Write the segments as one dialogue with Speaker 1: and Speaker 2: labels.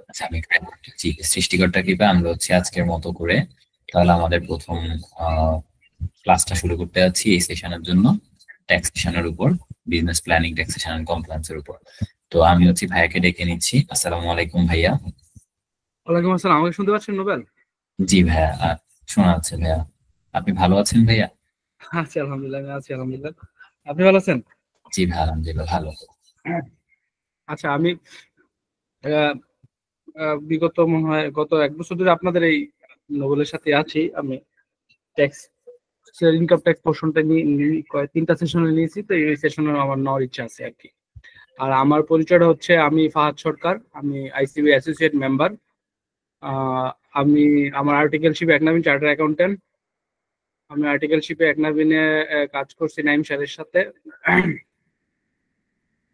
Speaker 1: আচ্ছা, আমি জি, সৃষ্টিকর্তা কৃপায় আমরা হচ্ছে আজকের মতো করে তাহলে আমাদের প্রথম ক্লাসটা শুরু করতে যাচ্ছি এই সেশনের জন্য, ট্যাক্সেশনের উপর, বিজনেস প্ল্যানিং, ট্যাক্সেশন এন্ড কমপ্লায়েন্সের উপর। তো আমি হচ্ছে ভাইয়াকে ডেকে নিচ্ছি। আসসালামু আলাইকুম ভাইয়া।
Speaker 2: ওয়ালাইকুম আসসালাম। আমাকে শুনতে পাচ্ছেন নোবেল?
Speaker 1: জি ভাইয়া, শোনা যাচ্ছে ভাইয়া। আপনি ভালো আছেন ভাইয়া?
Speaker 2: আছি আলহামদুলিল্লাহ, আমি আছি আলহামদুলিল্লাহ। আপনি ভালো আছেন?
Speaker 1: জি ভাই, আলহামদুলিল্লাহ ভালো।
Speaker 2: আচ্ছা, আমি আহ, বিগত মনে হয় গত 1 বছর ধরে আপনাদের এই নোবেলের সাথে আছি। আমি ট্যাক্স ইনকাম ট্যাক্স পোর্শনটা নিয়ে 3টা সেশনে নিয়েছি, তো এই সেশনে আমার নেওয়ার ইচ্ছা আছে আর কি। আর আমার পরিচয়টা হচ্ছে, আমি ফাহাদ সরকার, আমি আইসিবি অ্যাসোসিয়েট মেম্বার। আমি আমার আর্টিকেলশিপ একনাবিন চার্টার অ্যাকাউন্টেন্ট। আমি আর্টিকেলশিপে একনাবিনে কাজ করছি নাইম স্যারের সাথে।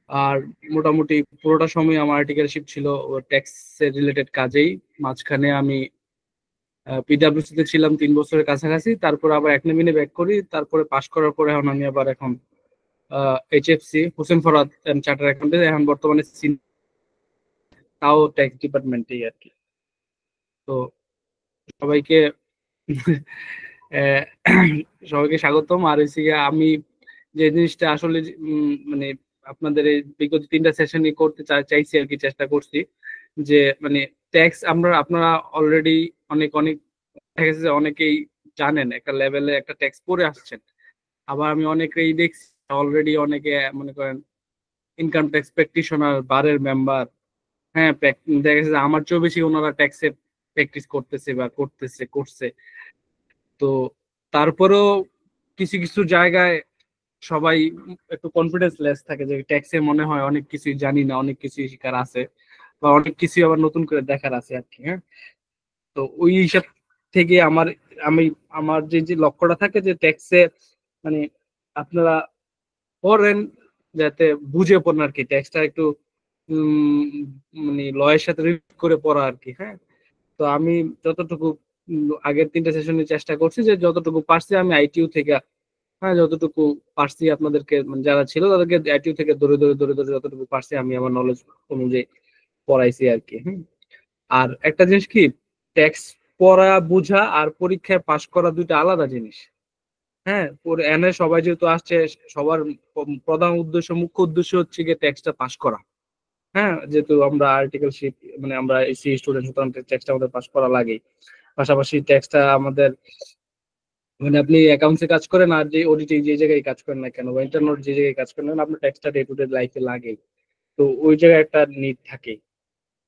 Speaker 2: আর মোটামুটি পুরোটা সময় আমার আর্টিকেলশিপ ছিল ট্যাক্স রিলেটেড কাজেই। মাঝখানে আমি পিডাব্লিউসি তে ছিলাম 3 বছরের কাছাকাছি, তারপর আবার একনামিনে ব্যাক করি। তারপরে পাশ করার পরে আমি এখন এইচএফসি হোসেন ফরহাদ চার্টার অ্যাকাউন্টে, এখন বর্তমানে তাও ট্যাক্স ডিপার্টমেন্টেই আর কি। তো সবাইকে আহ, সবাইকে স্বাগতম। আর হচ্ছে গিয়ে আমি যে জিনিসটা আসলে মানে আপনাদের এই বিগত 3টা সেশনই করতে চাইছি আর কি, চেষ্টা করছি যে মানে ট্যাক্স আপনারা অলরেডি অনেক অনেক দেখা গেছে যে অনেকেই জানেন, একটা লেভেলে একটা ট্যাক্স পড়ে আসছেন। আবার আমি অনেকেই দেখছি অলরেডি, অনেকে মনে করেন ইনকাম ট্যাক্স প্র্যাকটিশনার, বারের মেম্বার। হ্যাঁ, দেখা গেছে যে আমার চেয়েও বেশি ওনারা ট্যাক্সে প্র্যাকটিস করতেছে বা করছে। তো তারপরেও কিছু কিছু জায়গায় সবাই একটু কনফিডেন্স লেস থাকে, যে ট্যাক্সে মনে হয় অনেক কিছুই জানি না, অনেক কিছুই শিকার আছে, বা অনেক কিছুই আবার নতুন করে দেখার আছে আর কি। হ্যাঁ, তো ওই হিসাব থেকে আমি আমার যে লক্ষ্যটা থাকে যে ট্যাক্সে মানে আপনারা পড়েন, যাতে বুঝে পড়েন আর কি, ট্যাক্সটা একটু উম মানে লয়ের সাথে রিলেট করে পড়া আর কি। হ্যাঁ, তো আমি যতটুকু আগের 3টা সেশনে চেষ্টা করছি, যে যতটুকু পারছি আমি আইটিইউ থেকে, হ্যাঁ যতটুকু পারছি আপনাদেরকে, মানে যারা ছিল তাদেরকে আইটিইউ থেকে ধরে ধরে যতটুকু পারছি আমি আমার নলেজ অনুযায়ী পড়াইছি আর কি। আর একটা জিনিস কি, ট্যাক্স পড়া বোঝা আর পরীক্ষায় পাশ করা দুইটা আলাদা জিনিস। হ্যাঁ, এনে সবাই যেহেতু আসছে, সবার প্রধান উদ্দেশ্য, মুখ্য উদ্দেশ্য হচ্ছে গিয়ে ট্যাক্সটা পাশ করা। হ্যাঁ, যেহেতু আমরা আর্টিকেলশিপ মানে আমরা এসি স্টুডেন্ট, সুতরাং ট্যাক্সটা আমাদের পাশ করা লাগেই। পাশাপাশি ট্যাক্সটা আমাদের মানে আপনি অ্যাকাউন্টসে কাজ করেন আর যে অডিটে যে জায়গায় কাজ করেন না কেন, বা ইন্টারনেট যে জায়গায় কাজ করেন না কেন, আপনার ট্যাক্সটা ডে টু ডে লাইফে লাগে। তো ওই জায়গায় একটা নিড থাকে।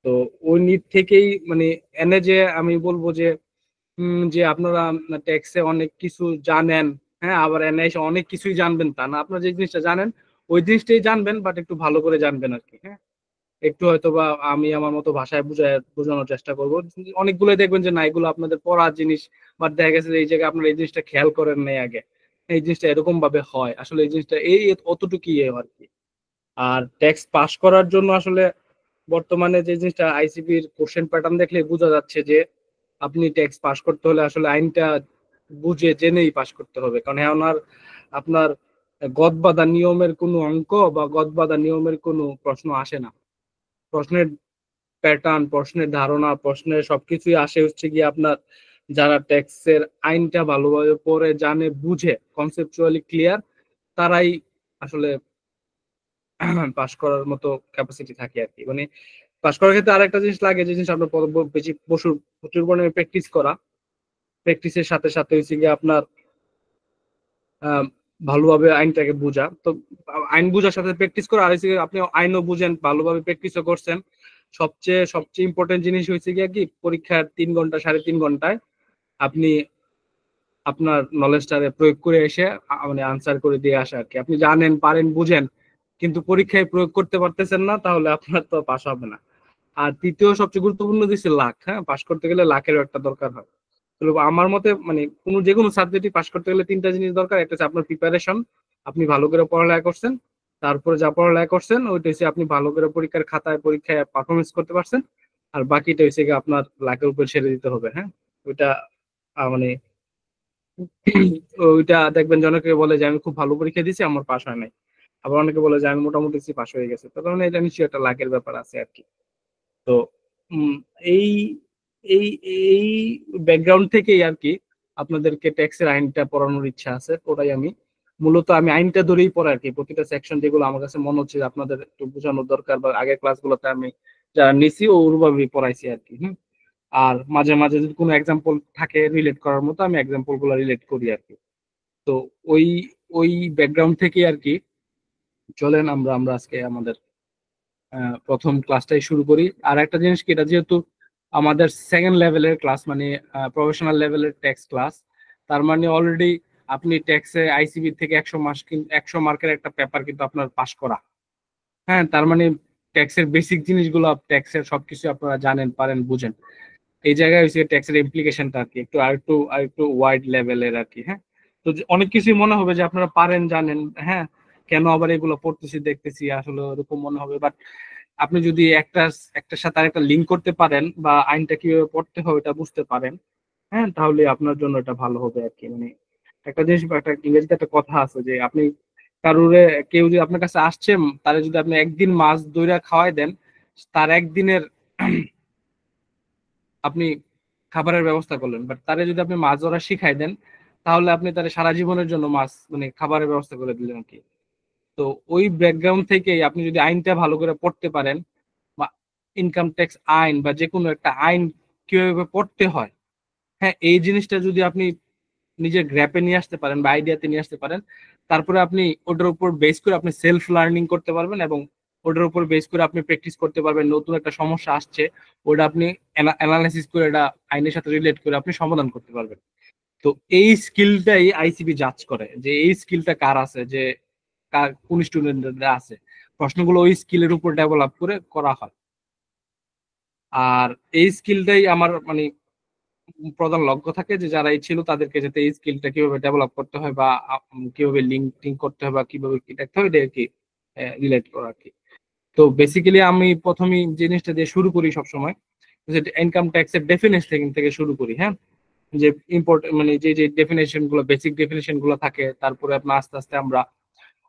Speaker 2: তো ওই নিড থেকেই মানে এনে যে আমি বলবো যে যে আপনারা ট্যাক্সে অনেক কিছু জানেন, হ্যাঁ আবার এনে এসে অনেক কিছুই জানবেন তা না। আপনারা যে জিনিসটা জানেন ওই জিনিসটাই জানবেন, বাট একটু ভালো করে জানবেন আর কি। হ্যাঁ, একটু হয়তো বা আমি আমার মতো ভাষায় বোঝানোর চেষ্টা করব। অনেকগুলো দেখবেন যে না, এগুলো আপনাদের পড়ার জিনিস, বাট দেখা গেছে যে এই জায়গায় আপনারা এই জিনিসটা খেয়াল করেন নাই আগে, এই জিনিসটা এরকম ভাবে হয়, আসলে এই জিনিসটা এই অতটুকুই আর কি। আর ট্যাক্স পাস করার জন্য আসলে বর্তমানে যে জিনিসটা আইসিপির কোশ্চেন প্যাটার্ন দেখলে বোঝা যাচ্ছে যে আপনি ট্যাক্স পাস করতে হলে আসলে আইনটা বুঝে জেনেই পাস করতে হবে। কারণ এখন আর আপনার গদ বাঁধা নিয়মের কোনো অঙ্ক বা গদ বাঁধা নিয়মের কোনো প্রশ্ন আসে না। প্রশ্নের প্যাটার্ন, প্রশ্নের ধারণা, প্রশ্নের সবকিছুই আসে হচ্ছে গিয়ে আপনার যারা ট্যাক্সের আইনটা ভালোভাবে পড়ে জানে বুঝে, কনসেপচুয়ালি ক্লিয়ার, তারাই আসলে পাস করার মতো ক্যাপাসিটি থাকে আর কি। মানে পাস করার ক্ষেত্রে আরেকটা জিনিস লাগে, যে জিনিস আপনার বেশি প্রচুর পরিমাণে প্র্যাকটিস করা। প্র্যাকটিসের সাথে সাথে হচ্ছে গিয়ে আপনার আহ, ভালোভাবে আইনটাকে বোঝা। তো আইন বোঝার সাথে প্র্যাকটিস করা, আর হচ্ছে গিয়ে আপনি আইনও বুঝেন, ভালোভাবে প্র্যাকটিসও করছেন। সবচেয়ে সবচেয়ে ইম্পর্টেন্ট জিনিস হয়েছে গিয়ে কি, পরীক্ষার 3 ঘন্টা 3.5 ঘন্টায় আপনি আপনার নলেজটারে প্রয়োগ করে এসে মানে আনসার করে দিয়ে আসা আর কি। আপনি জানেন, পারেন, বুঝেন, কিন্তু পরীক্ষায় প্রয়োগ করতে পারতেছেন না, তাহলে আপনার তো পাস হবে না। আর তৃতীয় সবচেয়ে গুরুত্বপূর্ণ দিচ্ছে লাক। হ্যাঁ, পাস করতে গেলে লাখেরও একটা দরকার হয়। তো আমার মতে মানে যে কোনো সাবজেক্টই পাস করতে গেলে 3টা জিনিস দরকার। একটা হচ্ছে আপনার প্রিপারেশন, আপনি ভালো করে পড়ালেখা করছেন। তারপরে যা পড়ালেখা করছেন ওইটা হচ্ছে আপনি ভালো করে পরীক্ষার খাতায় পরীক্ষায় পারফরমেন্স করতে পারছেন। আর বাকিটা হচ্ছে গিয়ে আপনার লাখের উপর ছেড়ে দিতে হবে। হ্যাঁ, ওইটা মানে ওইটা দেখবেন যে অনেকে বলে যে আমি খুব ভালো পরীক্ষা দিয়েছি, আমার পাস হয় নাই। আবার অনেকে বলে যে আমি মোটামুটি পাস হয়ে গেছে। তার মানে এটা নিশ্চয়ই একটা লাখের ব্যাপার আছে আর কি। তো এই এই এই ব্যাকগ্রাউন্ড থেকেই আর কি আপনাদেরকে ট্যাক্সের আইনটা পড়ানোর ইচ্ছা আছে। ওটাই মূলত আমি আইনটা ধরেই পড়ে আর কি, প্রতিটা সেকশন যেগুলো আমার কাছে মনে হচ্ছে যে আপনাদের একটু বোঝানোর দরকার, বা আগের ক্লাসগুলোতে আমি যারা নিছি ওভাবেই পড়াইছি আর কি। আর মাঝে মাঝে যদি কোনো এক্সাম্পল থাকে রিলেট করার মতো, আমি এক্সাম্পল গুলো রিলেট করি আর কি। তো ওই ওই ব্যাকগ্রাউন্ড থেকে আর কি চলেন আমরা আমরা আজকে আমাদের প্রথম ক্লাসটাই শুরু করি। আর একটা জিনিস কি, এটা যেহেতু আমাদের সেকেন্ড লেভেলের ক্লাস, মানে প্রফেশনাল লেভেলের ট্যাক্স ক্লাস, তার মানে অলরেডি আপনি ট্যাক্সে আইসিবি থেকে 100 মার্কের একটা পেপার কিন্তু আপনার পাস করা। হ্যাঁ, তার মানে ট্যাক্সের বেসিক জিনিসগুলো, ট্যাক্সের সবকিছু আপনারা জানেন, পারেন, বুঝেন। এই জায়গায় হচ্ছে ট্যাক্সের ইমপ্লিকেশনটা আর কি একটু ওয়াইড লেভেলের আর কি। হ্যাঁ, তো অনেক কিছুই মনে হবে যে আপনারা পারেন, জানেন। হ্যাঁ, কেন আবার এগুলো পড়তেছি দেখতেছি আসলে এরকম মনে হবে, বাট আপনি যদি একটার সাথে আরেকটা লিঙ্ক করতে পারেন, বা আইনটা কিভাবে পড়তে হবে এটা বুঝতে পারেন, হ্যাঁ, তাহলে আপনার জন্য এটা ভালো হবে আর কি। মানে একটা জিনিস, একটা ইংরেজিতে একটা কথা আছে যে আপনি কারুরে, কেউ যদি আপনার কাছে আসছে, তারে যদি আপনি একদিন মাছ দইরা খাওয়াই দেন, তার একদিনের আপনি খাবারের ব্যবস্থা করলেন, বাট তারে যদি আপনি মাছ ধরা শিখাই দেন, তাহলে আপনি তারে সারা জীবনের জন্য মাছ, মানে খাবারের ব্যবস্থা করে দিলেন আর কি। তো ওই ব্যাকগ্রাউন্ড থেকেই আপনি যদি আইনটা ভালো করে পড়তে পারেন, বা ইনকাম ট্যাক্স আইন বা যে কোনো একটা আইন কিভাবে পড়তে হয়, হ্যাঁ, এই জিনিসটা যদি আপনি নিজের গ্র্যাপে নিয়ে আসতে পারেন বা আইডিয়াতে নিয়ে আসতে পারেন, তারপরে আপনি ওটার উপর বেস করে আপনি সেলফ লার্নিং করতে পারবেন, এবং ওটার উপর বেস করে আপনি প্র্যাকটিস করতে পারবেন। নতুন একটা সমস্যা আসছে, ওটা আপনি অ্যানালাইসিস করে, এটা আইনের সাথে রিলেট করে আপনি সমাধান করতে পারবেন। তো এই স্কিলটাই আইসিবি জাজ করে, যে এই স্কিলটা কার আছে, যে কোন স্টুডেন্টদের আছে। প্রশ্নগুলো ওই স্কিলের উপর ডেভেলপ করে করা হয়। আর এই স্কিলটাই আমার মানে প্রধান লক্ষ্য থাকে, যে যারা এই ছিল তাদেরকে যাতে এই স্কিলটা কিভাবে ডেভেলপ করতে হয়, বা কিভাবে লিঙ্ক করতে হয়, বা কিভাবে কি দেখতে হয়, এটা আর কি রিলেট করা আর কি। তো বেসিক্যালি আমি প্রথমেই জিনিসটা দিয়ে শুরু করি সবসময়, যে ইনকাম ট্যাক্সের ডেফিনেশন থেকে শুরু করি। হ্যাঁ, যে মানে যে যে ডেফিনেশন গুলো, বেসিক ডেফিনেশন গুলো থাকে, তারপরে আপনার আস্তে আস্তে আমরা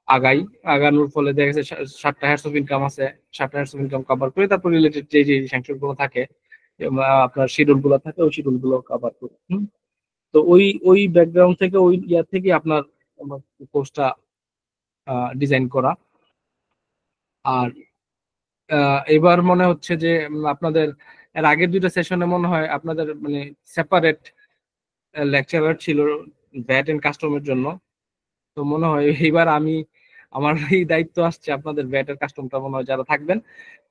Speaker 2: আগাই। আগানোর ফলে দেখা যাচ্ছে 7টা হ্যাডস অফ ইনকাম আছে, 7টা হ্যাডস অফ ইনকাম কভার করে তারপর রিলেটেড যে যে স্যাংশন গুলো থাকে, আপনার শিডিউল গুলো থাকে, ওই শিডিউল গুলো কভার করি। তো ওই ওই ব্যাকগ্রাউন্ড থেকে, ওই ইয়ার থেকে আপনার কোর্সটা ডিজাইন করা। আর এবার মনে হচ্ছে যে আপনাদের এর আগের দুইটা সেশনে মনে হয় আপনাদের মানে সেপারেট লেকচারার ছিল ভ্যাট এন্ড কাস্টমের জন্য। তো মনে হয় এইবার আমার এই দায়িত্ব আসছে আপনাদের ভ্যাট এর কাস্টমটা মনে হয় যারা থাকবেন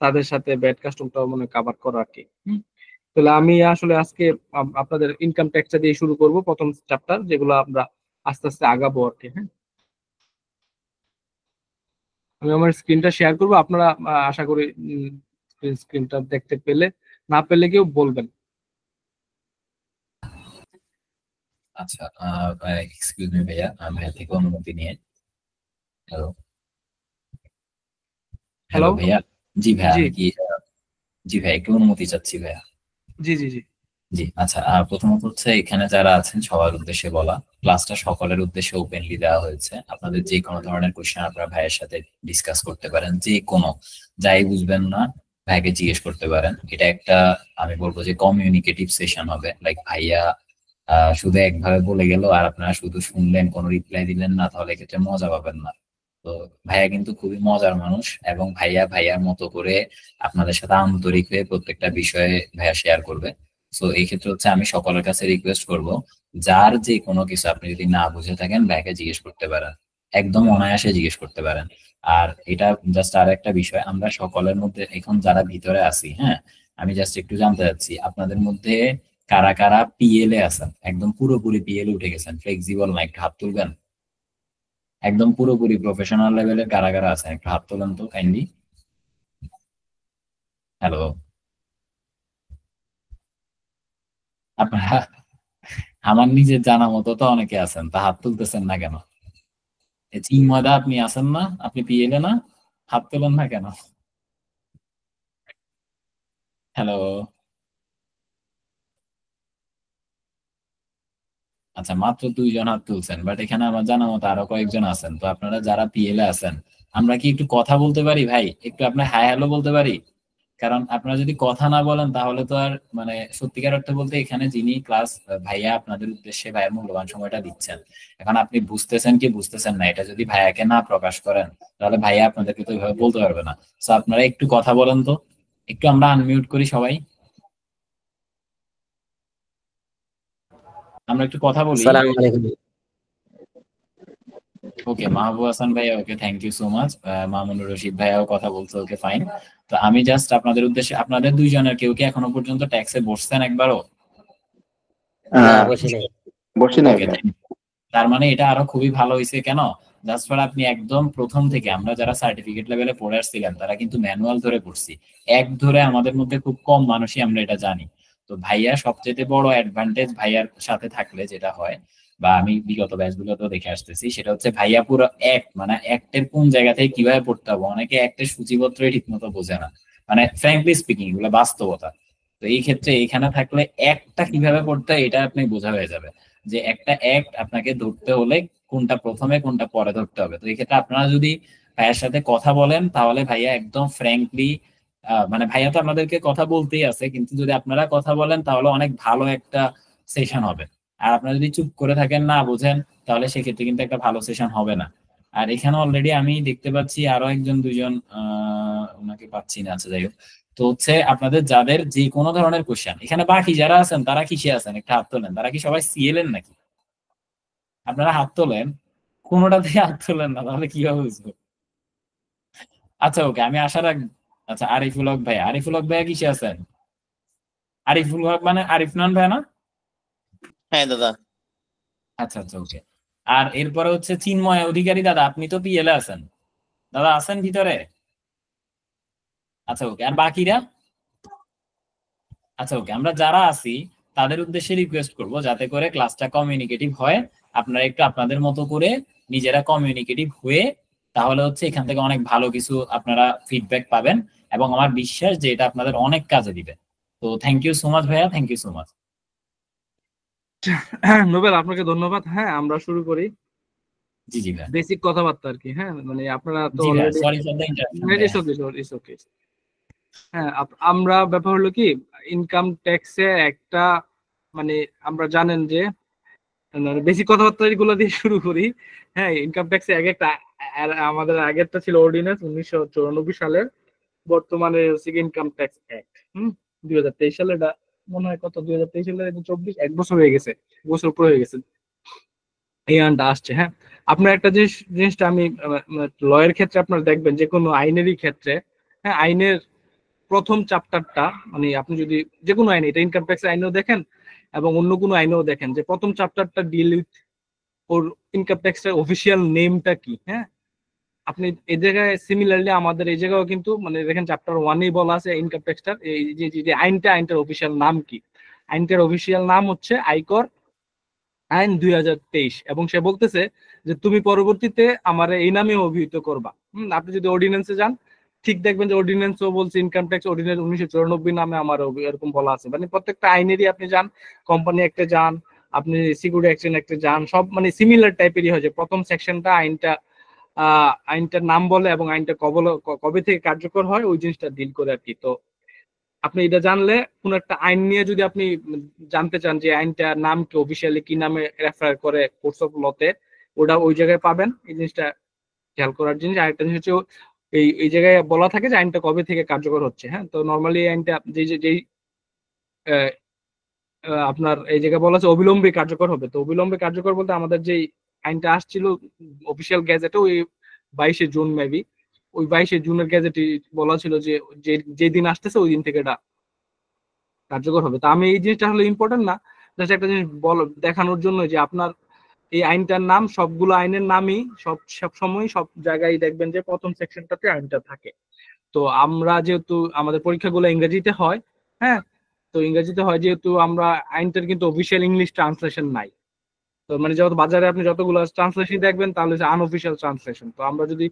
Speaker 2: তাদের সাথে ভ্যাট কাস্টমটা মনে হয় কভার করা আর কি। তাহলে আমি আসলে আজকে আপনাদের ইনকাম ট্যাক্সটা দিয়ে শুরু করব, প্রথম চ্যাপ্টার, যেগুলো আমরা আস্তে আস্তে আগাবো আর কি। হ্যাঁ, আমি আমার স্ক্রিনটা শেয়ার করবো, আপনারা আশা করি স্ক্রিনটা দেখতে পেলে, না পেলে কেউ বলবেন।
Speaker 1: আচ্ছা, এক্সকিউজ মি ভাইয়া, ভাইয়া থেকে অনুমতি নিয়ে। Hello hello
Speaker 2: hello.
Speaker 1: ভাইয়া। জি ভাইয়া,
Speaker 2: জি
Speaker 1: আমি কি জি ভাই, একটু অনুমতি চাচ্ছি ভাইয়া।
Speaker 2: জি জি জি
Speaker 1: জি আচ্ছা, প্রথমত হচ্ছে এখানে যারা আছেন সবার উদ্দেশ্যে বলা, ক্লাসটা সকলের উদ্দেশ্যে ওপেনলি দেওয়া হয়েছে। আপনাদের যে কোনো ধরনের কোশ্চেন আপনারা ভাইয়ের সাথে ডিসকাস করতে পারেন, যে কোনো, যাই বুঝবেন না ভাইকে জিজ্ঞেস করতে পারেন। এটা একটা, আমি বলবো যে কমিউনিকেটিভ সেশন হবে। লাইক ভাইয়া শুধু একভাবে বলে গেল আর আপনারা শুধু শুনলেন, কোনো রিপ্লাই দিলেন না, তাহলে এক্ষেত্রে মজা পাবেন না। তো ভাইয়া কিন্তু খুবই মজার মানুষ, এবং ভাইয়া ভাইয়ার মতো করে আপনাদের সাথে আন্তরিক হয়ে প্রত্যেকটা বিষয়ে ভাইয়া শেয়ার করবে। তো এই ক্ষেত্রে হচ্ছে আমি সকলের কাছে রিকোয়েস্ট করব, যার যে কোনো কিছু আপনি যদি না বুঝে থাকেন ভাইকে জিজ্ঞেস করতে পারেন, একদম অনায়াসে জিজ্ঞেস করতে পারেন। আর এটা জাস্ট আর একটা বিষয়, আমরা সকলের মধ্যে এখন যারা ভিতরে আছি, হ্যাঁ, আমি জাস্ট একটু জানতে চাচ্ছি আপনাদের মধ্যে কারা কারা পিএলএ আছেন, একদম পুরোপুরি পিএলএ উঠে গেছেন, ফ্লেক্সিবল না, একটু হাত তুলবেন। একদম পুরোপুরি প্রফেশনাল লেভেলের কারা কারা আছেন, একটু হাত তোলেন তো কাইন্ডলি। হ্যালো, আপনারা, আমার নিজের জানা মতো তো অনেকে আছেন, তা হাত তুলতেছেন না কেন? চিন্ময়দা, আপনি আছেন না? আপনি পিএলএ না? হাত তোলেন না কেন? হ্যালো। আচ্ছা, মাত্র 2 জন হাত তুলছেন, বাট এখানে আমার জানা মতো আরো কয়েকজন আছেন। তো আপনারা যারা পিএলএ আছেন, আমরা কি একটু কথা বলতে পারি ভাই? একটু আপনার হাই হ্যালো বলতে পারি? কারণ আপনারা যদি কথা না বলেন তাহলে তো আর মানে সত্যিকার অর্থে বলতে এখানে যিনি ক্লাস ভাইয়া আপনাদের উদ্দেশ্যে ভাইয়ের মূল্যবান সময়টা দিচ্ছেন, এখন আপনি বুঝতেছেন কি বুঝতেছেন না এটা যদি ভাইয়াকে না প্রকাশ করেন তাহলে ভাইয়া আপনাদেরকে তো এভাবে বলতে পারবে না। তো আপনারা একটু কথা বলেন তো, একটু আমরা আনমিউট করি সবাই, আমরা একটু কথা বলি।
Speaker 3: আসসালামু আলাইকুম।
Speaker 1: ওকে, মাহবুব হাসান ভাইয়া, okay, thank you so much. Mamunur Rashid ভাইয়াও কথা বলছে, ওকে ফাইন। তো আমি জাস্ট আপনাদের উদ্দেশ্যে, আপনাদের দুইজনের কেউ কি এখনো পর্যন্ত ট্যাক্সে বসছেন একবারও?
Speaker 3: বসি নাই।
Speaker 1: Okay, তার মানে এটা আরো খুবই ভালো হয়েছে। কেন? জাস্ট ফর আপনি একদম প্রথম থেকে, আমরা যারা সার্টিফিকেট লেভেলে পড়ে আসছিলাম তারা কিন্তু ম্যানুয়াল ধরে পড়ছি, এক ধরে আমাদের মধ্যে খুব কম মানুষই আমরা এটা জানি। তো ভাইয়া সবচেয়ে বড় অ্যাডভান্টেজ ভাইয়ার সাথে থাকলে যেটা হয়, বা আমি বিগত ব্যাচগুলোতেও দেখে আসতেছি, সেটা হচ্ছে ভাইয়া পুরো মানে অ্যাক্টের কোন জায়গা থেকে কিভাবে পড়তে হবে, অনেকে অ্যাক্টের সূচিপত্রই ঠিক মতো বোঝে না, মানে ফ্র্যাঙ্কলি স্পিকিং এগুলো বাস্তবতা। তো এই ক্ষেত্রে এখানে থাকলে একটা কিভাবে পড়তে হয় এটা আপনি বোঝা হয়ে যাবে, যে একটা অ্যাক্ট আপনাকে ধরতে হলে কোনটা প্রথমে কোনটা পরে ধরতে হবে। তো এই ক্ষেত্রে আপনারা যদি ভাইয়ার সাথে কথা বলেন তাহলে ভাইয়া একদম ফ্র্যাঙ্কলি, মানে ভাইয়া তো আপনাদেরকে কথা বলতেই আছে, কিন্তু যদি আপনারা কথা বলেন তাহলে অনেক ভালো একটা সেশন হবে। আর আপনারা যদি চুপ করে থাকেন, না বোঝেন, তাহলে সেক্ষেত্রে কিন্তু একটা ভালো সেশন হবে না। আর এখানে অলরেডি আমি দেখতে পাচ্ছি আরো একজন দুইজন, ওনাকে পাচ্ছি না, আচ্ছা যাই হোক। তো হচ্ছে আপনাদের যাদের যে কোনো ধরনের কোশ্চেন, এখানে বাকি যারা আছেন তারা কিসে আছেন একটা হাত তোলেন, তারা কি সবাই সিএলেন নাকি? আপনারা হাত তোলেন, কোনোটাতে হাত তোলেন না তাহলে কিভাবে বুঝবো? আচ্ছা ওকে, আমি আশা রাখ। আচ্ছা, আরিফুল হক ভাই, আরিফুল হক ভাইয়া কিসে আছেন? আরিফুল হক মানে আরিফ নন ভাই না?
Speaker 3: হ্যাঁ দাদা।
Speaker 1: আচ্ছা আচ্ছা ওকে। আর এরপরে হচ্ছে চিন্ময় অধিকারী দাদা, আপনি তো পিএলে আছেন, দাদা আছেন ভিতরে? আচ্ছা ওকে, আর বাকিরা? আচ্ছা ওকে, আমরা যারা আছি তাদের উদ্দেশ্যে রিকোয়েস্ট করব যাতে করে ক্লাসটা কমিউনিকেটিভ হয়। আপনারা একটু আপনাদের মতো করে নিজেরা কমিউনিকেটিভ হয়ে, তাহলে হচ্ছে এখান থেকে অনেক ভালো কিছু আপনারা ফিডব্যাক পাবেন, এবং আমার বিশ্বাস যে এটা আপনাদের অনেক কাজে দিবে। তো থ্যাংক ইউ সো মাচ ভাইয়া, thank you so much.
Speaker 2: Nobel, আপনাকে ধন্যবাদ। হ্যাঁ, আমরা শুরু করি।
Speaker 1: জি জি ভাই।
Speaker 2: বেসিক কথাবার্তা আর কি। হ্যাঁ, মানে আপনারা তো
Speaker 1: জি ভাই,
Speaker 2: already,
Speaker 1: sorry for the interruption ভাইয়া।
Speaker 2: হ্যাঁ, আমরা ব্যাপার হলো কি, ইনকাম ট্যাক্সে একটা, মানে আমরা জানেন যে বেসিক কথাবার্তা গুলো দিয়ে শুরু করি। হ্যাঁ, ইনকাম ট্যাক্সে এক একটা, আমাদের আগেরটা ছিল অর্ডিন্যান্স 1994 সালের, বর্তমানে হচ্ছে ইনকাম ট্যাক্স অ্যাক্ট 2023 সালে। এটা মনে হয় কত, 2023 সালে 24, 1 বছর হয়ে গেছে, বছর উপরে হয়ে গেছে এই আইনটা আসছে। হ্যাঁ, আপনার একটা জিনিসটা আমি লয়ের ক্ষেত্রে আপনারা দেখবেন, যে কোনো আইনেরই ক্ষেত্রে, হ্যাঁ, আইনের প্রথম চ্যাপ্টারটা, মানে আপনি যদি যে কোনো আইনে, এটা ইনকাম ট্যাক্স আইনেও দেখেন এবং অন্য কোনো আইনেও দেখেন, যে প্রথম চ্যাপ্টারটা ডিল উইথ ওর ইনকাম ট্যাক্সের অফিসিয়াল নেমটা কি। হ্যাঁ, আপনি এই জায়গায় সিমিলারলি আমাদের এই জায়গাও কিন্তু, মানে দেখেন চ্যাপ্টার 1-এই বলা আছে ইনকাম ট্যাক্সটার এই যে আইনটার অফিসিয়াল নাম কি। আইনটার অফিসিয়াল নাম হচ্ছে আয়কর আইন 2023, এবং সে বলতেছে যে তুমি পরবর্তীতে আমার এই নামে অভিহিত করবা। আপনি যদি অর্ডিন্যান্সে যান, ঠিক দেখবেন যে অর্ডিন্যান্সও বলছে ইনকাম ট্যাক্স অর্ডিন্যান্স 1994 নামে আমার এরকম বলা আছে। মানে প্রত্যেকটা আইনেরই আপনি যান, কোম্পানি একটা যান, আপনি সিকিউরিটি এক্সচেঞ্জ একটা যান, সব মানে সিমিলার টাইপেরই হয়, যে প্রথম সেকশনটা আইনটার নাম বলে এবং আইনটা কবে থেকে কার্যকর হয় ওই জিনিসটা ডিল করে আর কি। তো আপনি এটা জানলে, কোন একটা আইন নিয়ে যদি আপনি জানতে চান যে আইনটার নাম কি, অফিসিয়ালি কি নামে রেফার করে কোর্স অফ লতে, ওটা ওই জায়গায় পাবেন। এই জিনিসটা খেয়াল করার জিনিস। আরেকটা জিনিস হচ্ছে, এই জায়গায় বলা থাকে যে আইনটা কবে থেকে কার্যকর হচ্ছে। হ্যাঁ, তো নর্মালি এই আইনটা যেই আপনার এই জায়গায় বলা আছে অবিলম্বে কার্যকর হবে। তো অবিলম্বে কার্যকর বলতে আমাদের যে আইনটা আসছিল অফিসিয়াল গ্যাজেটে ওই 22শে জুন মেবি, ওই 22শে জুনের গ্যাজেটে বলা ছিল যে যে দিন আসতেছে ওই দিন থেকে এটা কার্যকর হবে। তো আমি এই জিনিসটা হলো ইম্পর্টেন্ট না, জাস্ট একটা জিনিস দেখানোর জন্য যে আপনার এই আইনটার নাম, সবগুলো আইনের নামই সব সময় সব জায়গায় দেখবেন যে প্রথম সেকশনটাতে আইনটা থাকে। তো আমরা যেহেতু আমাদের পরীক্ষাগুলো ইংরেজিতে হয়, হ্যাঁ, তো ইংরেজিতে হয় যেহেতু আমরা আইনটার কিন্তু অফিসিয়াল ইংলিশ ট্রান্সলেশন নাই। তো মানে যেহেতু বাজারে আপনি যতগুলো ট্রান্সলেশন দেখবেন তাহলে হচ্ছে আনঅফিসিয়াল ট্রান্সলেশন। তো আমরা যদি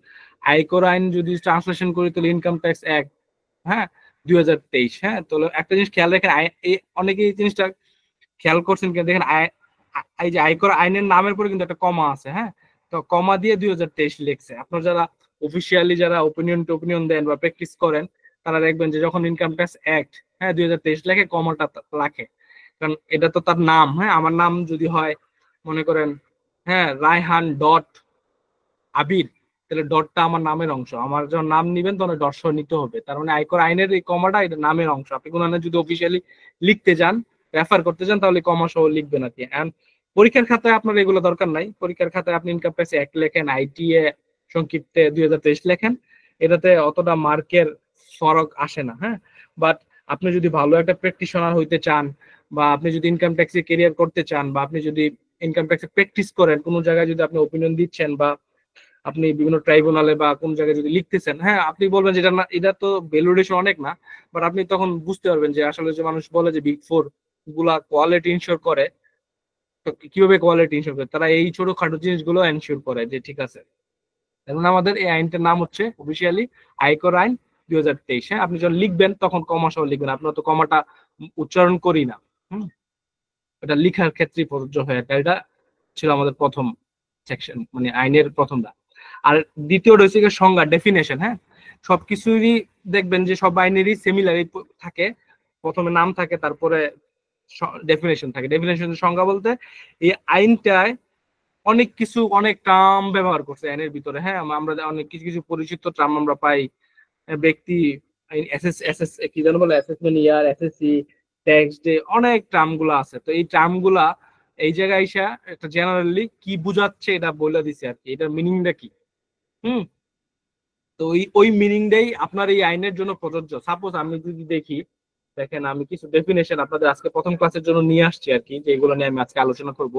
Speaker 2: আয়কর আইন যদি ট্রান্সলেশন করি তাহলে ইনকাম ট্যাক্স অ্যাক্ট, হ্যাঁ, 2023। হ্যাঁ, তো একটা জিনিস খেয়াল রাখেন, অনেকে এই জিনিসটা খেয়াল করছেন কিনা দেখেন, এই যে আয়কর আইনের নামের পরে কিন্তু একটা কমা আছে। হ্যাঁ, তো কমা দিয়ে 2023 লিখছে। আপনার যারা অফিসিয়ালি যারা ওপিনিয়ন দেন বা প্র্যাকটিস করেন, তারা দেখবেন যে যখন ইনকাম ট্যাক্স অ্যাক্ট, হ্যাঁ, 2023 লেখে, কমাটা রাখে, কারণ এটা তো তার নাম। হ্যাঁ, আমার নাম যদি হয় মনে করেন, হ্যাঁ, রায়হান ডট আবির, তাহলে ডটটা আমার নামের অংশ। আমার যখন নাম নিবেন তখন ডট সহ নিতে হবে। তার মানে আয়কর আইনের এই কমাটা এটা নামের অংশ। আপনি কোনো যদি অফিসিয়ালি লিখতে যান, রেফার করতে চান, তাহলে কমা সহ লিখবেন আর কি। এন্ড পরীক্ষার খাতায় আপনার এগুলো দরকার নাই। পরীক্ষার খাতায় আপনি ইনকাম ট্যাক্স অ্যাক্ট লেখেন, আইটিএ সংক্ষিপ্তে 2023 লেখেন, এটাতে অতটা মার্কের ফরক আসে না। হ্যাঁ, বাট আপনি যদি ভালো একটা প্র্যাকটিশনার হইতে চান, বা আপনি যদি ইনকাম ট্যাক্সে কেরিয়ার করতে চান, বা আপনি যদি ইনকাম ট্যাক্সে প্র্যাকটিস করেন, কোনো জায়গায় যদি আপনি ওপিনিয়ন দিচ্ছেন, বা আপনি বিভিন্ন ট্রাইব্যুনালে বা কোন জায়গায় যদি লিখতেছেন, হ্যাঁ, আপনি বলবেন যে এটা না, এটা তো ভ্যালুডেশন অনেক না, বাট আপনি তখন বুঝতে পারবেন যে আসলে যে মানুষ বলে যে বিগ ফোর গুলা কোয়ালিটি ইনশিওর করে, তো কিভাবে কোয়ালিটি ইনশিওর করে, তারা এই ছোটখাটো জিনিসগুলো এনশিওর করে যে ঠিক আছে। এখন আমাদের এই আইনটার নাম হচ্ছে অফিসিয়ালি আয়কর আইন 2023। হ্যাঁ, আপনি যখন লিখবেন তখন কমা সহ লিখবেন। আপনার তো কমাটা উচ্চারণ করি না, এটা লিখার ক্ষেত্রে প্রযোজ্য হয়ে থাকে। এটা ছিল আমাদের প্রথম সেকশন, মানে আইনের প্রথম ধাপ। আর দ্বিতীয় রয়েছে সংজ্ঞা, ডেফিনেশন। হ্যাঁ, সবকিছুরই দেখবেন যে সব আইনেরই সিমিলারই থাকে, প্রথমে নাম থাকে, তারপরে ডেফিনেশন থাকে। ডেফিনেশনের সংজ্ঞা বলতে এই আইনটায় অনেক কিছু, অনেক টার্ম ব্যবহার করছে আইনের ভিতরে। হ্যাঁ, আমরা অনেক কিছু কিছু পরিচিত টার্ম আমরা পাই, ব্যক্তি, কি জানো বলে, অ্যাসেসমেন্ট ইয়ার, এসএসসি, ট্যাক্স ডে, অনেক টার্ম গুলা আছে। তো এই টার্ম গুলা এই জায়গায় এসে একটা জেনারেলি কি বুঝাচ্ছে এটা বলে দিছে আর কি, এটার মিনিংটা কি। তো ওই মিনিংটাই আপনার এই আইনের জন্য প্রযোজ্য। সাপোজ আমি যদি দেখি, দেখেন আমি কিছু ডেফিনেশন আপনাদের আজকে প্রথম ক্লাসের জন্য নিয়ে আসছি আর কি, যেগুলো নিয়ে আমি আজকে আলোচনা করব।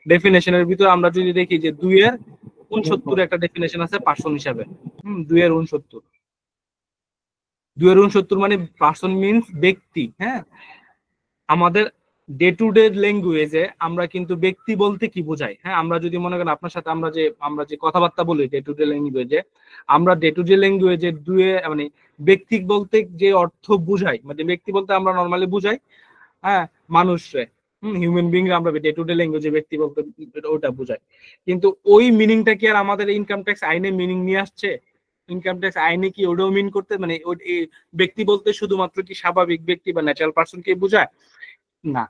Speaker 2: ডেফিনেশনের ভিতরে আমরা যদি দেখি যে 2-এর-69 একটা ডেফিনেশন আছে পার্সন হিসাবে। 2-এর-69, 2-এর-69 মানে পার্সন মিনস ব্যক্তি। হ্যাঁ, আমাদের ডে টু ডে ল্যাঙ্গুয়েজে আমরা কিন্তু ব্যক্তি বলতে কি বোঝাই, হ্যাঁ, আমরা যদি মনে করেন আপনার সাথে আমরা যে কথাবার্তা বলি ডে টু ডে ল্যাঙ্গুয়েজে, আমরা ডে টু ডে ল্যাঙ্গুয়েজে মানে ব্যক্তি বলতে যে অর্থ বুঝাই, মানে ব্যক্তি বলতে আমরা নর্মালি বুঝাই, হ্যাঁ, মানুষরে, হিউম্যান বিং আমরা ডে টু ডে ল্যাঙ্গুয়েজে ব্যক্তি বলতে ওটা বুঝাই। কিন্তু ওই মিনিংটা কি আর আমাদের ইনকাম ট্যাক্স আইনে মিনিং নিয়ে আসছে? ইনকাম ট্যাক্স আইনে কি ওটাও মিন করতে, মানে ব্যক্তি বলতে শুধুমাত্র কি স্বাভাবিক ব্যক্তি বা ন্যাচারাল পার্সন কে বোঝায়? না,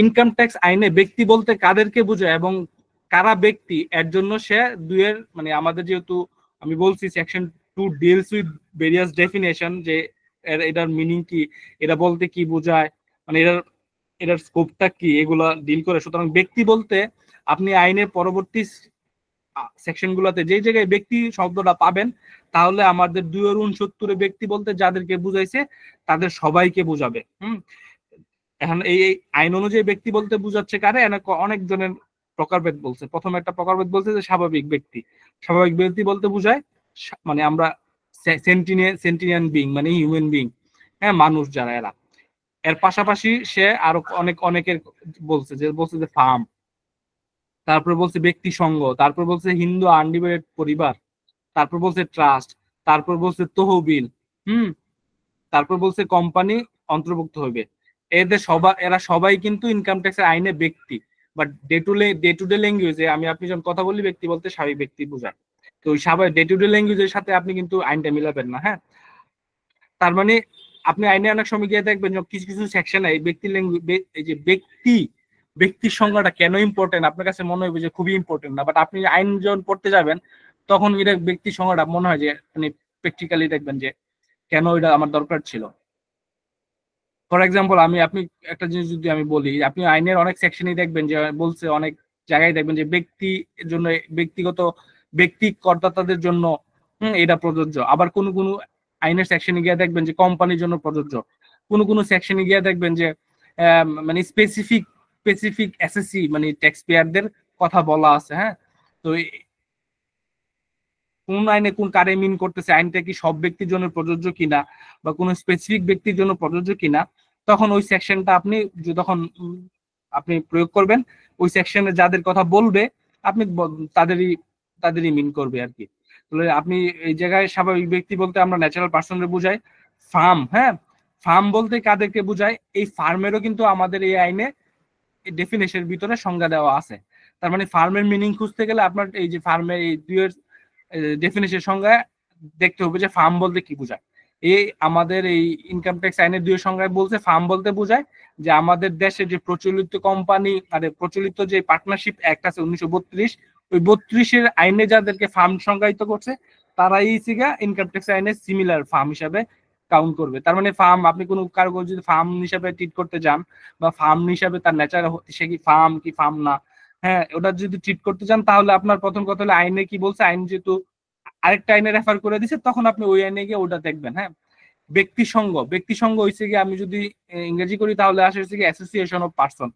Speaker 2: ইনকাম ট্যাক্স আইনে ব্যক্তি বলতে কাদেরকে বোঝায় এবং কারা ব্যক্তি, এর জন্য সে 2-এর, মানে আমাদের যেহেতু আমি বলছি section 2 deals with various definition, যে এটার মিনিং কি, এটা বলতে কি বোঝায়, মানে এটার স্কোপটা কি, এগুলা ডিল করে। সুতরাং ব্যক্তি বলতে আপনি আইনের পরবর্তী সেকশন গুলোতে যে জায়গায় ব্যক্তি শব্দটা পাবেন, তাহলে আমাদের 2-এর-69 ব্যক্তি বলতে যাদেরকে বুঝাইছে তাদের সবাইকে বুঝাবে। এখন এই আইন অনুযায়ী ব্যক্তি বলতে বুঝাচ্ছে কারে, অনেক জনের প্রকারভেদ বলছে। প্রথমে একটা প্রকারভেদ বলছে যে স্বাভাবিক ব্যক্তি। স্বাভাবিক ব্যক্তি বলতে বুঝায় মানে আমরা সেন্টিনিয়ান বিং, মানে হিউম্যান বিং, হ্যাঁ, মানুষ যারা এরা। এর পাশাপাশি সে আরো অনেকের বলছে যে ফার্ম, তারপর বলছে ব্যক্তি সংঘ, তারপর বলছে হিন্দু আনডিভাইডেড পরিবার, তারপর বলছে ট্রাস্ট, তারপর বলছে তহবিল, তারপর বলছে কোম্পানি অন্তর্ভুক্ত হবে। এরা সবাই কিন্তু ইনকাম ট্যাক্সের আইনে ব্যক্তি, বাট ডে টু ডে ল্যাঙ্গুয়েজে আপনি যখন কথা বলি ব্যক্তি বলতে স্বাভাবিক ব্যক্তি বোঝায়। তো ওই স্বাভাবিক ডে টু ডে ল্যাঙ্গুয়েজের সাথে আপনি কিন্তু আইনটা মিলাবেন না। হ্যাঁ, তার মানে আপনি আইনে অনেক সময় গিয়ে দেখবেন কিছু কিছু সেকশনে এই ব্যক্তি এই যে ব্যক্তির সংজ্ঞাটা কেন ইম্পর্টেন্ট, আপনার কাছে মনে হবে যে খুবই ইম্পর্টেন্ট না, বাট আপনি আইন যখন পড়তে যাবেন তখন এটা ব্যক্তির সংজ্ঞাটা মনে হয় যে আপনি প্র্যাকটিক্যালি দেখবেন যে কেন এটা আমার দরকার ছিল। ফর এক্সাম্পল আপনি একটা জিনিস যদি আমি বলি, আপনি আইনের অনেক সেকশনই দেখবেন যে বলছে, অনেক জায়গায় দেখবেন যে ব্যক্তির জন্য, ব্যক্তি করদাতাদের জন্য এটা প্রযোজ্য। আবার কোন কোন আইনের সেকশনে গিয়ে দেখবেন যে কোম্পানির জন্য প্রযোজ্য। কোন কোন সেকশনে গিয়ে দেখবেন যে মানে স্পেসিফিক এসএসসি, মানে ট্যাক্স পেয়ারদের কথা বলা আছে। হ্যাঁ, তো কোন আইনে কোন কারে মিন করতেছে, আইনটা কি সব ব্যক্তির জন্য প্রযোজ্য কিনা বা কোন স্পেসিফিক ব্যক্তির জন্য প্রযোজ্য কিনা, তখন ওই সেকশনটা যখন আপনি প্রয়োগ করবেন, ওই সেকশনে যাদের কথা বলবে আপনি তাদেরই মিন করবে আর কি। তাহলে আপনি এই জায়গায় স্বাভাবিক ব্যক্তি বলতে আমরা ন্যাচারাল পার্সনকে বুঝাই। ফার্ম, হ্যাঁ, ফার্ম বলতে কাদেরকে বুঝায়, এই ফার্মেরও কিন্তু আমাদের এই আইনে ডেফিনেশনের ভিতরে সংজ্ঞা দেওয়া আছে। তার মানে ফার্মের মিনিং খুঁজতে গেলে আপনার এই যে ফার্মের এই 2-এর ডেফিনেশন সংজ্ঞা দেখতে হবে যে ফার্ম বলতে কি বোঝায়। এই আমাদের এই ইনকাম ট্যাক্স আইনের 2 সংজ্ঞায় বলছে ফার্ম বলতে বোঝায় যে আমাদের দেশে যে প্রচলিত কোম্পানি প্রচলিত যে পার্টনারশিপ অ্যাক্ট আছে 1932, ওই 32-এর আইনে যাদেরকে ফার্ম সংজ্ঞায়িত করছে তারাই ইনকাম ট্যাক্স আইনে সিমিলার ফার্ম হিসাবে কাউন্ট করবে। তার মানে ফার্ম আপনি কোনো কারো যদি ফার্ম হিসাবে ট্রিট করতে যান বা ফার্ম হিসাবে তার নেচার সে কি ফার্ম না, হ্যাঁ ওটা যদি ট্রিট করতে চান তাহলে আপনার প্রথম কথা হলো আইনে কি বলছে, আইন যেহেতু আরেকটা আইনে রেফার করে দিছে তখন আপনি ওই আইনে গিয়ে ওটা দেখবেন। হ্যাঁ, ব্যক্তি সঙ্গ হইছে কি আমি যদি ইংরেজি করি তাহলে আসে হচ্ছে কি অ্যাসোসিয়েশন অফ পারসন।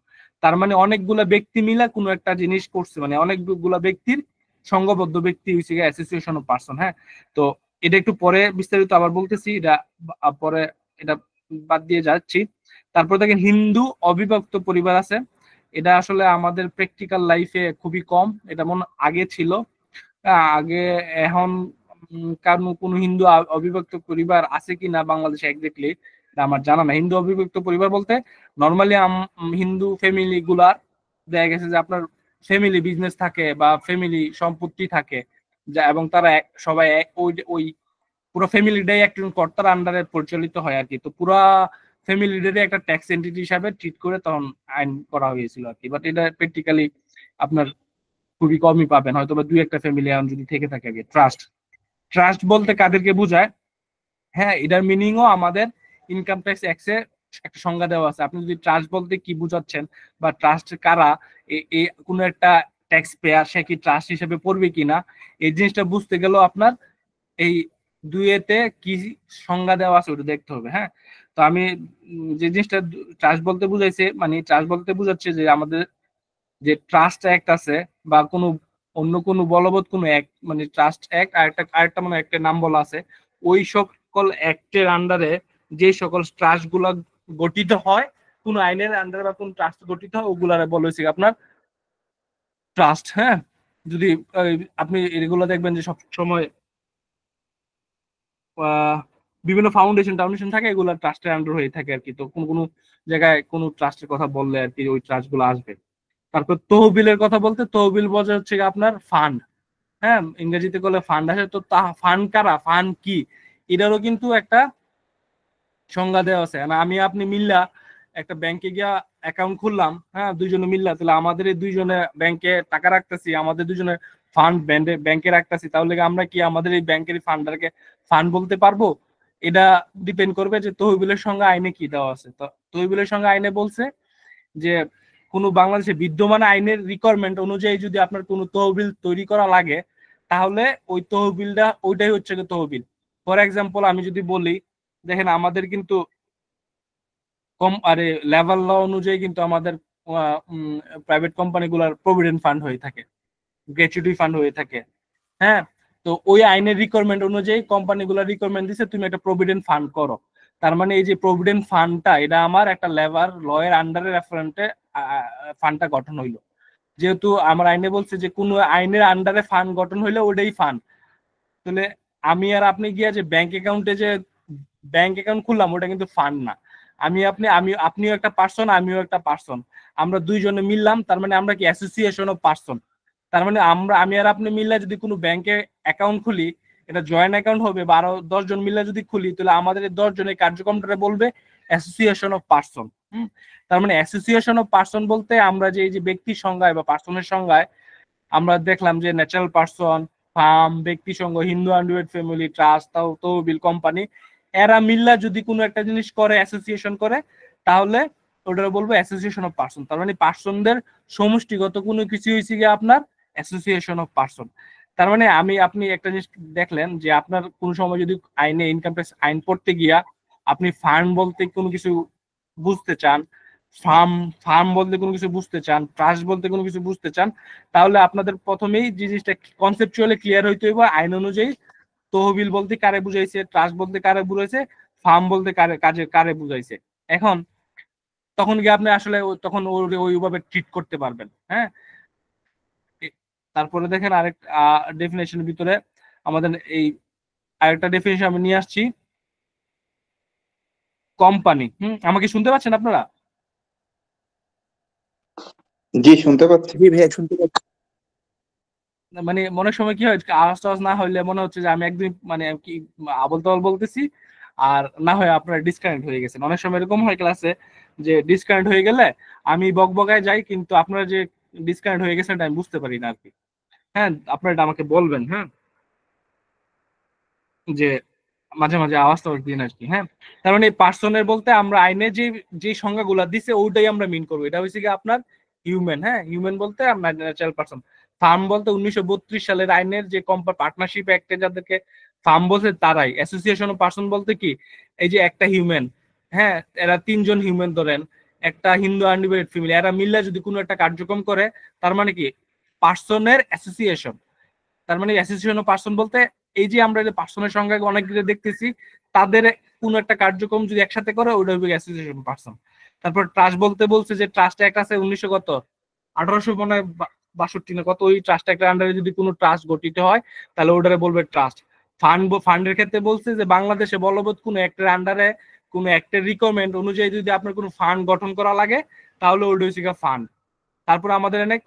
Speaker 2: তার মানে অনেকগুলা ব্যক্তি মিলা কোনো একটা জিনিস করছে, মানে অনেকগুলা ব্যক্তির সংঘবদ্ধ ব্যক্তি হইছে কি অ্যাসোসিয়েশন অফ পারসন। হ্যাঁ, তো এটা একটু পরে বিস্তারিত আবার বলতেছি, এটা পরে এটা বাদ দিয়ে যাচ্ছি। তারপর দেখেন হিন্দু অবিভক্ত পরিবার আছে, এটা আসলে আমাদের প্র্যাকটিক্যাল লাইফে খুবই কম, এটা মনে আগে ছিল, আগে এখন কারণ কোনো হিন্দু অবিভক্ত পরিবার আছে কি না বাংলাদেশে এক্স্যাক্টলি আমার জানা না। হিন্দু অবিভক্ত পরিবার বলতে নর্মালি হিন্দু ফ্যামিলি গুলার দেখা গেছে যে আপনার ফ্যামিলি বিজনেস থাকে বা ফ্যামিলি সম্পত্তি থাকে, যা এবং তারা সবাই ওই পুরো ফ্যামিলিটাই একজন কর্তার আন্ডারে পরিচালিত হয় আর কি। তো পুরো ফ্যামিলিটারই একটা ট্যাক্স এন্টিটি হিসাবে ট্রিট করে তখন আইন করা হয়েছিল আর কি। বাট এটা প্র্যাকটিক্যালি আপনার খুবই কমই পাবেন, হয়তো বা 2-1টা ফ্যামিলি এখন যদি থেকে থাকে। আগে ট্রাস্ট বলতে কাদেরকে বোঝায়, হ্যাঁ এটার মিনিংও আমাদের ইনকাম ট্যাক্স অ্যাক্টে একটা সংজ্ঞা দেওয়া আছে। আপনি যদি ট্রাস্ট বলতে কি বুঝাচ্ছেন বা ট্রাস্ট কারা, কোনো একটা ট্যাক্স পেয়ার সে কি ট্রাস্ট হিসেবে পড়বে কিনা, এই জিনিসটা বুঝতে গেলেও আপনার এই 2-এতে কি সংজ্ঞা দেওয়া আছে ওটা দেখতে হবে। হ্যাঁ, তো আমি যে জিনিসটা ট্রাস্ট বলতে বুঝাইছে, মানে ট্রাস্ট বলতে বুঝাচ্ছে যে আমাদের যে ট্রাস্ট অ্যাক্ট আছে বা কোনো অন্য কোনো বলবৎ কোনো অ্যাক্ট, মানে ট্রাস্ট অ্যাক্ট আরেকটা মানে একটা নাম বলা আছে, ওই সকল অ্যাক্টের আন্ডারে যে সকল ট্রাস্ট গুলা গঠিত হয়, কোন আইনের আন্ডারে বা কোন ট্রাস্ট গঠিত হয় ওগুলারে বলা হয়েছে আপনার ট্রাস্ট। হ্যাঁ, যদি আপনি এগুলো দেখবেন যে সব সময় বিভিন্ন ফাউন্ডেশন থাকে, এগুলো ট্রাস্টের আন্ডার হয়ে থাকে আর কি। তো কোন জায়গায় কোন ট্রাস্টের কথা বললে আর কি ওই ট্রাস্ট গুলো আসবে। তারপর তহবিলের কথা বলতে তহবিল বোঝা হচ্ছে আপনার ফান্ড। হ্যাঁ, ইংরেজিতে বলে ফান্ড আসে। তো ফান্ড কারা, ফান্ড কি, এটারও কিন্তু একটা সংজ্ঞা দেওয়া আছে। আমি আপনি মিল্লা একটা ব্যাংকে গিয়া অ্যাকাউন্ট খুললাম, হ্যাঁ দুইজনে মিল্লা, তাহলে আমাদের এই দুইজনে ব্যাংকে টাকা রাখতেছি, আমাদের দুজনে ফান্ড ব্যাংকে রাখতেছি, তাহলে আমরা কি আমাদের এই ব্যাংকের ফান্ডটাকে ফান্ড বলতে পারবো? এটা ডিপেন্ড করবে যে তহবিলের সঙ্গে আইনে কি দেওয়া আছে। তো তহবিলের সঙ্গে আইনে বলছে যে কোনো বাংলাদেশে বিদ্যমান আইনের রিকোয়ারমেন্ট অনুযায়ী যদি আপনার কোনো তহবিল তৈরি করা লাগে তাহলে ওই তহবিলটা ওইটাই হচ্ছে তহবিল। ফর এক্সাম্পল আমি যদি বলি, দেখেন আমাদের কিন্তু কম আরে লেভেল ল অনুযায়ী কিন্তু আমাদের প্রাইভেট কোম্পানিগুলোর প্রভিডেন্ট ফান্ড হয়ে থাকে, গ্র্যাচুইটি ফান্ড হয়ে থাকে। হ্যাঁ, তো ওই আইনের রিকোয়ারমেন্ট অনুযায়ী কোম্পানিগুলোর রিকোয়ারমেন্ট দিছে তুমি একটা প্রভিডেন্ট ফান্ড করো। তার মানে এই যে প্রভিডেন্ট ফান্ডটা এটা আমার একটা লেবার লয়ের আন্ডারে রেফারেন্টে ফান্ডটা গঠন হইলো। যেহেতু আমার আইনে বলছে যে কোনো আইনের আন্ডারে ফান্ড গঠন হইলে ওটাই ফান্ড, তাহলে আমি আর আপনি গিয়া যে ব্যাংক অ্যাকাউন্ট খুললাম ওটা কিন্তু ফান্ড না। আপনিও একটা পার্সন, আমিও একটা পার্সন, আমরা দুইজনে মিললাম, তার মানে আমরা কি অ্যাসোসিয়েশন অফ পার্সন। তার মানে আমি আর আপনি মিললে যদি কোনো ব্যাংকে অ্যাকাউন্ট খুলি, এটা জয়েন্ট অ্যাকাউন্ট হবে বা আরো 10 জন মিললে যদি খুলি, তাহলে আমাদের 10 জনের কার্যক্রমটা বলবে অ্যাসোসিয়েশন অফ পার্সন। তার মানে অ্যাসোসিয়েশন অফ পার্সন বলতে আমরা যে এই যে ব্যক্তির সংজ্ঞায় বা পার্সনের সংজ্ঞায় আমরা দেখলাম যে ন্যাচারাল পার্সন, ফার্ম, ব্যক্তি সংঘ, হিন্দু আনডিভাইডেড ফ্যামিলি, ট্রাস্ট, তহবিল, কোম্পানি, এরা মিল্লা যদি কোনো একটা জিনিস করে অ্যাসোসিয়েশন করে তাহলে ওটা বলবো অ্যাসোসিয়েশন অফ পার্সন। তার মানে পার্সনদের সমষ্টিগত কোনো কিছু হয়েছে গিয়ে আপনার অ্যাসোসিয়েশন অফ পার্সন। তার মানে আপনি একটা জিনিস দেখলেন যে আপনার কোনো সময় যদি আইনে ইনকাম ট্যাক্স আইন পড়তে গিয়া আপনি ফান্ড বলতে কোনো কিছু বুঝতে চান, ফার্ম বলতে কোনো কিছু বুঝতে চান, ট্রাস্ট বলতে কোনো কিছু বুঝতে চান, তাহলে আপনাদের প্রথমেই যে জিনিসটা কনসেপচুয়ালি ক্লিয়ার হইতে হইব আইন অনুযায়ী তহবিল বলতে কারে বুঝাইছে, ট্রাস্ট বলতে কারে বুঝাইছে, ফার্ম বলতে কারে বুঝাইছে। এখন তখন গিয়ে আপনি আসলে তখন ওইভাবে ট্রিট করতে পারবেন। হ্যাঁ, তারপরে দেখেন আরেক ডেফিনেশনের ভিতরে আমাদের এই আরেকটা ডেফিনেশন আমি নিয়ে আসছি, কোম্পানি। আমাকে শুনতে পাচ্ছেন আপনারা?
Speaker 3: জি শুনতে পাচ্ছি।
Speaker 4: জি ভাইয়া শুনতে পাচ্ছি।
Speaker 2: মানে মনে সময় কি হয় আওয়াজ টাওয়াজ না হইলে মনে হচ্ছে যে আমি একদম মানে কি আবল তাবল বলতেছি, আর না হয় আপনারা ডিসকানেক্ট হয়ে গেছেন। অনেক সময় এরকম হয় ক্লাসে যে ডিসকানেক্ট হয়ে গেলে আমি বকবকায় যাই, কিন্তু আপনারা যে ডিসকানেক্ট হয়ে গেছেন এটা আমি বুঝতে পারি না আর কি। হ্যাঁ, আপনারা এটা আমাকে বলবেন, হ্যাঁ, যে মাঝে মাঝে আওয়াজটা দিন আর কি। হ্যাঁ, তার মানে পার্সনের বলতে আমরা আইনে যে যে সংজ্ঞাগুলা দিছে ওইটাই আমরা মিন করবো। এটা হচ্ছে কি আপনার হিউম্যান। হ্যাঁ, হিউম্যান বলতে আমরা ন্যাচারাল পার্সন। ফার্ম বলতে 1932 সালের আইনের যে পার্টনারশিপ অ্যাক্টে যাদেরকে ফার্ম বলছে তারাই। অ্যাসোসিয়েশন অফ পার্সন বলতে কি, এই যে একটা হিউম্যান, হ্যাঁ, এরা তিনজন হিউম্যান ধরেন, একটা হিন্দু আনডিভাইডেড ফ্যামিলি, এরা মিললে যদি কোনো একটা কার্যক্রম করে তার মানে কি পার্সনের অ্যাসোসিয়েশন। তার মানে অ্যাসোসিয়েশন অফ পার্সন বলতে এই যে আমরা যে পার্সনের সংখ্যা অনেক দেখতেছি তাদের কোনো একটা কার্যক্রম যদি একসাথে করে ওটা হবে অ্যাসোসিয়েশন পার্সন। তারপর ট্রাস্ট বলতে বলছে যে ট্রাস্ট একটা আছে 1862 না কত, ওই ট্রাস্ট একটা আন্ডারে যদি কোনো ট্রাস্ট গঠিত হয় তাহলে ওটারে বলবে ট্রাস্ট। ফান্ডের ক্ষেত্রে বলছে যে বাংলাদেশে বলবৎ কোনো একটা আন্ডারে কোনো একটা রিকমেন্ড অনুযায়ী যদি আপনার কোনো ফান্ড গঠন করা লাগে তাহলে ওটা হচ্ছে ফান্ড। তারপর আমাদের এখানে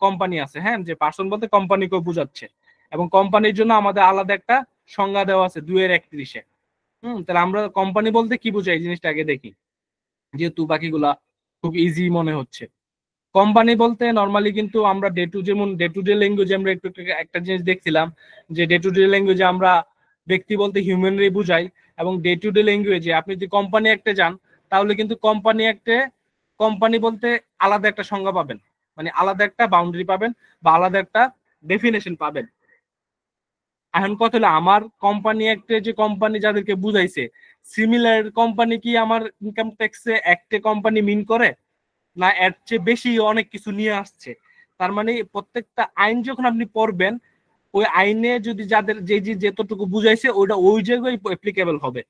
Speaker 2: কোম্পানি আছে, হ্যাঁ, যে পার্সন বলতে কোম্পানিকে বোঝাচ্ছে, এবং কোম্পানির জন্য আমাদের আলাদা একটা সংজ্ঞা দেওয়া আছে 2-31-এ। তাহলে আমরা কোম্পানি বলতে কি বুঝাই এই জিনিসটা আগে দেখি, যেহেতু বাকিগুলা খুব ইজি মনে হচ্ছে। কোম্পানি বলতে নর্মালি কিন্তু আমরা যেমন ডে টু ডে ল্যাঙ্গুয়েজে আমরা একটু একটা জিনিস দেখছিলাম যে ডে টু ডে ল্যাঙ্গুয়েজে আমরা ব্যক্তি বলতে হিউম্যানরাই বুঝাই, এবং ডে টু ডে ল্যাঙ্গুয়েজে আপনি যদি কোম্পানি একটা যান তাহলে কিন্তু কোম্পানি বলতে আলাদা একটা সংজ্ঞা পাবেন, মানে আলাদা একটা বাউন্ডারি পাবেন বা আলাদা একটা ডেফিনেশন পাবেন। এখন কথা হলো আমার কোম্পানি একটা যে কোম্পানি যাদেরকে বুঝাইছে সিমিলার কোম্পানি কি আমার ইনকাম ট্যাক্সে একটা কোম্পানি মিন করে, না এর চেয়ে বেশি অনেক কিছু নিয়ে আসছে। তার মানে প্রত্যেকটা আইন যখন আপনি পড়বেন ওই আইনে যদি যাদের যে যতটুকু বুঝাইছে ওইটা ওই জায়গায় অ্যাপ্লিকেবল হবে।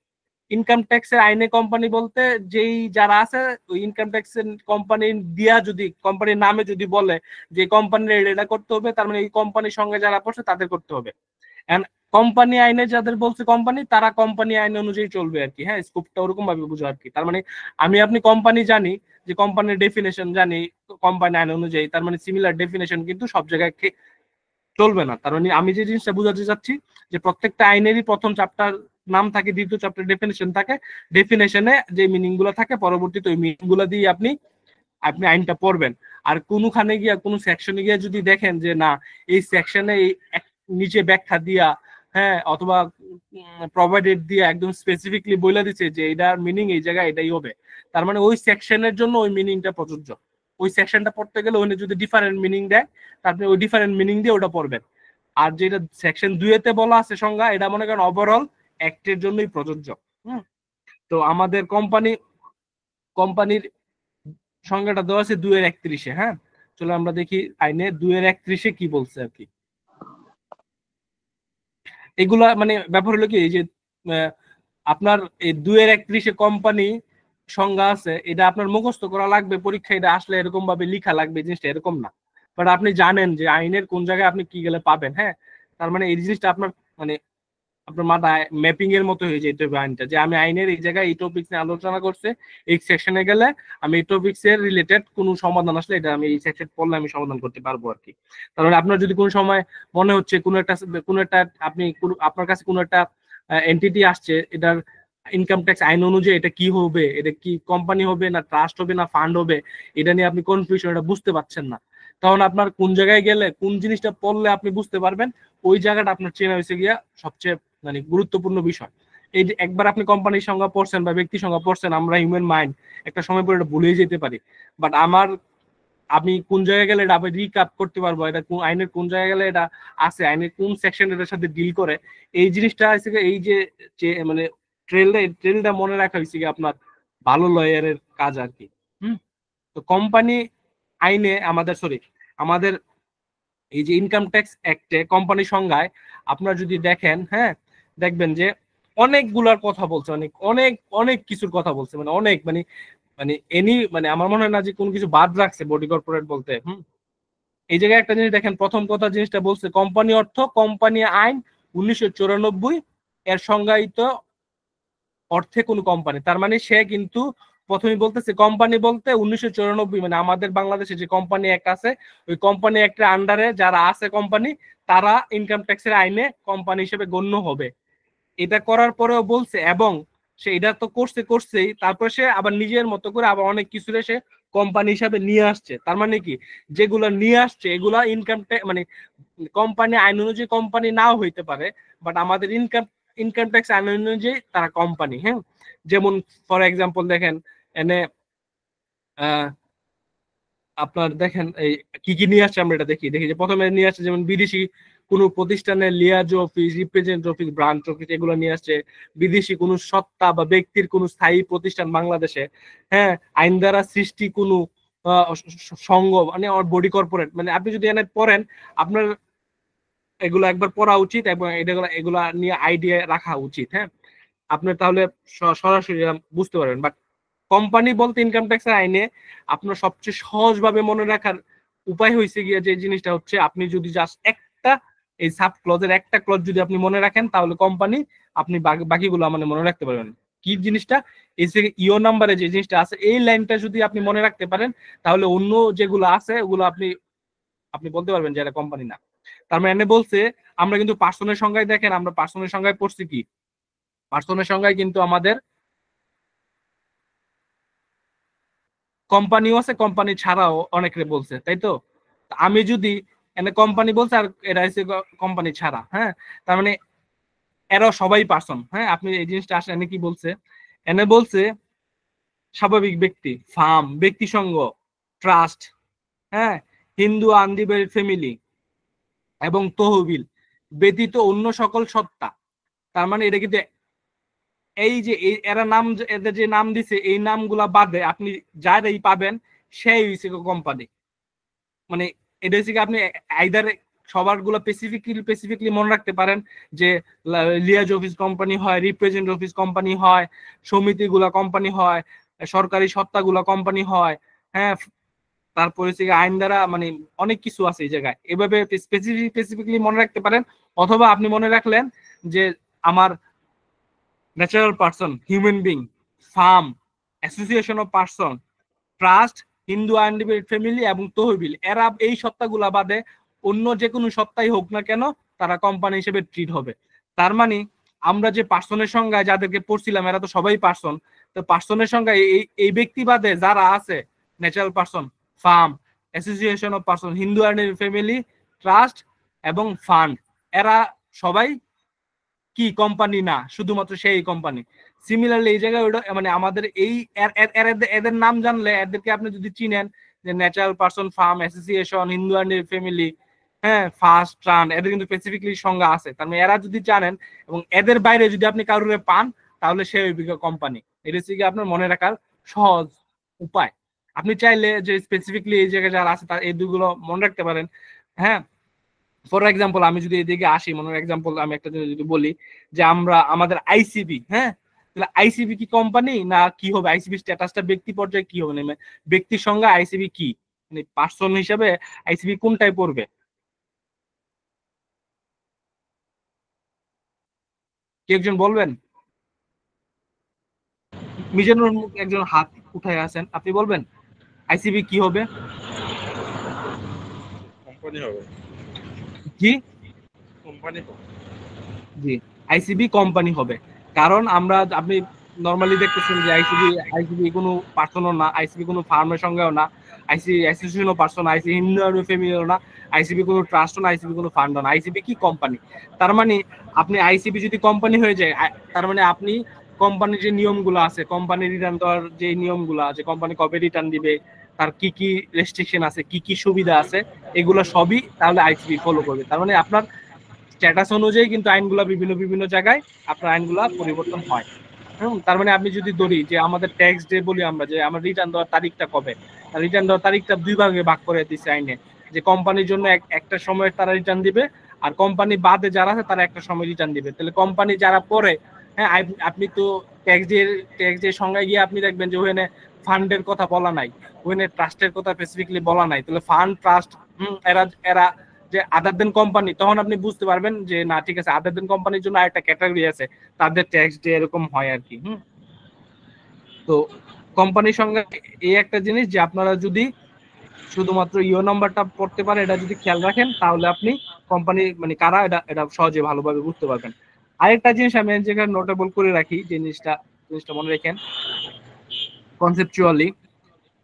Speaker 2: ইনকাম ট্যাক্সের আইনে কোম্পানি বলতে যেই যারা আছে ওই ইনকাম ট্যাক্সের কোম্পানি দিয়া যদি কোম্পানির নামে যদি বলে যে কোম্পানির এটা করতে হবে, তার মানে এই কোম্পানির সঙ্গে যারা পড়ছে তাদের করতে হবে। এন্ড কোম্পানি আইনে যাদের বলছে কোম্পানি তারা কোম্পানি আইন অনুযায়ী চলবে আর কি। হ্যাঁ, স্কোপটা ওরকম ভাবে বুঝো আর কি। তার মানে আপনি কোম্পানি জানি যে কোম্পানির ডেফিনেশন জানি কোম্পানি আইন অনুযায়ী, তার মানে সিমিলার ডেফিনেশন কিন্তু সব জায়গায় চলবে না। তার মানে আমি যে জিনিসটা বোঝাতে চাচ্ছি যে প্রত্যেকটা আইনেরই প্রথম চ্যাপ্টার নাম থাকে, দ্বিতীয় চ্যাপ্টার ডেফিনেশন থাকে, ডেফিনেশনে যে মিনিং গুলো থাকে পরবর্তীতে ওই মিনিং গুলো দিয়ে আপনি আইনটা পড়বেন। আর কোনখানে গিয়া কোনো সেকশনে গিয়ে যদি দেখেন যে না এই সেকশনে নিচে ব্যাখ্যা দিয়া, হ্যাঁ, অথবা প্রোভাইডেড দিয়ে একদম স্পেসিফিকলি বলে দিচ্ছে যে এটার মিনিং এই জায়গায় এটাই হবে, তার মানে ওই সেকশনের জন্য ওই মিনিংটা প্রযোজ্য। ওই সেকশনটা পড়তে গেলে ওখানে যদি ডিফারেন্ট মিনিং দেয় তারপরে ওই ডিফারেন্ট মিনিং দিয়ে ওটা পড়বেন। আর যেটা সেকশন 2-তে বলা আছে সংজ্ঞা, এটা মনে করেন ওভারঅল অ্যাক্টের জন্যই প্রযোজ্য। তো আমাদের কোম্পানির সংজ্ঞাটা দেওয়া আছে 2-31-এ। হ্যাঁ, চলো আমরা দেখি আইনে 2-31-এ কি বলছে আর কি। এগুলা মানে ব্যাপার হলো কি, এই যে আপনার এই 2-31-এ কোম্পানি সংজ্ঞা আছে, এটা আপনার মুখস্থ করা লাগবে, পরীক্ষা এটা আসলে এরকম ভাবে লেখা লাগবে, জিনিসটা এরকম না। বাট আপনি জানেন যে আইনের কোন জায়গায় আপনি কি গেলে পাবেন। হ্যাঁ, তার মানে এই জিনিসটা আপনার মাথায় ম্যাপিং এর মতো হয়ে যেতে হবে আইনটা, যে আমি আইনের এই জায়গায় এই টপিক নিয়ে আলোচনা করছে, এই সেকশনে গেলে আমি এই টপিকস এর রিলেটেড কোনো সমাধান আসলে এটা আমি এই সেকশন পড়লে আমি সমাধান করতে পারবো আর কি। তার মানে আপনার যদি কোনো সময় মনে হচ্ছে কোনো একটা আপনি আপনার কাছে কোনো একটা এন্টিটি আসছে, এটার ইনকাম ট্যাক্স আইন অনুযায়ী এটা কি হবে, এটা কি কোম্পানি হবে না ট্রাস্ট হবে না ফান্ড হবে, এটা নিয়ে আপনি কনফিউশন, এটা বুঝতে পারছেন না, তখন আপনার কোন জায়গায় গেলে কোন জিনিসটা পড়লে আপনি বুঝতে পারবেন ওই জায়গাটা আপনার চেনা হয়েছে গিয়া সবচেয়ে মানে গুরুত্বপূর্ণ বিষয়। এই যে একবার আপনি কোম্পানির সংজ্ঞা পড়ছেন বা ব্যক্তির সংজ্ঞা পড়ছেন, আমরা হিউম্যান মাইন্ড একটা সময় পরে এটা ভুলেই যেতে পারি, বাট আমি কোন জায়গায় গেলে এটা আবার রিক্যাপ করতে পারবো, এটা কোন আইনের কোন জায়গায় গেলে এটা আছে, আইনের কোন সেকশন এটার সাথে ডিল করে, এই জিনিসটা হচ্ছে এই যে মানে ট্রেলটা মনে রাখা হয়েছে কি আপনার ভালো লয়ারের কাজ আর কি। তো কোম্পানি আইনে আমাদের এই যে ইনকাম ট্যাক্স অ্যাক্টে কোম্পানি সংজ্ঞায় আপনারা যদি দেখেন, হ্যাঁ, দেখবেন যে অনেকগুলার কথা বলছে, অনেক অনেক অনেক কিছুর কথা বলছে, মানে অনেক মানে আমার মনে হয় না যে কোনো কিছু বাদ রাখছে বডি কর্পোরেট বলতে। এই জায়গায় একটা জিনিস দেখেন, প্রথম কথা জিনিসটা বলছে কোম্পানি অর্থ কোম্পানি আইন 1994 এর সংজ্ঞায়িত অর্থে কোন কোম্পানি। তার মানে সে কিন্তু প্রথমে বলতেছে কোম্পানি বলতে 1994 মানে আমাদের বাংলাদেশে যে কোম্পানি অ্যাক্ট আছে ওই কোম্পানি অ্যাক্টের আন্ডারে যারা আছে কোম্পানি তারা ইনকাম ট্যাক্সের আইনে কোম্পানি হিসেবে গণ্য হবে। এটা করার পরেও বলছে এবং সে এটা তো করছেই, তারপর সে আবার নিজের মতো করে আবার অনেক কিছু সে কোম্পানি হিসাবে নিয়ে আসছে। তার মানে কি, যেগুলো নিয়ে আসছে এগুলা ইনকাম মানে কোম্পানি আইন অনুযায়ী কোম্পানি নাও হইতে পারে, বাট আমাদের ইনকাম ট্যাক্স আইন অনুযায়ী তারা কোম্পানি। হ্যাঁ, যেমন ফর এক্সাম্পল দেখেন এনে আপনার দেখেন এই কি কি নিয়ে আসছে, আমরা এটা দেখি যে প্রথমে নিয়ে আসছে যেমন বিদেশি কোনো প্রতিষ্ঠানের liaison office, represent office, branch office এগুলো নিয়ে আসছে। বিদেশি কোনো সত্তা বা ব্যক্তির কোনো স্থায়ী প্রতিষ্ঠান বাংলাদেশে, হ্যাঁ, আইন দ্বারা সৃষ্টি কোনো সংঘ মানে বডি কর্পোরেট, মানে আপনি যদি এনে পড়েন আপনার এগুলো একবার পড়া উচিত এবং এগুলা নিয়ে আইডিয়া রাখা উচিত। হ্যাঁ, আপনার তাহলে সরাসরি বুঝতে পারবেন। বাট কোম্পানি বলতে ইনকাম ট্যাক্স আইনে আপনার সবচেয়ে সহজভাবে মনে রাখার উপায় হয়েছে গিয়ে যে জিনিসটা হচ্ছে, আপনি যদি জাস্ট একটা এই সাব ক্লজের একটা ক্লজ যদি আপনি মনে রাখেন তাহলে কোম্পানি, আপনি বাকিগুলো মানে মনে রাখতে পারবেন। কি জিনিসটা, এই যে ইও নাম্বারে যে জিনিসটা আছে এই লাইনটা যদি আপনি মনে রাখতে পারেন তাহলে অন্য যেগুলো আছে ওগুলো আপনি বলতে পারবেন যে এটা কোম্পানি না। তার মানে বলছে আমরা কিন্তু পার্সনের সংজ্ঞায় দেখেন, আমরা পার্সনের সংজ্ঞায় পড়ছি কি, পার্সনের সংজ্ঞায় কিন্তু আমাদের কোম্পানিও আছে, কোম্পানি ছাড়াও অনেকে বলছে, তাই তো। আমি যদি এনে কোম্পানি বলছে আর এটা হচ্ছে কোম্পানি ছাড়া, হ্যাঁ, তার মানে এরাও সবাই পার্সন। হ্যাঁ, আপনি এই জিনিসটা আসলে এনে কি বলছে, এনে বলছে স্বাভাবিক ব্যক্তি, ফার্ম, ব্যক্তি সংঘ, ট্রাস্ট, হ্যাঁ, হিন্দু আনডিভাইডেড ফ্যামিলি এবং তহবিল ব্যতীত অন্য সকল সত্তা। তার মানে এটা কিন্তু এই যে এরা নাম, এদের যে নাম দিছে এই নামগুলা বাদে আপনি যারাই পাবেন সেই হচ্ছে কোম্পানি। মানে এটা হচ্ছে আপনি আইদার সবার গুলো স্পেসিফিকলি মনে রাখতে পারেন যে লিয়াজ অফিস কোম্পানি হয়, রিপ্রেজেন্ট অফিস কোম্পানি হয়, সমিতি গুলা কোম্পানি হয়, সরকারি সত্তা গুলা কোম্পানি হয়, হ্যাঁ, তারপরে হচ্ছে আইন দ্বারা মানে অনেক কিছু আছে এই জায়গায়, এভাবে স্পেসিফিকলি মনে রাখতে পারেন। অথবা আপনি মনে রাখলেন যে আমার natural person, human being, farm, association of person, trust, Hindu undivided family এবং তহবিল, এরা এই সত্তাগুলা বাদে অন্য যে কোনো সত্তাই হোক না কেন তারা কোম্পানি হিসেবে ট্রিট হবে। তার মানে আমরা যে পার্সনের সংজ্ঞায় যাদেরকে পড়ছিলাম এরা তো সবাই পার্সন। তো পার্সনের সংজ্ঞায় এই ব্যক্তি বাদে যারা আছে, natural person, farm, association of person, Hindu undivided family, trust এবং ফান্ড, এরা সবাই কি কোম্পানি না, শুধুমাত্র সেই কোম্পানি। সিমিলারলি এই জায়গায় ওটা মানে আমাদের এই এদের নাম জানলে, এদেরকে আপনি যদি চিনেন যে natural person, farm, association, Hindu and family, হ্যাঁ, ফার্স্ট ট্রান্ড, এদের কিন্তু স্পেসিফিকলি সংজ্ঞা আছে। তার মানে এরা যদি জানেন এবং এদের বাইরে যদি আপনি কারোর পান তাহলে সে কোম্পানি। এটা হচ্ছে কি আপনার মনে রাখার সহজ উপায়। আপনি চাইলে যে স্পেসিফিকলি এই জায়গায় যারা আছে তার এই দুগুলো মনে রাখতে পারেন। হ্যাঁ, ফর এক্সাম্পল আমি যদি এদিকে আসি, মনে এক্সাম্পল আমি একটা জিনিস যদি বলি যে আমাদের আইসিবি, হ্যাঁ, তাহলে আইসিবি কি কোম্পানি না কি হবে, আইসিবি স্ট্যাটাসটা ব্যক্তি পর্যায়ে কি হবে, মানে ব্যক্তির সঙ্গে আইসিবি কি, মানে পার্সন হিসাবে আইসিবি কোনটায় পড়বে, কি একজন বলবেন? মিজানুর একজন হাত উঠায় আছেন, আপনি বলবেন আইসিবি কি হবে?
Speaker 4: কোম্পানি হবে।
Speaker 2: জি
Speaker 4: কোম্পানি হবে।
Speaker 2: জি, আইসিবি কোম্পানি হবে। কারণ আপনি নরমালি দেখতেছেন যে আইসিবি কোনো পার্সনও না, আইসিবি কোনো ফার্মের সঙ্গেও না, অ্যাসোসিয়েশনও পার্সন, আইসিবি হিন্দু ফ্যামিলিও না, আইসিবি কোনো ট্রাস্টও না, আইসিবি কোনো ফান্ডও না, আইসিবি কি কোম্পানি। তার মানে আপনি আইসিবি যদি কোম্পানি হয়ে যায় তার মানে আপনি কোম্পানির যে নিয়মগুলো আছে, কোম্পানি রিটার্ন দেওয়ার যে নিয়মগুলো আছে, কোম্পানি কবে রিটার্ন দিবে, তার কি কি রেস্ট্রিকশন আছে, কি কি সুবিধা আছে, এগুলো সবই তাহলে আইসিবি ফলো করবে। তার মানে আপনার স্ট্যাটাস অনুযায়ী কিন্তু আইনগুলা বিভিন্ন জায়গায় আপনার আইনগুলা পরিবর্তন হয়। তার মানে আপনি যদি ধরি যে আমাদের ট্যাক্স ডে বলি আমরা, যে আমার রিটার্ন দেওয়ার তারিখটা কবে, রিটার্ন দেওয়ার তারিখটা দুই ভাগে ভাগ করে দিচ্ছে আইনে, যে কোম্পানির জন্য একটা সময় তারা রিটার্ন দিবে আর কোম্পানি বাদে যারা আছে তারা একটা সময় রিটার্ন দিবে। তাহলে কোম্পানি যারা পরে, হ্যাঁ, আপনি তো ট্যাক্স ডে সংজ্ঞায় গিয়ে আপনি দেখবেন যে ওখানে ফান্ডের কথা বলা নাই, ওখানে ট্রাস্টের কথা স্পেসিফিকলি বলা নাই। তাহলে ফান্ড, ট্রাস্ট, এরা যে আদার দেন কোম্পানি, তখন আপনি বুঝতে পারবেন যে না ঠিক আছে, আদার দেন কোম্পানির জন্য আরেকটা ক্যাটাগরি আছে, তাদের ট্যাক্স ডে এরকম হয় আর কি। তো কোম্পানির সঙ্গে এই একটা জিনিস যে আপনারা যদি শুধুমাত্র ইও নাম্বারটা পড়তে পারেন, এটা যদি খেয়াল রাখেন তাহলে আপনি কোম্পানি মানে কারা এটা সহজে ভালোভাবে বুঝতে পারবেন। আরেকটা জিনিস আমি যেখানে নোটেবল করে রাখি, জিনিসটা মনে রাখেন,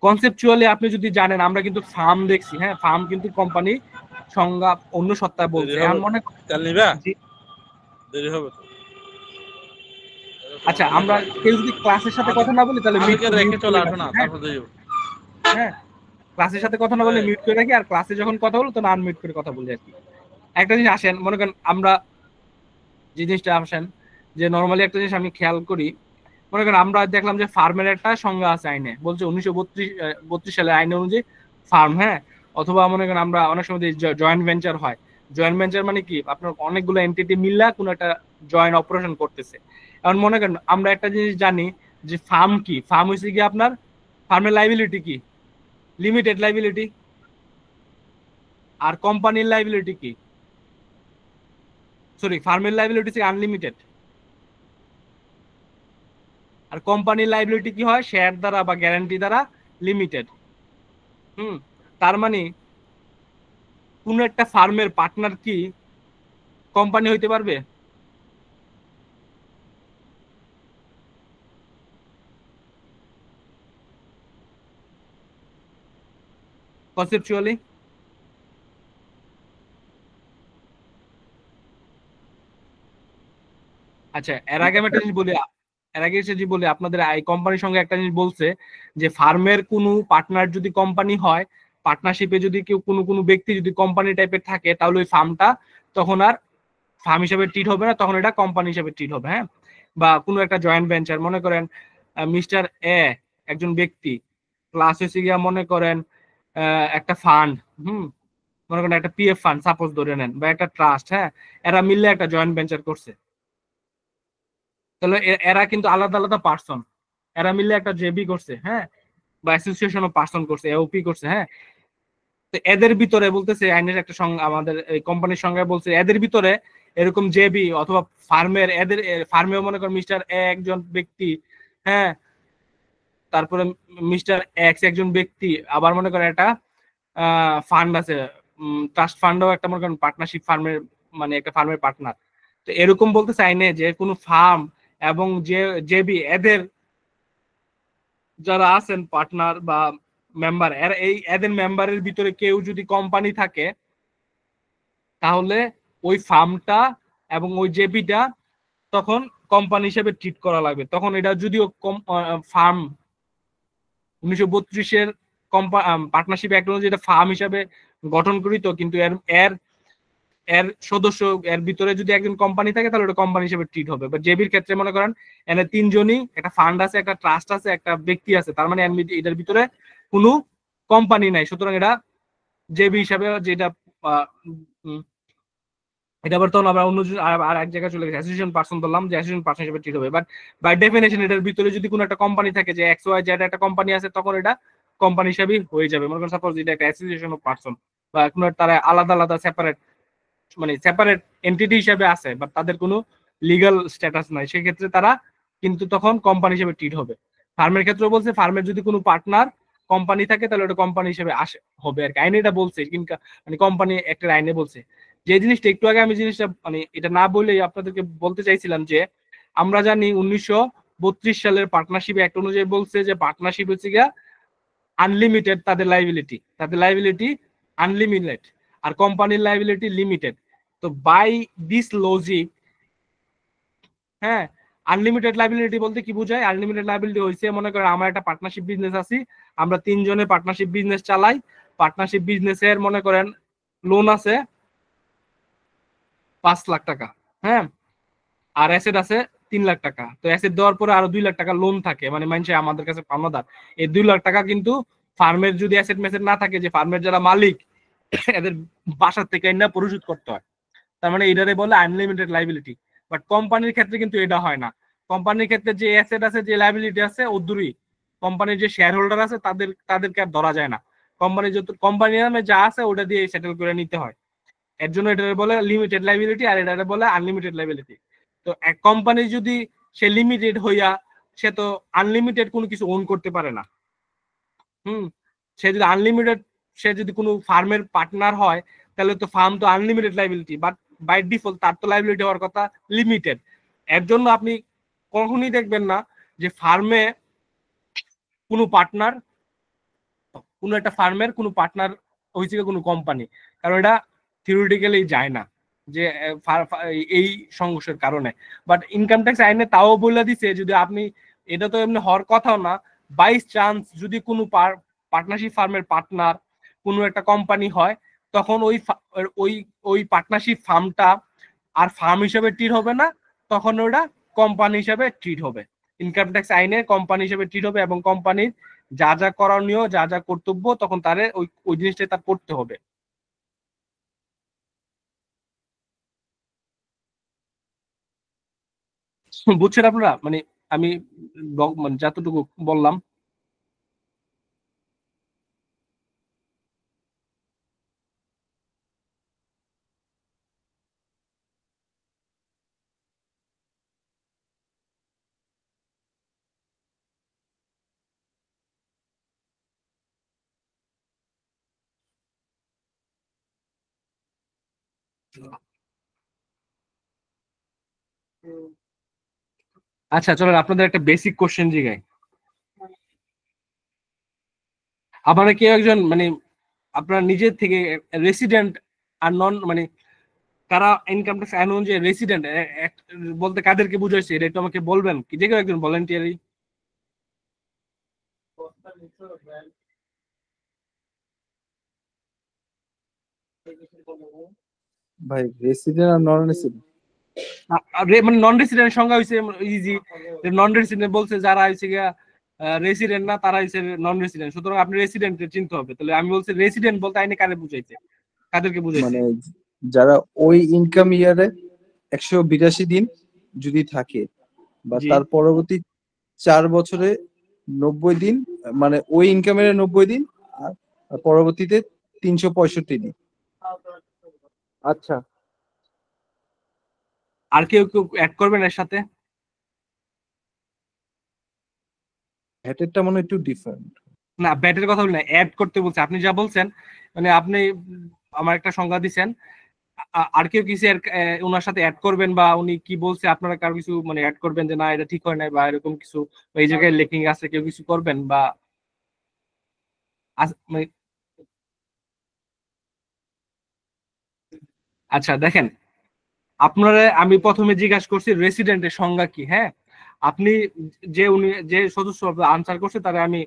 Speaker 2: কনসেপচুয়ালি আপনি যদি জানেন, আমরা কিন্তু ফার্ম দেখছি, হ্যাঁ ফার্ম কিন্তু কোম্পানি সংজ্ঞা অন্য সত্তায় বলছে। এখন মনে
Speaker 4: দেরি হবে তো।
Speaker 2: আচ্ছা, আমরা কেউ যদি ক্লাসের সাথে কথা না বলি তাহলে মিউট
Speaker 4: রেখে চলে আসো
Speaker 2: রাখি,
Speaker 4: না,
Speaker 2: হ্যাঁ?
Speaker 4: তারপর দেরি হবে।
Speaker 2: হ্যাঁ, ক্লাসের সাথে কথা না বলে মিউট করে রাখি, আর ক্লাসে যখন কথা বলবো তখন আনমিউট করে কথা বলি আর কি। একটা জিনিস আসেন, মনে করেন আমরা যে জিনিসটা আসেন যে নরমালি একটা জিনিস আমি খেয়াল করি, মনে করেন আমরা দেখলাম যে ফার্মের একটা সংজ্ঞা আছে আইনে, বলছে 1932 সালের আইন অনুযায়ী ফার্ম, হ্যাঁ, অথবা মনে করেন আমরা অনেক সময় জয়েন্ট ভেঞ্চার হয়। জয়েন্ট ভেঞ্চার মানে কি, আপনার অনেকগুলো এন্টিটি মিললা কোনো একটা জয়েন্ট অপারেশন করতেছে। এখন মনে করেন আমরা একটা জিনিস জানি যে ফার্ম কি, ফার্ম হচ্ছে কি আপনার ফার্মের লাইবিলিটি কি, লিমিটেড লাইবিলিটি, আর কোম্পানির লাইবিলিটি কি, সরি ফার্মের লাইবিলিটি হচ্ছে আনলিমিটেড, আর কোম্পানির লাইবিলিটি কি হয়, শেয়ার দ্বারা বা গ্যারান্টি দ্বারা লিমিটেড। তার মানে কোন একটা ফার্মের পার্টনার কি কোম্পানি হইতে পারবে? কনসেপচুয়ালি আচ্ছা, এর আগে আমি একটা জিনিস বলি, আপনাদের এই কোম্পানির সঙ্গে একটা জিনিস বলছে যে ফার্মের কোনো পার্টনার যদি কোম্পানি হয়, পার্টনারশিপে যদি কেউ কোনো ব্যক্তি যদি কোম্পানি টাইপের থাকে, তাহলে ওই ফার্মটা তখন আর ফার্ম হিসেবে ট্রিট হবে না, তখন এটা কোম্পানি হিসেবে ট্রিট হবে। হ্যাঁ, বা কোনো একটা জয়েন্ট ভেঞ্চার, মনে করেন মিস্টার এ একজন ব্যক্তি প্লাস হচ্ছে গিয়া মনে করেন একটা ফান্ড, মনে করেন একটা পিএফ ফান্ড সাপোজ ধরে নেন, বা একটা ট্রাস্ট, হ্যাঁ, এরা মিললে একটা জয়েন্ট ভেঞ্চার করছে, তাহলে এরা কিন্তু আলাদা আলাদা পার্সন, এরা মিললে একটা জেবি করছে, হ্যাঁ, বা অ্যাসোসিয়েশন অফ পার্সন করছে, এওপি করছে, হ্যাঁ। তো এদের ভিতরে বলতেছে আইনের একটা আমাদের এই কোম্পানির সঙ্গে বলছে এদের ভিতরে এরকম জেবি অথবা ফার্মের, এদের ফার্মেও মনে করেন মিস্টার একজন ব্যক্তি, হ্যাঁ, তারপরে মিস্টার এক্স একজন ব্যক্তি, আবার মনে করেন একটা ফান্ড আছে, ট্রাস্ট ফান্ডও একটা মনে করেন পার্টনারশিপ ফার্মের, মানে একটা ফার্মের পার্টনার। তো এরকম বলতে চাই না যে কোনো ফার্ম এবং জেবি এদের যারা আছেন পার্টনার বা মেম্বার, এদের মেম্বারের ভিতরে কেউ যদি কোম্পানি থাকে, তাহলে ওই ফার্মটা এবং ওই জেবিটা তখন কোম্পানি হিসেবে ট্রিট করা লাগবে। তখন এটা যদিও ফার্ম 1932-এর পার্টনারশিপ অ্যাক্ট অনুযায়ী এটা ফার্ম হিসাবে গঠন করিত, কিন্তু এর সদস্য এর ভিতরে যদি একজন কোম্পানি থাকে তাহলে ওটা কোম্পানি হিসেবে ট্রিট হবে। বা জেবির ক্ষেত্রে মনে করেন এনে তিনজনই, একটা ফান্ড আছে, একটা ট্রাস্ট আছে, একটা ব্যক্তি আছে, তার মানে এটার ভিতরে কোনো কোম্পানি নাই, সুতরাং এটা জেবি হিসাবে যেটা এটা আবার তখন আমরা অন্য আর এক জায়গায় চলে গেছে, অ্যাসোসিয়েশন পার্সন বললাম যে অ্যাসোসিয়েশন পার্সন হিসেবে ট্রিট হবে। বাট বাই ডেফিনেশন এটার ভিতরে যদি কোনো একটা কোম্পানি থাকে, যে এক্স ওয়াই জেড একটা কোম্পানি আছে, তখন এটা কোম্পানি হিসেবেই হয়ে যাবে। মনে করেন সাপোজ এটা একটা অ্যাসোসিয়েশন অফ পার্সন বা কোনো তারা আলাদা আলাদা সেপারেট এন্টিটি হিসেবে আছে, বাট তাদের কোনো লিগ্যাল স্ট্যাটাস নাই, সেক্ষেত্রে তারা কিন্তু তখন কোম্পানি হিসেবে ট্রিট হবে। ফার্মের ক্ষেত্রে বলছে ফার্মের যদি কোনো পার্টনার কোম্পানি থাকে তাহলে ওটা কোম্পানি হিসেবে হবে আর কি, আইনে এটা বলছে, মানে কোম্পানি একটা আইনে বলছে। যে জিনিসটা একটু আগে আমি জিনিসটা মানে এটা না বলেই আপনাদেরকে বলতে চাইছিলাম যে আমরা জানি 1932 সালের পার্টনারশিপ অ্যাক্ট অনুযায়ী বলছে যে পার্টনারশিপ হচ্ছে গিয়া আনলিমিটেড, তাদের লাইবিলিটি আনলিমিটেড, আর কোম্পানির লাইবিলিটি লিমিটেড। তো বাই দিস লজিক, হ্যাঁ, আনলিমিটেড লাইবিলিটি বলতে কি বোঝায়? আনলিমিটেড লাইবিলিটি হইছে মনে করেন আমার একটা পার্টনারশিপ বিজনেস আছি, আমরা তিনজনে পার্টনারশিপ বিজনেস চালাই, পার্টনারশিপ বিজনেসের মনে করেন লোন আছে 5 লাখ টাকা, হ্যাঁ, আর অ্যাসেট আছে 3 লাখ টাকা। তো অ্যাসেট দেওয়ার পরে আরো 2 লাখ টাকা লোন থাকে, মানে মানুষ আমাদের কাছে পাওনাদার। এই 2 লাখ টাকা কিন্তু ফার্মের যদি অ্যাসেট মেসেট না থাকে, যে ফার্মের যারা মালিক এদের বাসার থেকে না পরিশোধ করতে হয়, তার মানে এটারে বলে আনলিমিটেড লাইবিলিটি। বাট কোম্পানির ক্ষেত্রে কিন্তু এটা হয় না। কোম্পানির ক্ষেত্রে যে অ্যাসেট আছে, যে লাইবিলিটি আছে, ওদূরই কোম্পানির যে শেয়ার হোল্ডার আছে তাদেরকে আর ধরা যায় না। কোম্পানির নামে যা আছে ওটা দিয়ে সেটেল করে নিতে হয়। এর জন্য এটা বলে লিমিটেড লাইবিলিটি, আর এটা বলে আনলিমিটেড লাইবিলিটি। তো এক কোম্পানি যদি সে লিমিটেড হইয়া, সে তো আনলিমিটেড কোনো কিছু ওন করতে পারে না। সে যদি আনলিমিটেড, সে যদি কোনো ফার্মের পার্টনার হয়, তাহলে তো ফার্ম তো unlimited liability, but by default তার তো লাইবিলিটি হওয়ার কথা লিমিটেড। এর জন্য আপনি কখনোই দেখবেন না যে ফার্মে কোনো পার্টনার, কোনো একটা ফার্মের কোনো পার্টনার হয়েছে কোনো কোম্পানি, কারণ এটা থিওরিটিক্যালি যায় না যে এই সংঘর্ষের কারণে। বাট ইনকাম ট্যাক্স আইনে তাও বলে দিছে যদি আপনি, এটা তো এমনি হওয়ার কথাও না, বাই চান্স যদি কোনো পার্টনারশিপ ফার্মের পার্টনার কোনো একটা কোম্পানি হয়, তখন ওই ওই পার্টনারশিপ ফার্মটা আর ফার্ম হিসেবে ট্রিট হবে না, তখন ওটা কোম্পানি হিসেবে ট্রিট হবে। ইনকাম ট্যাক্স আইনে কোম্পানি হিসেবে ট্রিট হবে এবং কোম্পানির যা যা করণীয় যা যা কর্তব্য তখন তারে ওই জিনিসটাই তার করতে হবে। বুঝছেন আপনারা? মানে আমি মানে যতটুকু বললাম। আচ্ছা চলেন আপনাদের একটা বেসিক কোশ্চেন জিগাই। আপনারা কেউ একজন মানে আপনার নিজের থেকে রেসিডেন্ট আর নন মানে কারা ইনকাম ট্যাক্স আইন অনুযায়ী রেসিডেন্ট বলতে কাদেরকে বুঝাইছে এটা একটু আমাকে বলবেন কি? যে কেউ একজন ভলান্টিয়ারি।
Speaker 5: ভাই রেসিডেন্ট আর নন রেসিডেন্ট,
Speaker 2: মানে নন রেসিডেন্ট সংজ্ঞা হইছে ইজি, নন রেসিডেন্ট বলছে যারা হইছে গিয়া রেসিডেন্ট না তারা হইছে নন রেসিডেন্ট, সুতরাং আপনি রেসিডেন্ট চিনতে হবে। তাহলে আমি বলছি রেসিডেন্ট বলতে আইনে কারে বুঝাইছে, কাদেরকে বুঝাইছে?
Speaker 5: মানে যারা ওই ইনকাম ইয়ারে 182 দিন যদি থাকে বা
Speaker 2: জি।
Speaker 5: তার পরবর্তী 4 বছরে 90 দিন, মানে ওই ইনকামের 90 দিন আর পরবর্তীতে 365 দিন।
Speaker 2: আচ্ছা, আর কেউ কেউ অ্যাড করবেন এর সাথে?
Speaker 5: ভ্যাটেরটা মনে হয় একটু ডিফারেন্ট।
Speaker 2: না ব্যাটের কথা বলি না, অ্যাড করতে বলছে। আপনি যা বলছেন মানে আপনি আমার একটা সংজ্ঞা দিচ্ছেন, আর কেউ কিছু ওনার সাথে অ্যাড করবেন বা উনি কি বলছে আপনারা কারো কিছু মানে অ্যাড করবেন যে না এটা ঠিক হয় নাই বা এরকম কিছু এই জায়গায় লেখিং আছে, কেউ কিছু করবেন বা মানে আচ্ছা দেখেন, আপনারা আমি প্রথমে জিজ্ঞাসা করছি রেসিডেন্টের সংজ্ঞা কি। হ্যাঁ, আপনি উনি যে সদস্য আনসার করছে তারা আমি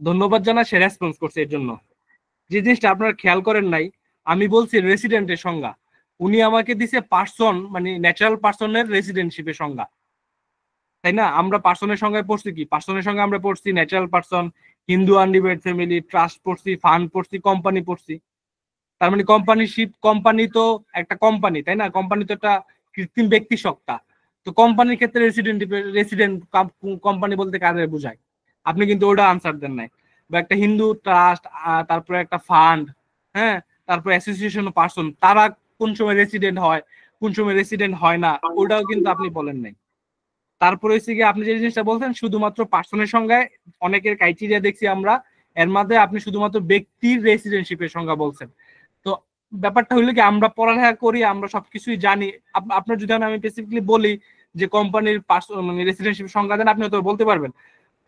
Speaker 2: ধন্যবাদ জানাই, সে রেসপন্স করছে। এর জন্য যে জিনিসটা আপনারা খেয়াল করেন নাই, আমি বলছি রেসিডেন্টের সংজ্ঞা, উনি আমাকে দিছে পার্সন মানে ন্যাচারাল পার্সনের রেসিডেন্টশিপের সংজ্ঞা, তাই না? আমরা পার্সনের সংজ্ঞায় পড়ছি কি? পার্সনের সংজ্ঞা আমরা পড়ছি natural person, Hindu undivided family, trust পড়ছি, ফান্ড পড়ছি, কোম্পানি পড়ছি। তার মানে কোম্পানি তো একটা কোম্পানি, তাই না? কোম্পানি তো একটা কৃত্রিম ব্যক্তি সত্তা। তো কোম্পানির ক্ষেত্রে রেসিডেন্ট কোম্পানি বলতে কাদের বোঝায়? আপনি কিন্তু ওটা আনসার দেন নাই। বা একটা হিন্দু ট্রাস্ট, তারপরে একটা ফান্ড, হ্যাঁ, তারপর অ্যাসোসিয়েশন পার্সন, তারা কোন সময় রেসিডেন্ট হয় কোন সময় রেসিডেন্ট হয় না, ওটাও কিন্তু আপনি বলেন নাই। তারপরে হচ্ছে কি আপনি যে জিনিসটা বলছেন শুধুমাত্র পার্সনের সংজ্ঞায় অনেকের ক্রাইটেরিয়া দেখছি আমরা, এর মধ্যে আপনি শুধুমাত্র ব্যক্তির রেসিডেন্টশিপের সংজ্ঞা বলছেন। তো ব্যাপারটা হইলো কি আমরা পড়ালেখা করি, আমরা সবকিছুই জানি। আপনার যদি আমি স্পেসিফিকলি বলি যে কোম্পানির মানে রেসিডেন্টশিপ সংজ্ঞা দেন, আপনি হয়তো বলতে পারবেন,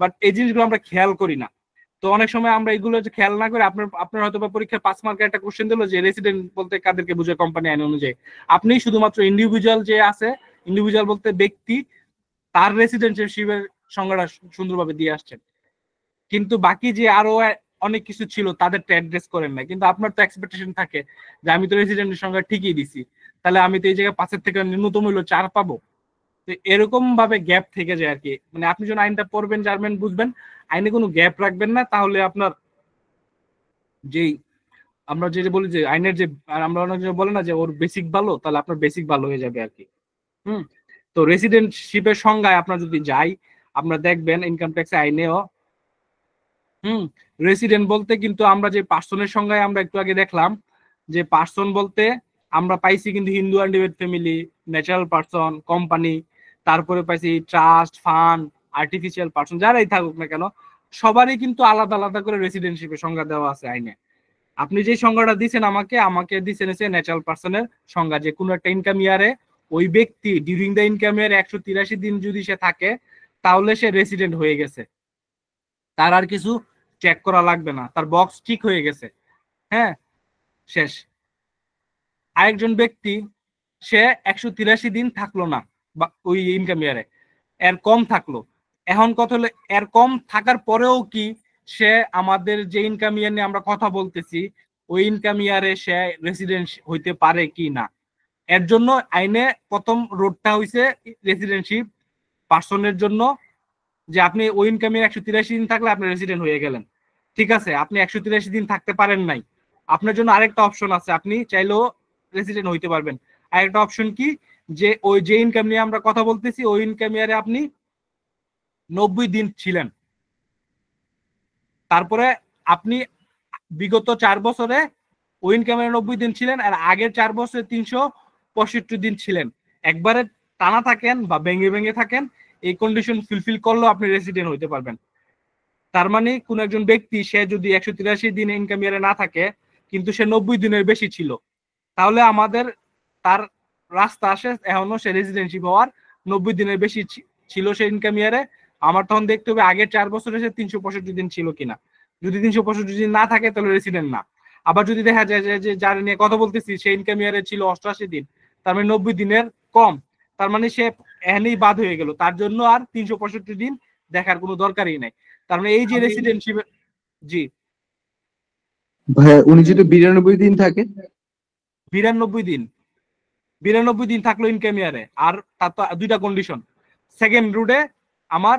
Speaker 2: বাট এই জিনিসগুলো আমরা খেয়াল করি না। তো অনেক সময় আমরা এগুলো খেয়াল না করে আপনার হয়তো বা পরীক্ষায় 5 মার্কের একটা কোশ্চেন দিল যে রেসিডেন্ট বলতে কাদেরকে বুঝায় কোম্পানি আইন অনুযায়ী, আপনি শুধুমাত্র ইন্ডিভিজুয়াল যে আছে, ইন্ডিভিজুয়াল বলতে ব্যক্তি, তার রেসিডেন্টশিপের সংজ্ঞাটা সুন্দরভাবে দিয়ে আসছেন। কিন্তু বাকি যে আরো অনেক কিছু ছিল তাদেরটা অ্যাড্রেস করেন না। কিন্তু আপনার তো এক্সপেকটেশন থাকে যে আমি তো রেসিডেন্টের সংখ্যা ঠিকই দিছি, তাহলে আমি তো এই জায়গায় 5-এর থেকে ন্যূনতম হইলো 4 পাবো। তো এরকম ভাবে গ্যাপ থেকে যায় আর কি। মানে আপনি যখন আইনটা পড়বেন জানবেন বুঝবেন, আইনে কোনো গ্যাপ রাখবেন না, তাহলে আপনার যেই আমরা যে বলি যে আইনের যে আমরা অনেক বলে না যে ওর বেসিক ভালো, তাহলে আপনার বেসিক ভালো হয়ে যাবে আর কি। তো রেসিডেন্টশিপের সংজ্ঞায় আপনার যদি যাই, আপনারা দেখবেন ইনকাম ট্যাক্স আইনেও রেসিডেন্ট বলতে কিন্তু আমরা যে পার্সনের সংজ্ঞায় আমরা একটু আগে দেখলাম যে পার্সন বলতে আমরা পাইছি কিন্তু Hindu undivided family, natural person, company, তারপরে পাইছি ট্রাস্ট, ফান্ড, আর্টিফিশিয়াল পার্সন, যারাই থাকুক না কেন সবারই কিন্তু আলাদা আলাদা করে রেসিডেন্টশিপের সংজ্ঞা দেওয়া আছে আইনে। আপনি যে সংজ্ঞাটা দিচ্ছেন আমাকে দিচ্ছেন হচ্ছে ন্যাচারাল পার্সনের সংজ্ঞা, যে কোনো একটা ইনকাম ইয়ারে ওই ব্যক্তি ডিউরিং দ্য ইনকাম ইয়ার 183 দিন যদি সে থাকে তাহলে সে রেসিডেন্ট হয়ে গেছে, তার আর কিছু চেক করা লাগবে না, তার বক্স ঠিক হয়ে গেছে, হ্যাঁ শেষ। আরেকজন ব্যক্তি সে 183 দিন থাকলো না বা ওই ইনকাম ইয়ারে, এর কম থাকলো, এখন কথা হলো এর কম থাকার পরেও কি সে আমাদের যে ইনকাম ইয়ার নিয়ে আমরা কথা বলতেছি ওই ইনকাম ইয়ারে সে রেসিডেন্ট হইতে পারে কি না। এর জন্য আইনে প্রথম রোডটা হইছে রেসিডেন্টশিপ পার্সনের জন্য, যে আপনি ওই ইনকাম ইয়ার 183 দিন থাকলে আপনি রেসিডেন্ট হয়ে গেলেন, ঠিক আছে। আপনি 183 দিন থাকতে পারেন নাই, আপনার জন্য আরেকটা অপশন আছে, আপনি চাইলেও রেসিডেন্ট হইতে পারবেন। আরেকটা অপশন কি, যে ওই যে ইনকাম নিয়ে আমরা কথা বলতেছি ওই ইনকাম ইয়ারে আপনি 90 দিন ছিলেন, তারপরে আপনি বিগত 4 বছরে ওই ইনকামের 90 দিন ছিলেন আর আগের 4 বছরে 365 দিন ছিলেন, একবারে টানা থাকেন বা ভেঙে ভেঙে থাকেন, এই কন্ডিশন ফুলফিল করলেও আপনি রেসিডেন্ট হইতে পারবেন। তার মানে কোন একজন ব্যক্তি সে যদি 183 দিন ইনকাম ইয়ারে না থাকে কিন্তু সে 90 দিনের বেশি ছিল, তাহলে আমাদের তার রাস্তা আসে এখনো সে রেসিডেন্টশিপ হওয়ার, 90 দিনের বেশি ছিল সে ইনকাম ইয়ারে, আমার তখন দেখতে হবে আগের 4 বছরে সে 365 দিন ছিল কিনা, যদি 365 দিন না থাকে তাহলে রেসিডেন্ট না। আবার যদি দেখা যায় যে যার নিয়ে কথা বলতেছি সে ইনকাম ইয়ারে ছিল 88 দিন, তার মানে 90 দিনের কম, তার মানে সে এখানেই বাদ হয়ে গেল, তার জন্য আর 365 দিন দেখার কোনো দরকারই নাই। তার মানে এই যে রেসিডেন্টশিপ, জি
Speaker 5: ভাইয়া উনি যদি 92 দিন থাকে,
Speaker 2: 92 দিন থাকলো ইনকাম ইয়ারে, আর তার তো দুইটা কন্ডিশন, সেকেন্ড রুটে আমার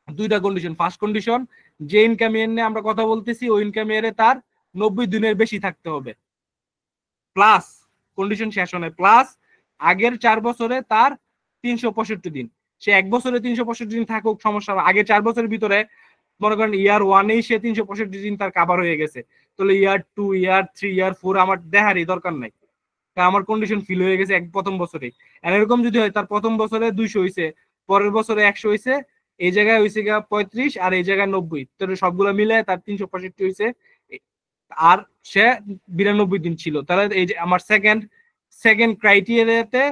Speaker 2: দুইটা কন্ডিশন। ফার্স্ট কন্ডিশন, যে ইনকাম ইয়ার নিয়ে আমরা কথা বলতেছি ওই ইনকাম ইয়ারে তার 90 দিনের বেশি থাকতে হবে, প্লাস কন্ডিশন শেষ হয় প্লাস আগের 4 বছরে তার 365 দিন, সে এক বছরে 365 দিন থাকুক সমস্যা না, আগের 4 বছরের ভিতরে মনে করেন ইয়ার 1-এই সে 365 দিন তার কভার হয়ে গেছে, তাহলে ইয়ার 2, ইয়ার 3, ইয়ার 4 আমার দেখারই দরকার নাই, আমার কন্ডিশন ফিল হয়ে গেছে প্রথম বছরে। এরকম যদি হয় তার প্রথম বছরে 200 হয়েছে, পরের বছরে 100 হয়েছে, এই জায়গায় হয়েছে 35 আর এই জায়গায় 90, তাহলে সবগুলো মিলে তার 365 হয়েছে, আর সে 92 দিন ছিল। তাহলে এই যে আমার সেকেন্ড ক্রাইটেরিয়াতে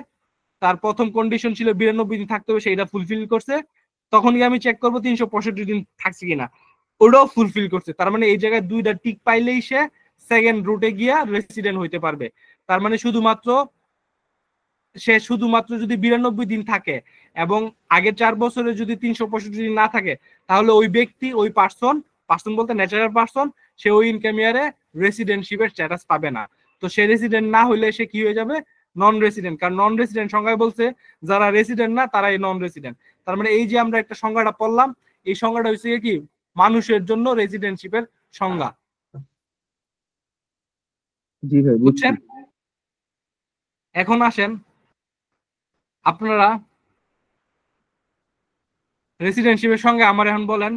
Speaker 2: তার প্রথম কন্ডিশন ছিল 92 দিন থাকতে হবে, সেইটা ফুলফিল করছে, তখনই আমি চেক করবো 365 দিন থাকছে কিনা, ওটাও ফুলফিল করছে। তার মানে এই জায়গায় দুইটা টিক পাইলেই সে সেকেন্ড রুটে গিয়া রেসিডেন্ট হইতে পারবে। তার মানে শুধুমাত্র যদি 92 দিন থাকে এবং আগের 4 বছরে যদি 365 দিন না থাকে, তাহলে ওই ব্যক্তি ওই পার্সন বলতে ন্যাচারাল পার্সন, সে ওই ইনকাম ইয়ারে রেসিডেন্টশিপের স্ট্যাটাস পাবে না। তো সে রেসিডেন্ট না হইলে সে কি হয়ে যাবে, নন রেসিডেন্ট, কারণ নন রেসিডেন্ট সংজ্ঞায় বলছে যারা রেসিডেন্ট না তারাই নন রেসিডেন্ট। তার মানে এই যে আমরা একটা সংজ্ঞাটা পড়লাম, এই সংজ্ঞাটা হচ্ছে কি মানুষের জন্য রেসিডেন্টশিপের সংজ্ঞা।
Speaker 5: জি ভাই বুঝছেন।
Speaker 2: এখন আসেন আপনারা রেসিডেন্টশিপের সঙ্গে আমার এখন বলেন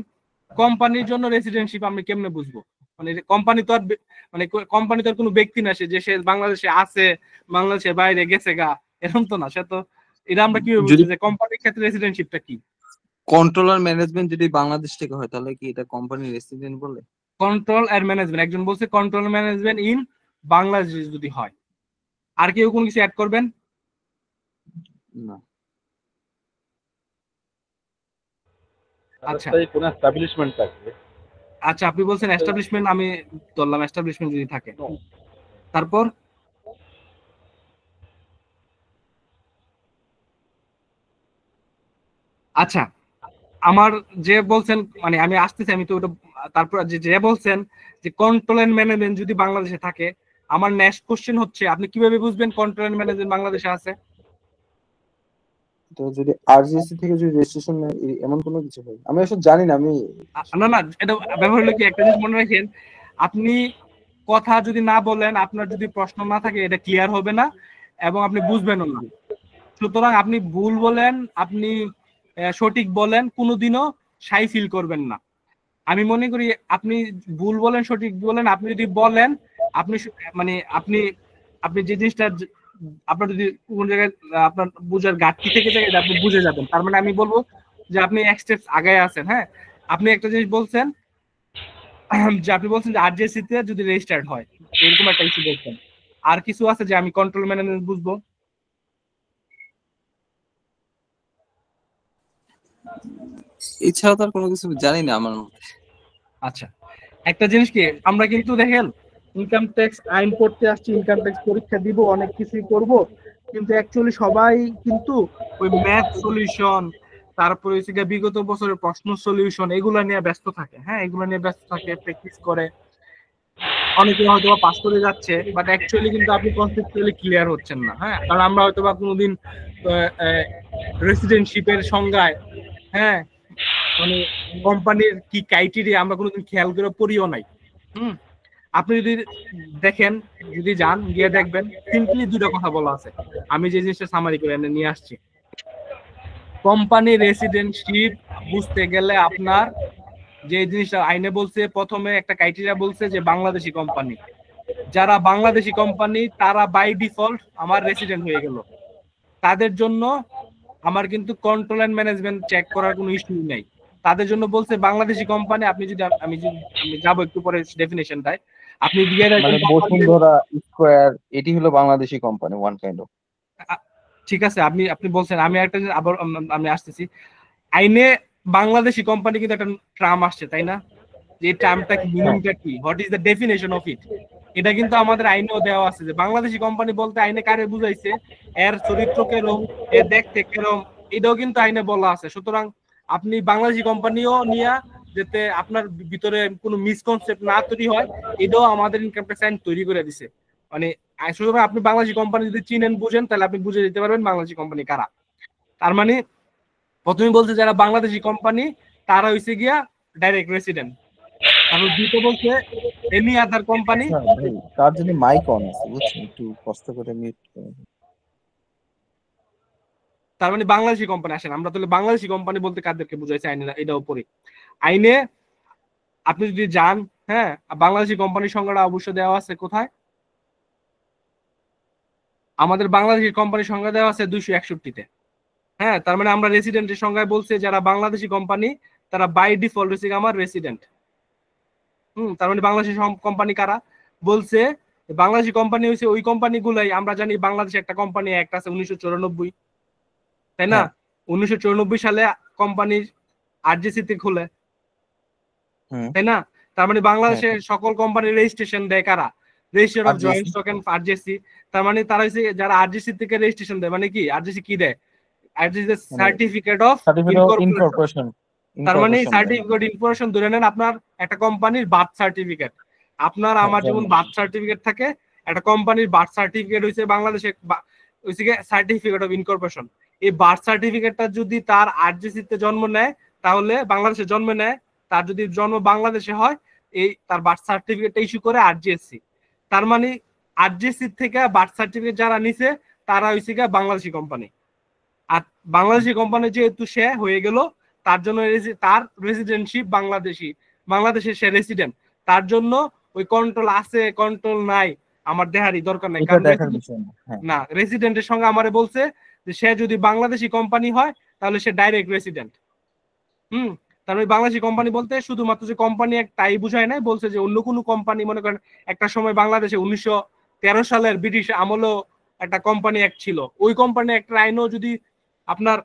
Speaker 2: কোম্পানির জন্য রেসিডেন্টশিপ আমি কেমনে বুঝবো, মানে কোম্পানি তো আর কোনো ব্যক্তি না, সে বাংলাদেশে আছে, বাংলাদেশের বাইরে গেছে গা, এরকম তো না, সে তো এটা আমরা কি বুঝবো যে কোম্পানির ক্ষেত্রে রেসিডেন্টশিপটা কি?
Speaker 5: কন্ট্রোলার ম্যানেজমেন্ট যদি বাংলাদেশ থেকে হয় তাহলে কি এটা কোম্পানির রেসিডেন্ট বলে?
Speaker 2: কন্ট্রোল আর ম্যানেজমেন্ট, একজন বলছে কন্ট্রোল ম্যানেজমেন্ট ইন বাংলাদেশ যদি হয়। আর কেউ কোনো কিছু অ্যাড করবেন?
Speaker 5: না।
Speaker 2: আচ্ছা
Speaker 4: কোন এস্টাবলিশমেন্ট থাকবে।
Speaker 2: আচ্ছা আপনি বলছেন এস্টাবলিশমেন্ট, আমি ধরলাম এস্টাবলিশমেন্ট যদি থাকে, তারপর আচ্ছা আমার যে বলছেন, মানে আমি আসতেছি, আমি তো ওটা তারপর যে বলছেন যে কন্ট্রোল এন্ড ম্যানেজমেন্ট যদি বাংলাদেশে থাকে, আমার নেক্সট কোশ্চেন হচ্ছে আপনি কিভাবে বুঝবেন কন্ট্রোল এন্ড ম্যানেজমেন্ট বাংলাদেশে আছে?
Speaker 5: তো যদি আরজিএসসি থেকে যদি রেজিস্ট্রেশন এমন কোনো কিছু হয়, আমি আসলে জানি না। আমি
Speaker 2: না এটা ব্যবহার হলো কি, একটা জিনিস মনে রাখেন, আপনি কথা যদি না বলেন, আপনার যদি প্রশ্ন না থাকে, এটা ক্লিয়ার হবে না এবং আপনি বুঝবেনও না। সুতরাং আপনি ভুল বলেন, আপনি সঠিক বলেন, কোনোদিনও সাই ফিল করবেন না। আমি মনে করি আপনি ভুল বলেন সঠিক বলেন, আপনি যদি বলেন, আপনি মানে আপনি যে জিনিসটা আপনার যদি কোন জায়গায় আপনার বুঝার ঘাটতি থেকে যায় আপনি বুঝে যাবেন। তার মানে আমি বলবো যে আপনি এক স্টেপ আগায় আছেন। হ্যাঁ, আপনি একটা জিনিস বলছেন যে আপনি বলছেন যে আরজেসি তে যদি রেজিস্টার্ড হয়, এরকম একটা ইস্যু বলছেন। আর কিছু আছে যে আমি কন্ট্রোল ম্যানেজমেন্ট বুঝবো?
Speaker 5: এছাড়া তো আর কোনো কিছু জানি না আমার মতে।
Speaker 2: আচ্ছা, একটা জিনিস কি, আমরা কিন্তু দেখেন ইনকাম ট্যাক্স আইন পড়তে আসছি, ইনকাম ট্যাক্স পরীক্ষা দিব, অনেক কিছুই করব, কিন্তু অ্যাকচুয়ালি সবাই কিন্তু ওই ম্যাথ সলিউশন, তারপরে হচ্ছে গিয়ে বিগত বছরের প্রশ্ন সলিউশন, এগুলা নিয়ে ব্যস্ত থাকে। হ্যাঁ, এগুলা নিয়ে ব্যস্ত থাকে, প্র্যাকটিস করে, অনেকে হয়তো বা পাস করে যাচ্ছে, বাট অ্যাকচুয়ালি কিন্তু আপনি কনসেপচুয়ালি ক্লিয়ার হচ্ছেন না। হ্যাঁ, কারণ আমরা হয়তো বা কোনোদিন রেসিডেন্টশিপের সংজ্ঞায়, হ্যাঁ, মানে কোম্পানির কি ক্রাইটেরিয়া আমরা কোনোদিন খেয়াল করে পড়িও নাই। আপনি যদি দেখেন, যদি যান গিয়ে দেখবেন সিম্পলি দুটো কথা বলা আছে, আমি যে জিনিসটা সামারি করে নিয়ে আসছি। কোম্পানি রেসিডেন্টশিপ বুঝতে গেলে আপনার যে জিনিসটা আইনে বলছে, প্রথমে একটা ক্রাইটেরিয়া বলছে যে বাংলাদেশি কোম্পানি, যারা বাংলাদেশি কোম্পানি তারা বাই ডিফল্ট আমার রেসিডেন্ট হয়ে গেল, তাদের জন্য আমার কিন্তু কন্ট্রোল এন্ড ম্যানেজমেন্ট চেক করার কোনো ইস্যু নাই। তাদের জন্য বলছে বাংলাদেশি কোম্পানি, আপনি যদি আমি যাবো একটু পরে ডেফিনেশনটায়, আপনি দিয়ে
Speaker 5: মানে বসুন্ধরা স্কয়ার এটি হলো Bangladeshi company one kind of.
Speaker 2: ঠিক আছে, আপনি বলছেন, আমি একটা আবার আমি আসতেছি, আইনে বাংলাদেশি কোম্পানি কিন্তু একটা টার্ম আসছে, তাই না? যে টার্মটা কি, মিনিংটা কি, what is the definition of it, এটা কিন্তু আমাদের আইনেও দেওয়া আছে যে বাংলাদেশি কোম্পানি বলতে আইনে কারে বুঝাইছে, এর চরিত্র কেরম, এর দেখতে কেরম, এটাও কিন্তু আইনে বলা আছে। সুতরাং আপনি বাংলাদেশি কোম্পানিও নিয়ে যাতে আপনার ভিতরে কোনো মিসকনসেপ্ট না তৈরি হয়, এটাও আমাদের ইনকাম ট্যাক্স আইন তৈরি করে দিছে। মানে সুতরাং আপনি বাংলাদেশি কোম্পানি যদি চিনেন বুঝেন, তাহলে আপনি বুঝে দিতে পারবেন বাংলাদেশি কোম্পানি কারা। তার মানে প্রথমে বলছে যারা বাংলাদেশি কোম্পানি তারা হইছে গিয়া ডাইরেক্ট রেসিডেন্ট। তারপর দ্বিতীয় বলছে এনি আদার কোম্পানি।
Speaker 5: তার জন্য মাইক অন আছে, বুঝছেন, একটু কষ্ট করে মিউট করুন।
Speaker 2: তার মানে বাংলাদেশি কোম্পানি আসেন, আমরা তাহলে বাংলাদেশি কোম্পানি বলতে কাদেরকে বুঝাইছে আইনে, এটাও পড়ি। আইনে আপনি যদি যান, হ্যাঁ, বাংলাদেশি কোম্পানির সংখ্যাটা অবশ্যই দেওয়া আছে কোথায়, আমাদের বাংলাদেশি কোম্পানির সংখ্যা দেওয়া আছে 261-তে। হ্যাঁ, তার মানে আমরা রেসিডেন্টের সংখ্যায় বলছে যারা বাংলাদেশি কোম্পানি তারা বাই ডিফল্ট হচ্ছে আমার রেসিডেন্ট। তার মানে বাংলাদেশি কোম্পানি কারা বলছে, বাংলাদেশি কোম্পানি হচ্ছে ওই কোম্পানিগুলাই, আমরা জানি বাংলাদেশে একটা কোম্পানি একটা আছে 1994, তাই না? 1994 সালে কোম্পানি আরজিসি তে খুলে, তাই না? তার মানে বাংলাদেশে সকল কোম্পানির রেজিস্ট্রেশন দেয় কারা, register of joint stock and RJC. তার মানে তারা হচ্ছে যারা আরজিসি থেকে রেজিস্ট্রেশন দেয়, মানে কি আরজিসি কি দেয়, আরজিসি সার্টিফিকেট অফ ইনকর্পোরেশন। তার মানে সার্টিফিকেট ইনকর্পোরেশন ধরে নেন আপনার একটা কোম্পানির বার্থ সার্টিফিকেট, আপনার আমার যেমন বার্থ সার্টিফিকেট থাকে, একটা কোম্পানির বার্থ সার্টিফিকেট হইছে বাংলাদেশে হইছে সার্টিফিকেট অফ ইনকর্পোরেশন। এই বার্থ সার্টিফিকেটটা যদি তার আরজিসি তে জন্ম নেয়, তাহলে বাংলাদেশে জন্ম নেয়, তার যদি জন্ম বাংলাদেশে হয়, এই তার বার্থ সার্টিফিকেটটা ইস্যু করে আরজিএসসি। তার মানে আরজিএসসি থেকে বার্থ সার্টিফিকেট যারা নিছে তারা হইছে বাংলাদেশি কোম্পানি। আর বাংলাদেশি কোম্পানি যেহেতু সে হয়ে গেল, তার জন্য তার রেসিডেন্টশিপ বাংলাদেশে সে রেসিডেন্ট, তার জন্য ওই কন্ট্রোল আছে কন্ট্রোল নাই আমার দেহারই দরকার নাই। কারণ না, রেসিডেন্টের সঙ্গে আমারে বলছে যে সে যদি বাংলাদেশি কোম্পানি হয় তাহলে সে ডাইরেক্ট রেসিডেন্ট। তার মানে বাংলাদেশি কোম্পানি বলতে শুধুমাত্র যে কোম্পানি এক তাই বুঝায় নাই, বলছে যে অন্য কোনো কোম্পানি, মনে করেন একটা সময় বাংলাদেশে 1913 সালের ব্রিটিশ আমলেও একটা কোম্পানি অ্যাক্ট ছিল, ওই কোম্পানি একটা আইনও যদি আপনার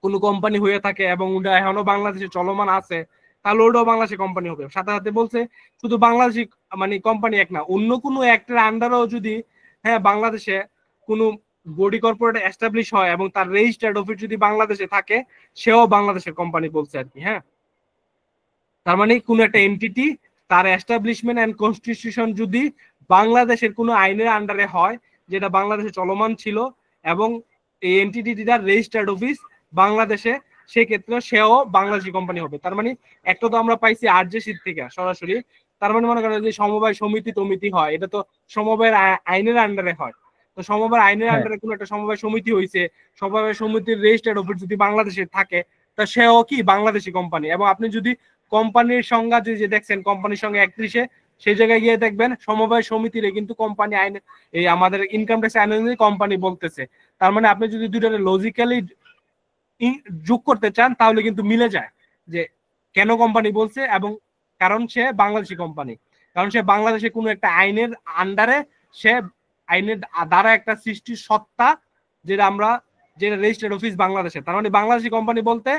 Speaker 2: কোনো কোম্পানি হয়ে থাকে এবং ওটা এখনো বাংলাদেশে চলমান আছে, তাহলে ওটাও বাংলাদেশি কোম্পানি হবে। সাথে সাথে বলছে শুধু বাংলাদেশি মানে কোম্পানি এক না, অন্য কোনো অ্যাক্টের আন্ডারেও যদি, হ্যাঁ, বাংলাদেশে কোনো বডি কর্পোরেট এস্টাবলিশ হয় এবং তার রেজিস্টার্ড অফিস যদি বাংলাদেশে থাকে, সেও বাংলাদেশের কোম্পানি বলছে আর কি। হ্যাঁ, তার মানে কোনো একটা এন্টিটি তার এস্টাবলিশমেন্ট এন্ড কনস্টিটিউশন যদি বাংলাদেশের কোনো আইনের আন্ডারে হয় যেটা বাংলাদেশে চলমান ছিল এবং এই এন্টিটিটার রেজিস্টার্ড অফিস বাংলাদেশে, সেক্ষেত্রে সেও বাংলাদেশি কোম্পানি হবে। তার মানে একটা তো আমরা পাইছি আরজেসি থেকে সরাসরি, তার মানে মনে করেন যে সমবায় সমিতি টমিতি হয়, এটা তো সমবায়ের আইনের আন্ডারে হয়। তো সমবায় আইনের আন্ডারে কোনো একটা সমবায় সমিতি হয়েছে, সমবায় সমিতির রেজিস্টার্ড অফিস যদি বাংলাদেশে থাকে, তা সেও কি বাংলাদেশি কোম্পানি। এবং আপনি যদি কোম্পানির সংজ্ঞা যদি দেখছেন কোম্পানির সঙ্গে 31-এ, সেই জায়গায় গিয়ে দেখবেন সমবায় সমিতিরে কিন্তু কোম্পানি আইন, এই আমাদের ইনকাম ট্যাক্স আইন অনুযায়ী কোম্পানি বলতেছে। তার মানে আপনি যদি দুইটারে লজিক্যালি যোগ করতে চান তাহলে কিন্তু মিলে যায় যে কেন কোম্পানি বলছে এবং কারণ সে বাংলাদেশি কোম্পানি, কারণ সে বাংলাদেশে কোনো একটা আইনের আন্ডারে, সে আইনের দ্বারা একটা সৃষ্টির সত্তা, যেটা রেজিস্টার্ড অফিস বাংলাদেশে। তার মানে বাংলাদেশি কোম্পানি বলতে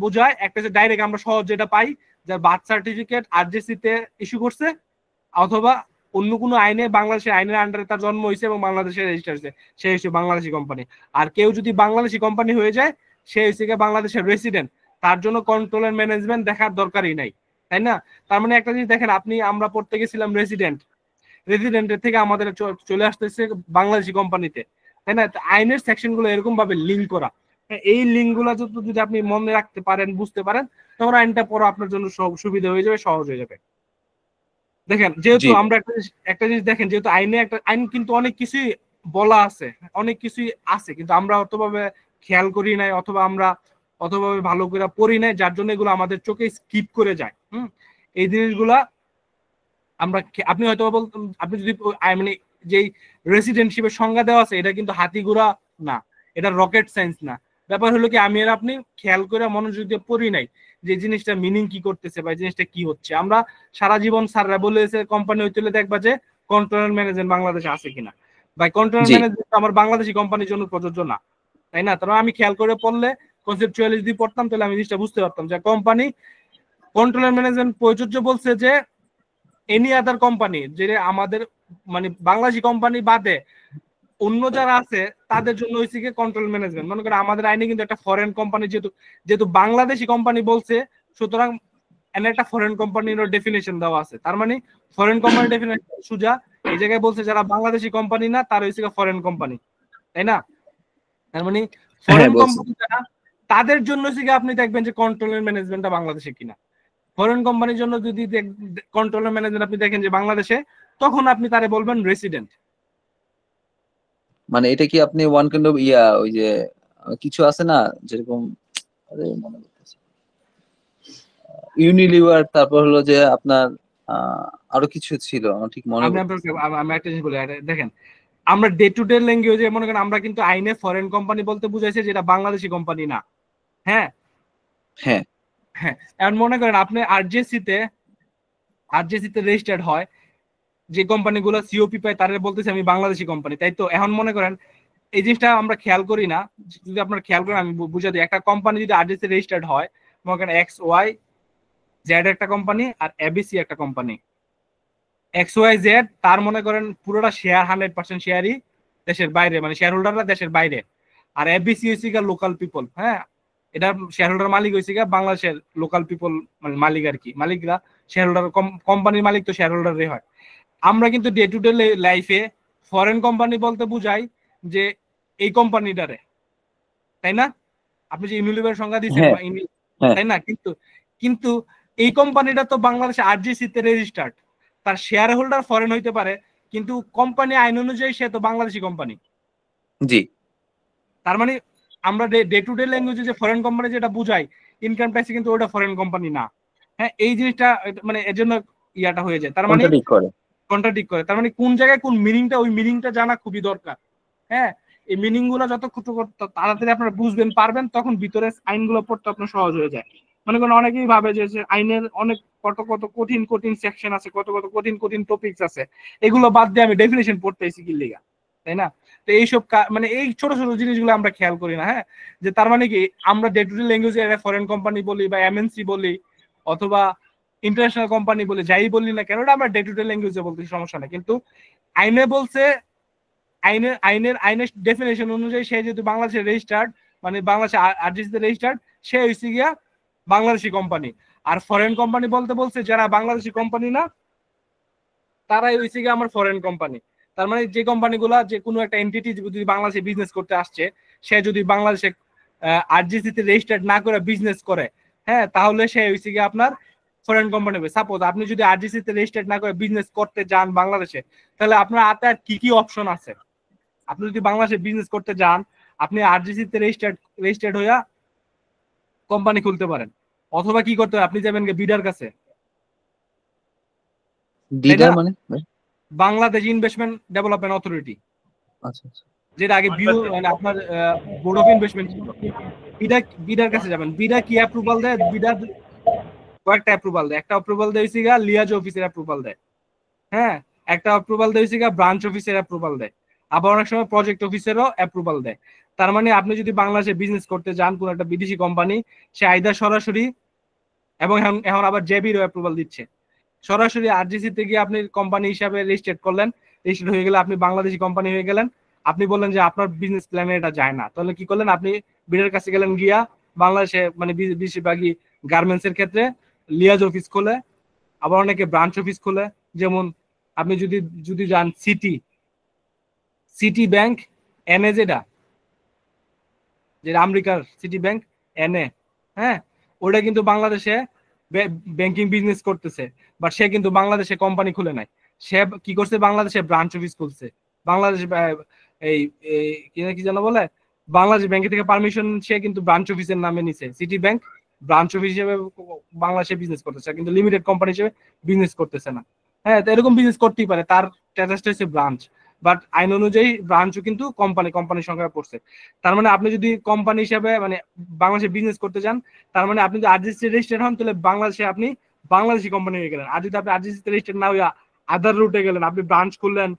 Speaker 2: বোঝায় একটা যে ডাইরেক্ট আমরা সহজ যেটা পাই, যার বার্থ সার্টিফিকেট আরজেসি তে ইস্যু করছে, অথবা অন্য কোনো আইনে বাংলাদেশের আইনের আন্ডারে তার জন্ম হয়েছে এবং বাংলাদেশে রেজিস্টার হয়েছে, সে হচ্ছে বাংলাদেশি কোম্পানি। আর কেউ যদি বাংলাদেশি কোম্পানি হয়ে যায়, সে হচ্ছে বাংলাদেশের রেসিডেন্ট, তার জন্য কন্ট্রোল এন্ড ম্যানেজমেন্ট দেখার দরকারই নাই, তাই না? তার মানে একটা জিনিস দেখেন, আমরা পড়তে গেছিলাম রেসিডেন্টের থেকে আমাদের চলে আসতেছে বাংলাদেশি কোম্পানিতে, তাই না? আইনের সেকশন গুলো এরকম ভাবে লিঙ্ক করা, এই লিঙ্ক গুলা যদি আপনি মনে রাখতে পারেন, বুঝতে পারেন, তখন আইনটা পড়া আপনার জন্য সুবিধা হয়ে যাবে, সহজ হয়ে যাবে। দেখেন, যেহেতু আমরা একটা জিনিস দেখেন, যেহেতু আইন কিন্তু অনেক কিছুই বলা আছে, অনেক কিছুই আছে, কিন্তু আমরা অতভাবে খেয়াল করি নাই, অথবা আমরা অতভাবে ভালো করে পড়ি নাই, যার জন্য এগুলো আমাদের চোখে স্কিপ করে যায়। এই জিনিসগুলা আপনি হয়তো আপনি যদি মানে যেই রেসিডেন্টশিপের সংজ্ঞা দেওয়া আছে, এটা কিন্তু হাতিগুড়া না, এটা রকেট সায়েন্স না। ব্যাপার হলো কি, আমি আর আপনি খেয়াল করে মনোযোগ দিয়ে পড়ি নাই যে জিনিসটা মিনিং কি করতেছে বা জিনিসটা কি হচ্ছে। আমরা সারা জীবন স্যাররা বলেছে কোম্পানি হইতে দেখবা যে কন্ট্রোল ম্যানেজমেন্ট বাংলাদেশে আছে কিনা, বা কন্ট্রোল ম্যানেজমেন্ট আমার বাংলাদেশি কোম্পানির জন্য প্রযোজ্য না, তাই না? তারপর আমি খেয়াল করে পড়লে, কনসেপচুয়ালি যদি পড়তাম, তাহলে আমি জিনিসটা বুঝতে পারতাম যে কোম্পানি কন্ট্রোল ম্যানেজমেন্ট প্রযোজ্য বলছে যে এনি আদার কোম্পানি, যে আমাদের মানে বাংলাদেশি কোম্পানি বাদে অন্য যারা আছে তাদের জন্য হয়েছে কি কন্ট্রোল ম্যানেজমেন্ট। মনে করেন আমাদের আইনে কিন্তু একটা ফরেন কোম্পানি, যেহেতু বাংলাদেশি কোম্পানি বলছে, সুতরাং এনে একটা ফরেন কোম্পানির ডেফিনেশন দেওয়া আছে। তার মানে ফরেন কোম্পানির ডেফিনেশন সুজা এই জায়গায় বলছে যারা বাংলাদেশি কোম্পানি না, তার হয়েছে ফরেন কোম্পানি, তাই না? তার মানে ফরেন কোম্পানি যারা, তাদের জন্য হচ্ছে আপনি দেখবেন যে কন্ট্রোল ম্যানেজমেন্টটা বাংলাদেশে কিনা। ফরেন কোম্পানির জন্য যদি কন্ট্রোল ম্যানেজমেন্ট আপনি দেখেন যে বাংলাদেশে, তখন আপনি তারে বলবেন রেসিডেন্ট।
Speaker 5: মানে এটা কি আপনি ওয়ান কাইন্ড অফ ওই যে কিছু আছে না, যেরকম ইউনিলিভার, তারপর হলো যে আপনার আরো কিছু ছিল, আমার ঠিক মনে
Speaker 2: আমি একটা জিনিস বলি, দেখেন আমরা ডে টু ডে ল্যাঙ্গুয়েজে মনে করেন আমরা কিন্তু আইনে ফরেন কোম্পানি বলতে বুঝাইছে যেটা বাংলাদেশি কোম্পানি না। হ্যাঁ
Speaker 5: হ্যাঁ
Speaker 2: হ্যাঁ, এখন মনে করেন আপনি আরজেসি তে রেজিস্টার্ড হয় যে কোম্পানিগুলো সিওপি পায়, তারা বলতেছে আমি বাংলাদেশি কোম্পানি, তাই তো? এখন মনে করেন এই জিনিসটা আমরা খেয়াল করি না, যদি আপনারা খেয়াল করেন আমি বুঝা দিই। একটা কোম্পানি যদি আরজেসি রেজিস্টার্ড হয়, মনে করেন XY Z একটা কোম্পানি আর ABC একটা কোম্পানি, XYZ তার মনে করেন পুরোটা শেয়ার 100% শেয়ারই দেশের বাইরে, মানে শেয়ার হোল্ডাররা দেশের বাইরে, আর ABC হচ্ছে লোকাল পিপল। হ্যাঁ, এটা শেয়ার হোল্ডার মালিক হয়েছে বাংলাদেশের লোকাল পিপল, মানে মালিক আর কি, মালিকরা শেয়ার হোল্ডার, কোম্পানির মালিক তো শেয়ার হোল্ডারই হয়। আমরা কিন্তু ডে টু ডে লাইফে ফরেন কোম্পানি বলতে বুঝাই যে এই কোম্পানিটারে, তাই না? আপনি যে ইউনিলিভার সংজ্ঞা দিচ্ছেন, তাই না? কিন্তু এই কোম্পানিটা তো বাংলাদেশে আরজিসি তে রেজিস্টার্ড, তার শেয়ার হোল্ডার ফরেন হইতে পারে, কিন্তু কোম্পানি আইন অনুযায়ী সে তো বাংলাদেশি কোম্পানি। জি, তার মানে আমরা ডে টু ডে ল্যাঙ্গুয়েজে যে ফরেন কোম্পানি যেটা বুঝাই ইনকাম ট্যাক্স, কিন্তু ওটা ফরেন কোম্পানি না। হ্যাঁ, এই জিনিসটা মানে এর জন্য ইয়াটা হয়ে যায়, তার মানে কন্ট্রাডিক্ট করে। তার মানে কোন জায়গায় কোন মিনিংটা, ওই মিনিংটা জানা খুবই দরকার। হ্যাঁ, এই মিনিং গুলো যত তাড়াতাড়ি আপনারা বুঝবেন পারবেন, তখন ভিতরে আইনগুলো পড়তে আপনার সহজ হয়ে যায়। মনে করেন অনেকেই ভাবে যে আইনের অনেক কত কঠিন সেকশন আছে, কত কঠিন টপিকস আছে, এগুলো বাদ দিয়ে আমি ডেফিনেশন পড়তেছি কি লিগা, তাই না? তো এইসব মানে এই ছোট ছোট জিনিসগুলো আমরা খেয়াল করি না। হ্যাঁ, যে তার মানে কি আমরা ডে টু ডে ল্যাঙ্গুয়েজে ফরেন কোম্পানি বলি বা এমএনসি বলি অথবা ইন্টারন্যাশনাল কোম্পানি বলি, যাই বলি না কেন, ওটা আমরা ডে টু ডে ল্যাঙ্গুয়েজে বলতেছি, সমস্যা নেই। কিন্তু আইনে বলছে, আইনের ডেফিনেশন অনুযায়ী সে যেহেতু বাংলাদেশে রেজিস্টার্ড, মানে বাংলাদেশে আরজিসিতে রেজিস্টার্ড, সে হইছে গিয়া বাংলাদেশি কোম্পানি। আর ফরেন কোম্পানি বলতে বলছে যারা বাংলাদেশি কোম্পানি না, তারাই হইছে গিয়া আমার ফরেন কোম্পানি। তার মানে যে কোম্পানিগুলা, যে কোনো একটা এন্টিটি যদি বাংলাদেশে বিজনেস করতে আসছে, সে যদি বাংলাদেশে আরজিসিতে রেজিস্টার্ড না করে বিজনেস করে, হ্যাঁ, তাহলে সে হইছে গিয়া আপনার ফরেন কোম্পানি হবে। সাপোজ আপনি যদি আরজিসিতে রেজিস্টার্ড না করে বিজনেস করতে যান বাংলাদেশে, তাহলে আপনার হাতে আর কি অপশন আছে? আপনি যদি বাংলাদেশে বিজনেস করতে যান, আপনি আরজিসিতে রেজিস্টার্ড হইয়া কোম্পানি খুলতে পারেন, অথবা কি করতে হবে, আপনি যাবেন বিডার কাছে। বিডার মানে বাংলাদেশ ইনভেস্টমেন্ট ডেভেলপমেন্ট অথরিটি, আচ্ছা, যেটা আগে মানে আপনার বোর্ড অফ ইনভেস্টমেন্ট ছিল। বিডার কাছে যাবেন, বিডার কি অ্যাপ্রুভাল দেয়, বিডার কয়েকটা অ্যাপ্রুভাল দেয়। একটা অ্যাপ্রুভাল দেয় হচ্ছে গিয়া লিয়াজ অফিসের অ্যাপ্রুভাল দেয়, হ্যাঁ, একটা অ্যাপ্রুভাল দেয় হচ্ছে গিয়া ব্রাঞ্চ অফিসের অ্যাপ্রুভাল দেয়, আবার অনেক সময় প্রজেক্ট অফিসেরও অ্যাপ্রুভাল দেয়। তার মানে আপনি যদি বাংলাদেশে বিজনেস করতে যান কোন একটা বিদেশি কোম্পানি, সে আইদার সরাসরি, এবং এখন আবার জেবিরও অ্যাপ্রুভাল দিচ্ছে, সরাসরি আরজিসি থেকে আপনি কোম্পানি হিসাবে রেজিস্ট্রেট করলেন, রেজিস্ট্রেট হয়ে গেলে আপনি বাংলাদেশি কোম্পানি হয়ে গেলেন। আপনি বললেন যে আপনার বিজনেস প্ল্যানে এটা যায় না, তাহলে কি করলেন, আপনি বিডের কাছে গেলেন, গিয়া বাংলাদেশে মানে বেশিরভাগই গার্মেন্টস এর ক্ষেত্রে লিয়াজ অফিস খোলে, আবার অনেকে ব্রাঞ্চ অফিস খোলে। যেমন আপনি যদি যদি যান সিটি ব্যাংক এনএ, যেটা আমেরিকার সিটি ব্যাংক এনএ, হ্যাঁ, ওটা কিন্তু বাংলাদেশে ব্যাংকিং বিজনেস করতেছে, বাট সে কিন্তু বাংলাদেশে কোম্পানি খুলে নাই, সে কি করছে, বাংলাদেশে ব্রাঞ্চ অফিস খুলছে। বাংলাদেশ এই কি যেন বলে, বাংলাদেশ ব্যাংক থেকে পারমিশন সে কিন্তু ব্রাঞ্চ অফিসের নামে নিছে, সিটি ব্যাংক ব্রাঞ্চ অফিস হিসেবে বাংলাদেশে বিজনেস করতেছে, কিন্তু লিমিটেড কোম্পানি হিসেবে বিজনেস করতেছে না। হ্যাঁ, তো এরকম বিজনেস করতেই পারে, তার স্ট্যাটাসটা হচ্ছে ব্রাঞ্চ, বাট আইন অনুযায়ী ব্রাঞ্চও কিন্তু কোম্পানির সংখ্যা পড়ছে। তার মানে আপনি যদি কোম্পানি হিসেবে মানে বাংলাদেশে বিজনেস করতে চান, তার মানে আপনি যদি আরজিসি রেজিস্টার্ড হন, তাহলে বাংলাদেশে আপনি বাংলাদেশি কোম্পানি হয়ে গেলেন। আর যদি আপনি আরজিসি রেজিস্টার্ড না হইয়া আদার রুটে গেলেন, আপনি ব্রাঞ্চ খুললেন,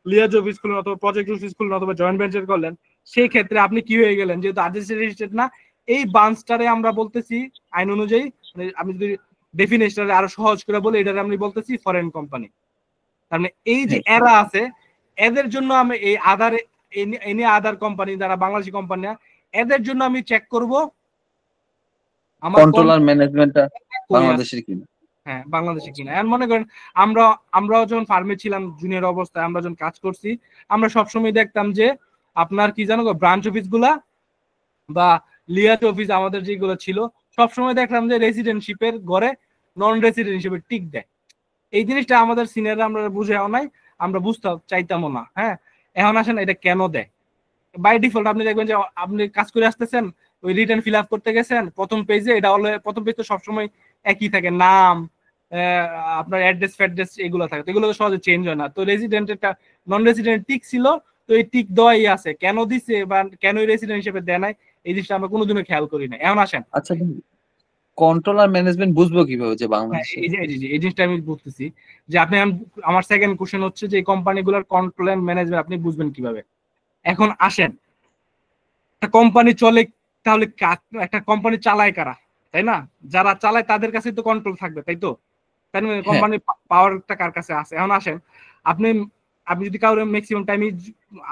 Speaker 2: লিয়াজ অফিস খুললেন, অথবা প্রজেক্ট অফিস খুললেন, অথবা জয়েন্ট ভেঞ্চার করলেন, সেই ক্ষেত্রে আপনি কি হয়ে গেলেন, যেহেতু আরজিসি রেজিস্টার্ড না, এই ব্রাঞ্চটারে আমরা বলতেছি আইন অনুযায়ী, মানে আমি যদি ডেফিনেশনটা আরো সহজ করে বলি, এটারে আমি বলতেছি ফরেন কোম্পানি। তার মানে এই যে এরা আছে, এদের জন্য আমি এই আদার কোম্পানি যারা বাংলাদেশি কোম্পানি, এদের জন্য আমি চেক করব আমার
Speaker 5: কন্ট্রোলার ম্যানেজমেন্টটা বাংলাদেশের কিনা।
Speaker 2: হ্যাঁ, বাংলাদেশে কিনা। এখন মনে করেন আমরা যখন ফার্মে ছিলাম জুনিয়র অবস্থায়, আমরা যখন কাজ করছি, আমরা সবসময় দেখতাম যে আপনার কি জানো, ব্রাঞ্চ অফিস গুলা বা লিয়াজ অফিস আমাদের যেগুলো ছিল, সবসময় দেখলাম যে রেসিডেন্টশিপের ঘরে নন রেসিডেন্ট হিসেবে টিক দেয়। এই জিনিসটা আমাদের সিনিয়ররা আমরা বুঝেও নাই, আমরা বুঝতে চাইতামও না। হ্যাঁ, এখন আসেন এটা কেন দেয়। বাই ডিফল্ট আপনি দেখবেন যে আপনি কাজ করে আসতেছেন, ওই রিটার্ন ফিল আপ করতে গেছেন, প্রথম পেজে এটা হলো, প্রথম পেজ তো সবসময় একই থাকে, নাম, আপনার অ্যাড্রেস ফ্যাড্রেস এগুলো থাকে, তো এগুলো তো সহজে চেঞ্জ হয় না। তো রেসিডেন্টের নন রেসিডেন্ট টিক ছিল, তো এই টিক দেওয়াই আছে, কেন দিছে বা কেন রেসিডেন্ট হিসেবে দেয় নাই, এই জিনিসটা আমরা কোনোদিনও খেয়াল করি না। এখন আসেন,
Speaker 5: আচ্ছা, কন্ট্রোলার ম্যানেজমেন্ট বুঝবো কিভাবে যে বাংলাদেশে?
Speaker 2: এই জিনিসটা আমি বুঝতেছি যে আপনি, আমার সেকেন্ড কোশ্চেন হচ্ছে যে কোম্পানিগুলোর কন্ট্রোল এন্ড ম্যানেজমেন্ট আপনি বুঝবেন কিভাবে। এখন আসেন, একটা কোম্পানি চলে, তাহলে একটা কোম্পানি চালায় কারা, তাই না? যারা চালায় তাদের কাছে তো কন্ট্রোল থাকবে, তাই তো? তাই না? কোম্পানির পাওয়ারটা কার কাছে আছে? এখন আসেন, আপনি যদি কারোর ম্যাক্সিমাম টাইমই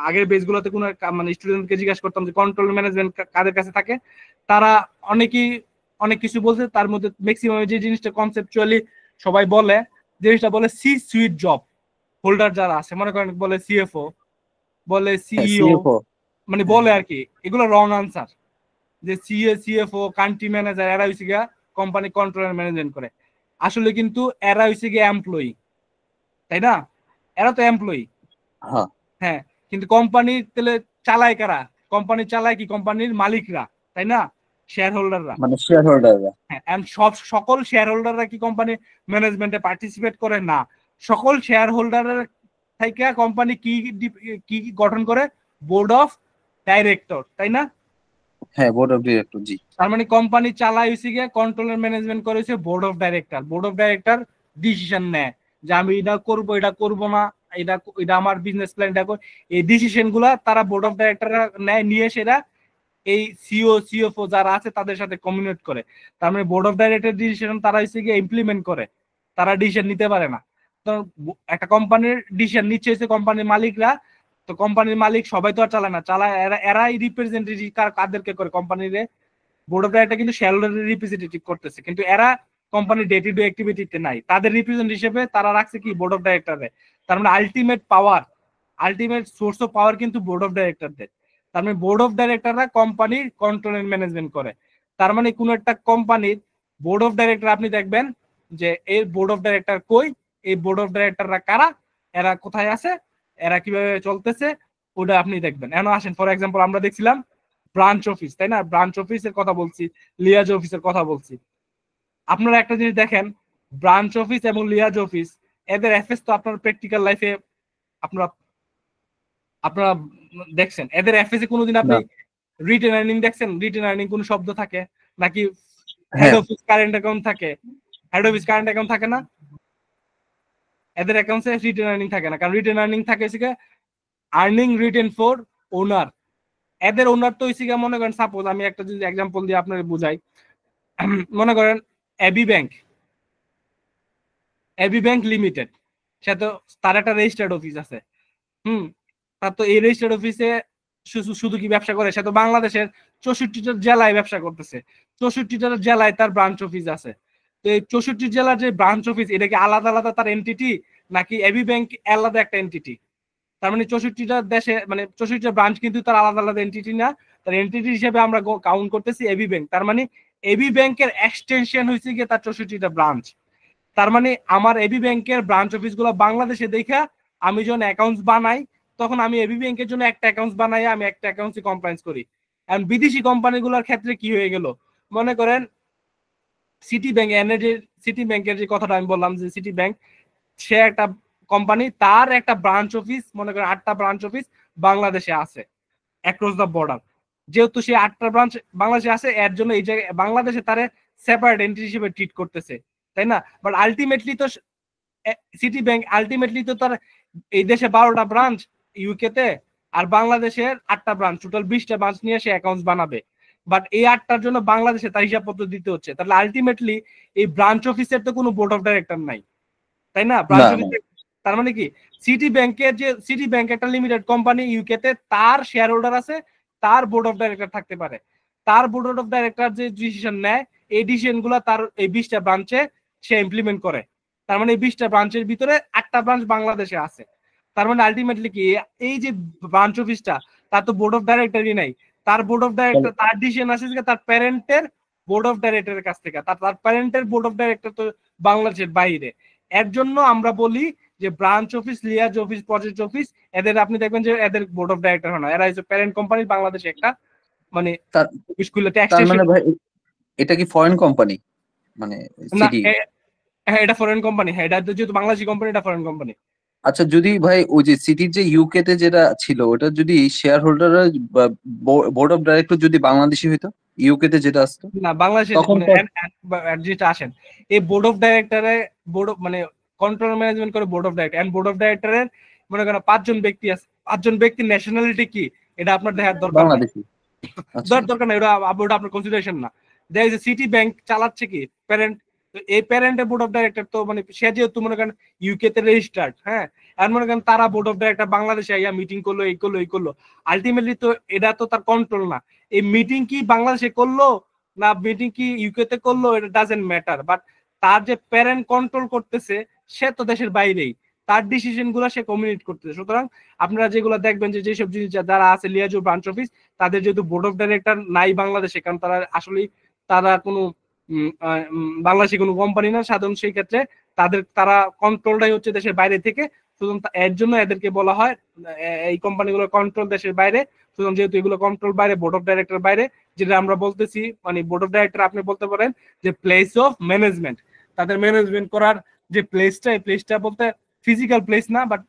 Speaker 2: আগের বেসগুলোতে কোনো মানে স্টুডেন্টকে জিজ্ঞাসা করতাম যে কন্ট্রোল ম্যানেজমেন্ট কাদের কাছে থাকে, তারা অনেক কিছু বলছে। তার মধ্যে ম্যাক্সিমাম যে জিনিসটা কনসেপচুয়ালি সবাই বলে, জিনিসটা বলে সি সুইট জব হোল্ডার যারা আছে, মনে করেন বলে সিএফও, বলে সিইও, মানে বলে আর কি, এগুলো রং আনসার। যে সিএফও, কান্ট্রি ম্যানেজার, এরা হইছে গিয়া কোম্পানি কন্ট্রোল ম্যানেজমেন্ট করে। আসলে কিন্তু এরা হইছে গিয়া এমপ্লয়ি, তাই না? এরা তো এমপ্লয়ি। হ্যাঁ, কিন্তু কোম্পানি তাহলে চালায় কারা? কোম্পানি চালায় কি কোম্পানির মালিকরা, তাই না? শেয়ার হোল্ডাররা,
Speaker 5: মানে শেয়ার হোল্ডাররা।
Speaker 2: হ্যাঁ, এন্ড সকল শেয়ার হোল্ডাররা কি কোম্পানি ম্যানেজমেন্টে পার্টিসিপেট করে না? সকল শেয়ার হোল্ডারের থেকে কোম্পানি কি গঠন করে? বোর্ড অফ ডাইরেক্টর, তাই না?
Speaker 5: হ্যাঁ, বোর্ড অফ ডিরেক্টর, জি।
Speaker 2: তার মানে কোম্পানি চালায় হইছে গিয়ে কন্ট্রোলার ম্যানেজমেন্ট করেছে board of director. Board of director decision নেয় যে আমি এটা করব, এটা করব না, এটা আমার বিজনেস প্ল্যান, এটা এই ডিসিশন গুলা তারা বোর্ড অফ ডাইরেক্টররা নেয়, নিয়ে সেটা এই সিএফও যারা আছে তাদের সাথে কমিউনিকেট করে। তার মানে বোর্ড অফ ডাইরেক্টর ডিসিশন তারা হচ্ছে গিয়ে ইমপ্লিমেন্ট করে, তারা ডিসিশন নিতে পারে না। তো একটা কোম্পানির ডিসিশন নিচ্ছে হচ্ছে কোম্পানির মালিকরা, তো কোম্পানির মালিক সবাই তো আর চালায় না, চালায় এরাই রিপ্রেজেন্টেটিভ কাদেরকে করে, কোম্পানির বোর্ড অফ ডাইরেক্টর কিন্তু শেয়ারহোল্ডারের রিপ্রেজেন্টেটিভ করতেছে, কিন্তু এরা কোম্পানির ডে টু ডে অ্যাক্টিভিটিতে নাই, তাদের রিপ্রেজেন্টেটিভ হিসেবে তারা রাখছে কি বোর্ড অফ ডাইরেক্টরে। তার মানে আলটিমেট সোর্স অফ পাওয়ার কিন্তু বোর্ড অফ ডাইরেক্টরদের। তার মানে বোর্ড অফ ডাইরেক্টররা কোম্পানির কন্ট্রোল এন্ড ম্যানেজমেন্ট করে। তার মানে কোন একটা কোম্পানির বোর্ড অফ ডাইরেক্টর আপনি দেখবেন যে এই বোর্ড অফ ডাইরেক্টর কই, এই বোর্ড অফ ডাইরেক্টররা কারা, এরা কোথায় আছে, এরা কিভাবে চলতেছে, ওটা আপনি দেখবেন। এখন আসেন, ফর এক্সাম্পল আমরা দেখছিলাম ব্রাঞ্চ অফিস, তাই না? ব্রাঞ্চ অফিসের কথা বলছি, লিয়াজ অফিসের কথা বলছি। আপনারা একটা জিনিস দেখেন, ব্রাঞ্চ অফিস এবং লিয়াজ অফিস, এদের এফএস তো আপনার প্র্যাকটিক্যাল লাইফে আপনারা দেখছেন, এদের এফএস এ কোনোদিন আপনি রিটেন আর্নিং দেখছেন? রিটেন আর্নিং কোন শব্দ থাকে নাকি? হেড অফিস কারেন্ট অ্যাকাউন্ট থাকে, হেড অফিস কারেন্ট অ্যাকাউন্ট থাকে না, এদের অ্যাকাউন্টে রিটেন আর্নিং থাকে না, কারণ রিটেন আর্নিং থাকে হচ্ছে আর্নিং রিটেন ফর ওনার। এদের ওনার তো হচ্ছে মনে করেন, সাপোজ আমি একটা যদি এক্সাম্পল দিয়ে আপনাকে বুঝাই, মনে করেন এবি ব্যাংক লিমিটেড, সে তো তার একটা রেজিস্টার্ড অফিস আছে। তার তো এই রেজিস্টার্ড অফিসে শুধু কি ব্যবসা করে, সে তো বাংলাদেশের 64টা জেলায় ব্যবসা করতেছে, 64টা জেলায় তার ব্রাঞ্চ অফিস আছে। তো এই 64 জেলার যে ব্রাঞ্চ অফিস, এটা কি আলাদা আলাদা তার এন্টিটি, নাকি এবি ব্যাংক আলাদা একটা এন্টিটি? তার মানে 64টা দেশে, মানে 64টা ব্রাঞ্চ কিন্তু তার আলাদা আলাদা এন্টিটি না, তার এন্টিটি হিসেবে আমরা কাউন্ট করতেছি এবি ব্যাংক। তার মানে এবি ব্যাংকের এক্সটেনশন হয়েছে গিয়ে তার 64টা ব্রাঞ্চ। তার মানে আমার এবি ব্যাংকের ব্রাঞ্চ অফিস গুলো বাংলাদেশে দেখা আমি যখন অ্যাকাউন্টস বানাই, তখন আমি এবি ব্যাংকের জন্য একটা অ্যাকাউন্টস বানাই, আমি একটা অ্যাকাউন্টসই কমপ্লায়েন্স করি। এখন বিদেশি কোম্পানিগুলোর ক্ষেত্রে কি হয়ে গেল, মনে করেন সিটি ব্যাংক, সিটি ব্যাংকের যে কথাটা আমি বললাম, যে সিটি ব্যাংক সে একটা কোম্পানি, তার একটা ব্রাঞ্চ অফিস, মনে করেন 8টা ব্রাঞ্চ অফিস বাংলাদেশে আছে অ্যাক্রস দ্য বর্ডার। যেহেতু সে 8টা ব্রাঞ্চ বাংলাদেশে আছে, এর জন্য এই জায়গায় বাংলাদেশে তারে সেপারেট এন্টিটি হিসেবে ট্রিট করতেছে, তাই না? বাট আলটিমেটলি তো সিটি ব্যাংক আলটিমেটলি তো তার এই দেশে 12টা ব্রাঞ্চ ইউকে তে, আর বাংলাদেশের 8টা ব্রাঞ্চ, টোটাল 20টা ব্রাঞ্চ নিয়ে সে অ্যাকাউন্টস বানাবে। বাট এই 8টার জন্য বাংলাদেশে তার হিসাবপত্র দিতে হচ্ছে। তাহলে আলটিমেটলি এই ব্রাঞ্চ অফিসের তো কোনো বোর্ড অফ ডাইরেক্টর নাই, তাই না? ব্রাঞ্চ অফিস, তার মানে কি সিটি ব্যাংকের যে সিটি ব্যাংক একটা লিমিটেড কোম্পানি ইউকে তে, তার শেয়ার হোল্ডার আছে, তার বোর্ড অফ ডাইরেক্টর থাকতে পারে। তার বোর্ড অফ ডাইরেক্টর যে ডিসিশন নেয়, এই ডিসিশন গুলা তার এই 20টা ব্রাঞ্চে সে ইমপ্লিমেন্ট করে। তার মানে এই 20টা ব্রাঞ্চের ভিতরে 8টা ব্রাঞ্চ বাংলাদেশে আছে। তার মানে আলটিমেটলি কি এই যে ব্রাঞ্চ অফিসটা, তার তো বোর্ড অফ ডাইরেক্টরই নাই। তার বোর্ড অফ ডাইরেক্টর, তার ডিসিশন আসে তার প্যারেন্টের বোর্ড অফ ডাইরেক্টরের কাছ থেকে। তার প্যারেন্টের বোর্ড অফ ডাইরেক্টর তো বাংলাদেশের বাইরে। এর জন্য আমরা বলি যে branch office, liaison office, project office, এদের আপনি দেখবেন যে এদের বোর্ড অফ ডাইরেক্টর হয় না, এরা হচ্ছে প্যারেন্ট কোম্পানি বাংলাদেশে একটা, মানে স্কুলে ট্যাক্স।
Speaker 5: মানে ভাই এটা কি ফরেন কোম্পানি? মানে সিটি,
Speaker 2: হ্যাঁ এটা ফরেন কোম্পানি, হ্যাঁ এটা যেহেতু বাংলাদেশি কোম্পানি, এটা ফরেন কোম্পানি।
Speaker 5: আচ্ছা, যদি ভাই ওই যে সিটির যে ইউকে তে যেটা ছিল, ওটা যদি share holder board of director যদি বাংলাদেশি হইতো, ইউকে তে যেটা আসতো
Speaker 2: না, বাংলাদেশে
Speaker 5: তখন
Speaker 2: যেটা আসেন, এই বোর্ড অফ ডাইরেক্টরে মানে কন্ট্রোল ম্যানেজমেন্ট করে board of director, and board of ডাইরেক্টরের মনে করেন 5 জন ব্যক্তি আছে, 5 জন ব্যক্তির ন্যাশনালিটি কি এটা আপনার দেখার দরকার,
Speaker 5: বাংলাদেশি
Speaker 2: দরকার নাই, ওটা আপনার কনসিডারেশন না। দেখা যাচ্ছে সিটি ব্যাংক চালাচ্ছে কি প্যারেন্ট, এই প্যারেন্টের বোর্ড অফ ডাইরেক্টর তো মানে সে যেহেতু মনে করেন ইউকে তে রেজিস্টার্ড, হ্যাঁ, আর মনে করেন তারা বোর্ড অফ ডাইরেক্টর বাংলাদেশে আইয়া মিটিং করলো, এই করলো, আলটিমেটলি তো এটা তো তার কন্ট্রোল না। এই মিটিং কি বাংলাদেশে করলো না মিটিং কি ইউকে তে করলো, এটা ডাজেন্ট ম্যাটার, বাট তার যে প্যারেন্ট কন্ট্রোল করতেছে সে তো দেশের বাইরেই, তার ডিসিশন গুলো সে কমিউনিকেট করতেছে। সুতরাং আপনারা যেগুলো দেখবেন যে যেসব জিনিস যারা আছে লিয়াজো ব্রাঞ্চ অফিস, তাদের যেহেতু বোর্ড অফ ডাইরেক্টর নাই বাংলাদেশে, কারণ তারা আসলে তারা কোনো বাংলাদেশি কোনো কোম্পানি না সাধারণ, সেই ক্ষেত্রে তারা কন্ট্রোলটাই হচ্ছে দেশের বাইরে থেকে। সুতরাং এর জন্য এদেরকে বলা হয় এই কোম্পানিগুলোর কন্ট্রোল দেশের বাইরে। সুতরাং যেহেতু এগুলো কন্ট্রোল বাইরে, বোর্ড অফ ডাইরেক্টর বাইরে, যেটা আমরা বলতেছি মানে বোর্ড অফ ডাইরেক্টর আপনি বলতে পারেন যে প্লেস অফ ম্যানেজমেন্ট, তাদের ম্যানেজমেন্ট করার যে প্লেসটা, এই প্লেসটা বলতে ফিজিক্যাল প্লেস না, বাট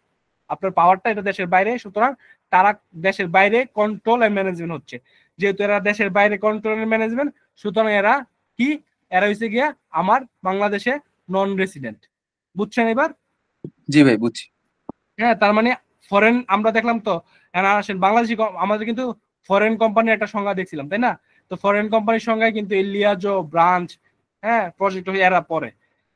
Speaker 2: আপনার পাওয়ারটা এটা দেশের বাইরে। সুতরাং তারা দেশের বাইরে কন্ট্রোল এন্ড ম্যানেজমেন্ট হচ্ছে। যেহেতু এরা দেশের বাইরে কন্ট্রোল এন্ড ম্যানেজমেন্ট, সুতরাং এরা কি, এরা হইছে গিয়া আমার বাংলাদেশে নন রেসিডেন্ট। বুঝছেন এবার?
Speaker 5: জি ভাই বুঝছি।
Speaker 2: হ্যাঁ, তার মানে ফরেন আমরা দেখলাম তো, আসেন বাংলাদেশি আমাদের কিন্তু ফরেন কোম্পানির একটা সংজ্ঞা দেখছিলাম, তাই না? তো ফরেন কোম্পানির সংজ্ঞায় কিন্তু লিয়াজো ব্রাঞ্চ, হ্যাঁ, প্রজেক্ট এরা পরে।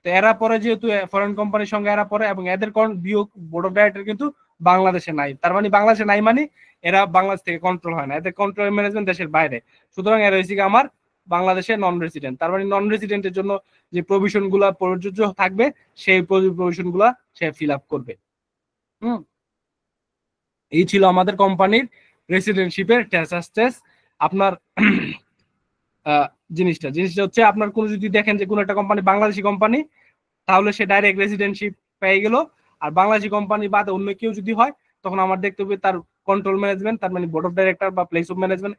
Speaker 2: তো এরা পরে, যেহেতু ফরেন কোম্পানির সঙ্গে এরা পরে, এবং এদের বিয়োগ বোর্ড অফ ডাইরেক্টর কিন্তু বাংলাদেশে নাই। তার মানে বাংলাদেশে নাই মানে এরা বাংলাদেশ থেকে কন্ট্রোল হয় না, এদের কন্ট্রোল ম্যানেজমেন্ট দেশের বাইরে। সুতরাং এরা হচ্ছে আমার বাংলাদেশে নন রেসিডেন্ট। তার মানে নন রেসিডেন্টের জন্য যে প্রভিশন গুলা প্রযোজ্য থাকবে, সেই প্রভিশন গুলা সে ফিল আপ করবে। এই ছিল আমাদের কোম্পানির রেসিডেন্টশিপের টেস্ট। আপনার জিনিসটা হচ্ছে, আপনার কোনো যদি দেখেন যে কোনো একটা কোম্পানি বাংলাদেশি কোম্পানি, তাহলে সে ডাইরেক্ট রেসিডেন্টশিপ পেয়ে গেল। আর বাংলাদেশি কোম্পানি বাদে অন্য কেউ যদি হয়, তখন আমার দেখতে হবে তার কন্ট্রোল ম্যানেজমেন্ট, তার মানে বোর্ড অফ ডাইরেক্টর বা প্লেস অফ ম্যানেজমেন্ট,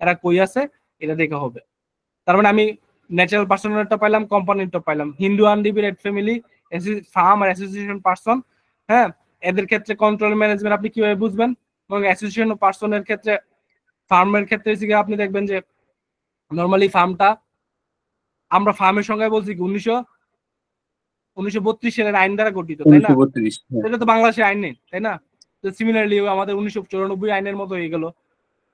Speaker 2: এরা কই আছে এটা দেখা হবে। তার মানে আমি ন্যাচারাল পার্সনেরটা পাইলাম, কোম্পানিটা পাইলাম। হিন্দু আনডিভাইডেড ফ্যামিলি, ফার্ম আর অ্যাসোসিয়েশন পার্সন, হ্যাঁ, এদের ক্ষেত্রে কন্ট্রোল ম্যানেজমেন্ট আপনি কিভাবে বুঝবেন? এবং অ্যাসোসিয়েশন পার্সনের ক্ষেত্রে, ফার্মের ক্ষেত্রে আপনি দেখবেন যে নর্মালি ফার্মটা আমরা ফার্মের সংজ্ঞায় বলছি কি 1932 সালের আইন দ্বারা গঠিত, তাই না?
Speaker 5: 1932
Speaker 2: এটা তো বাংলাদেশের আইন নেই, তাই না? তো সিমিলারলি আমাদের 1994 আইনের মতো হয়ে গেল,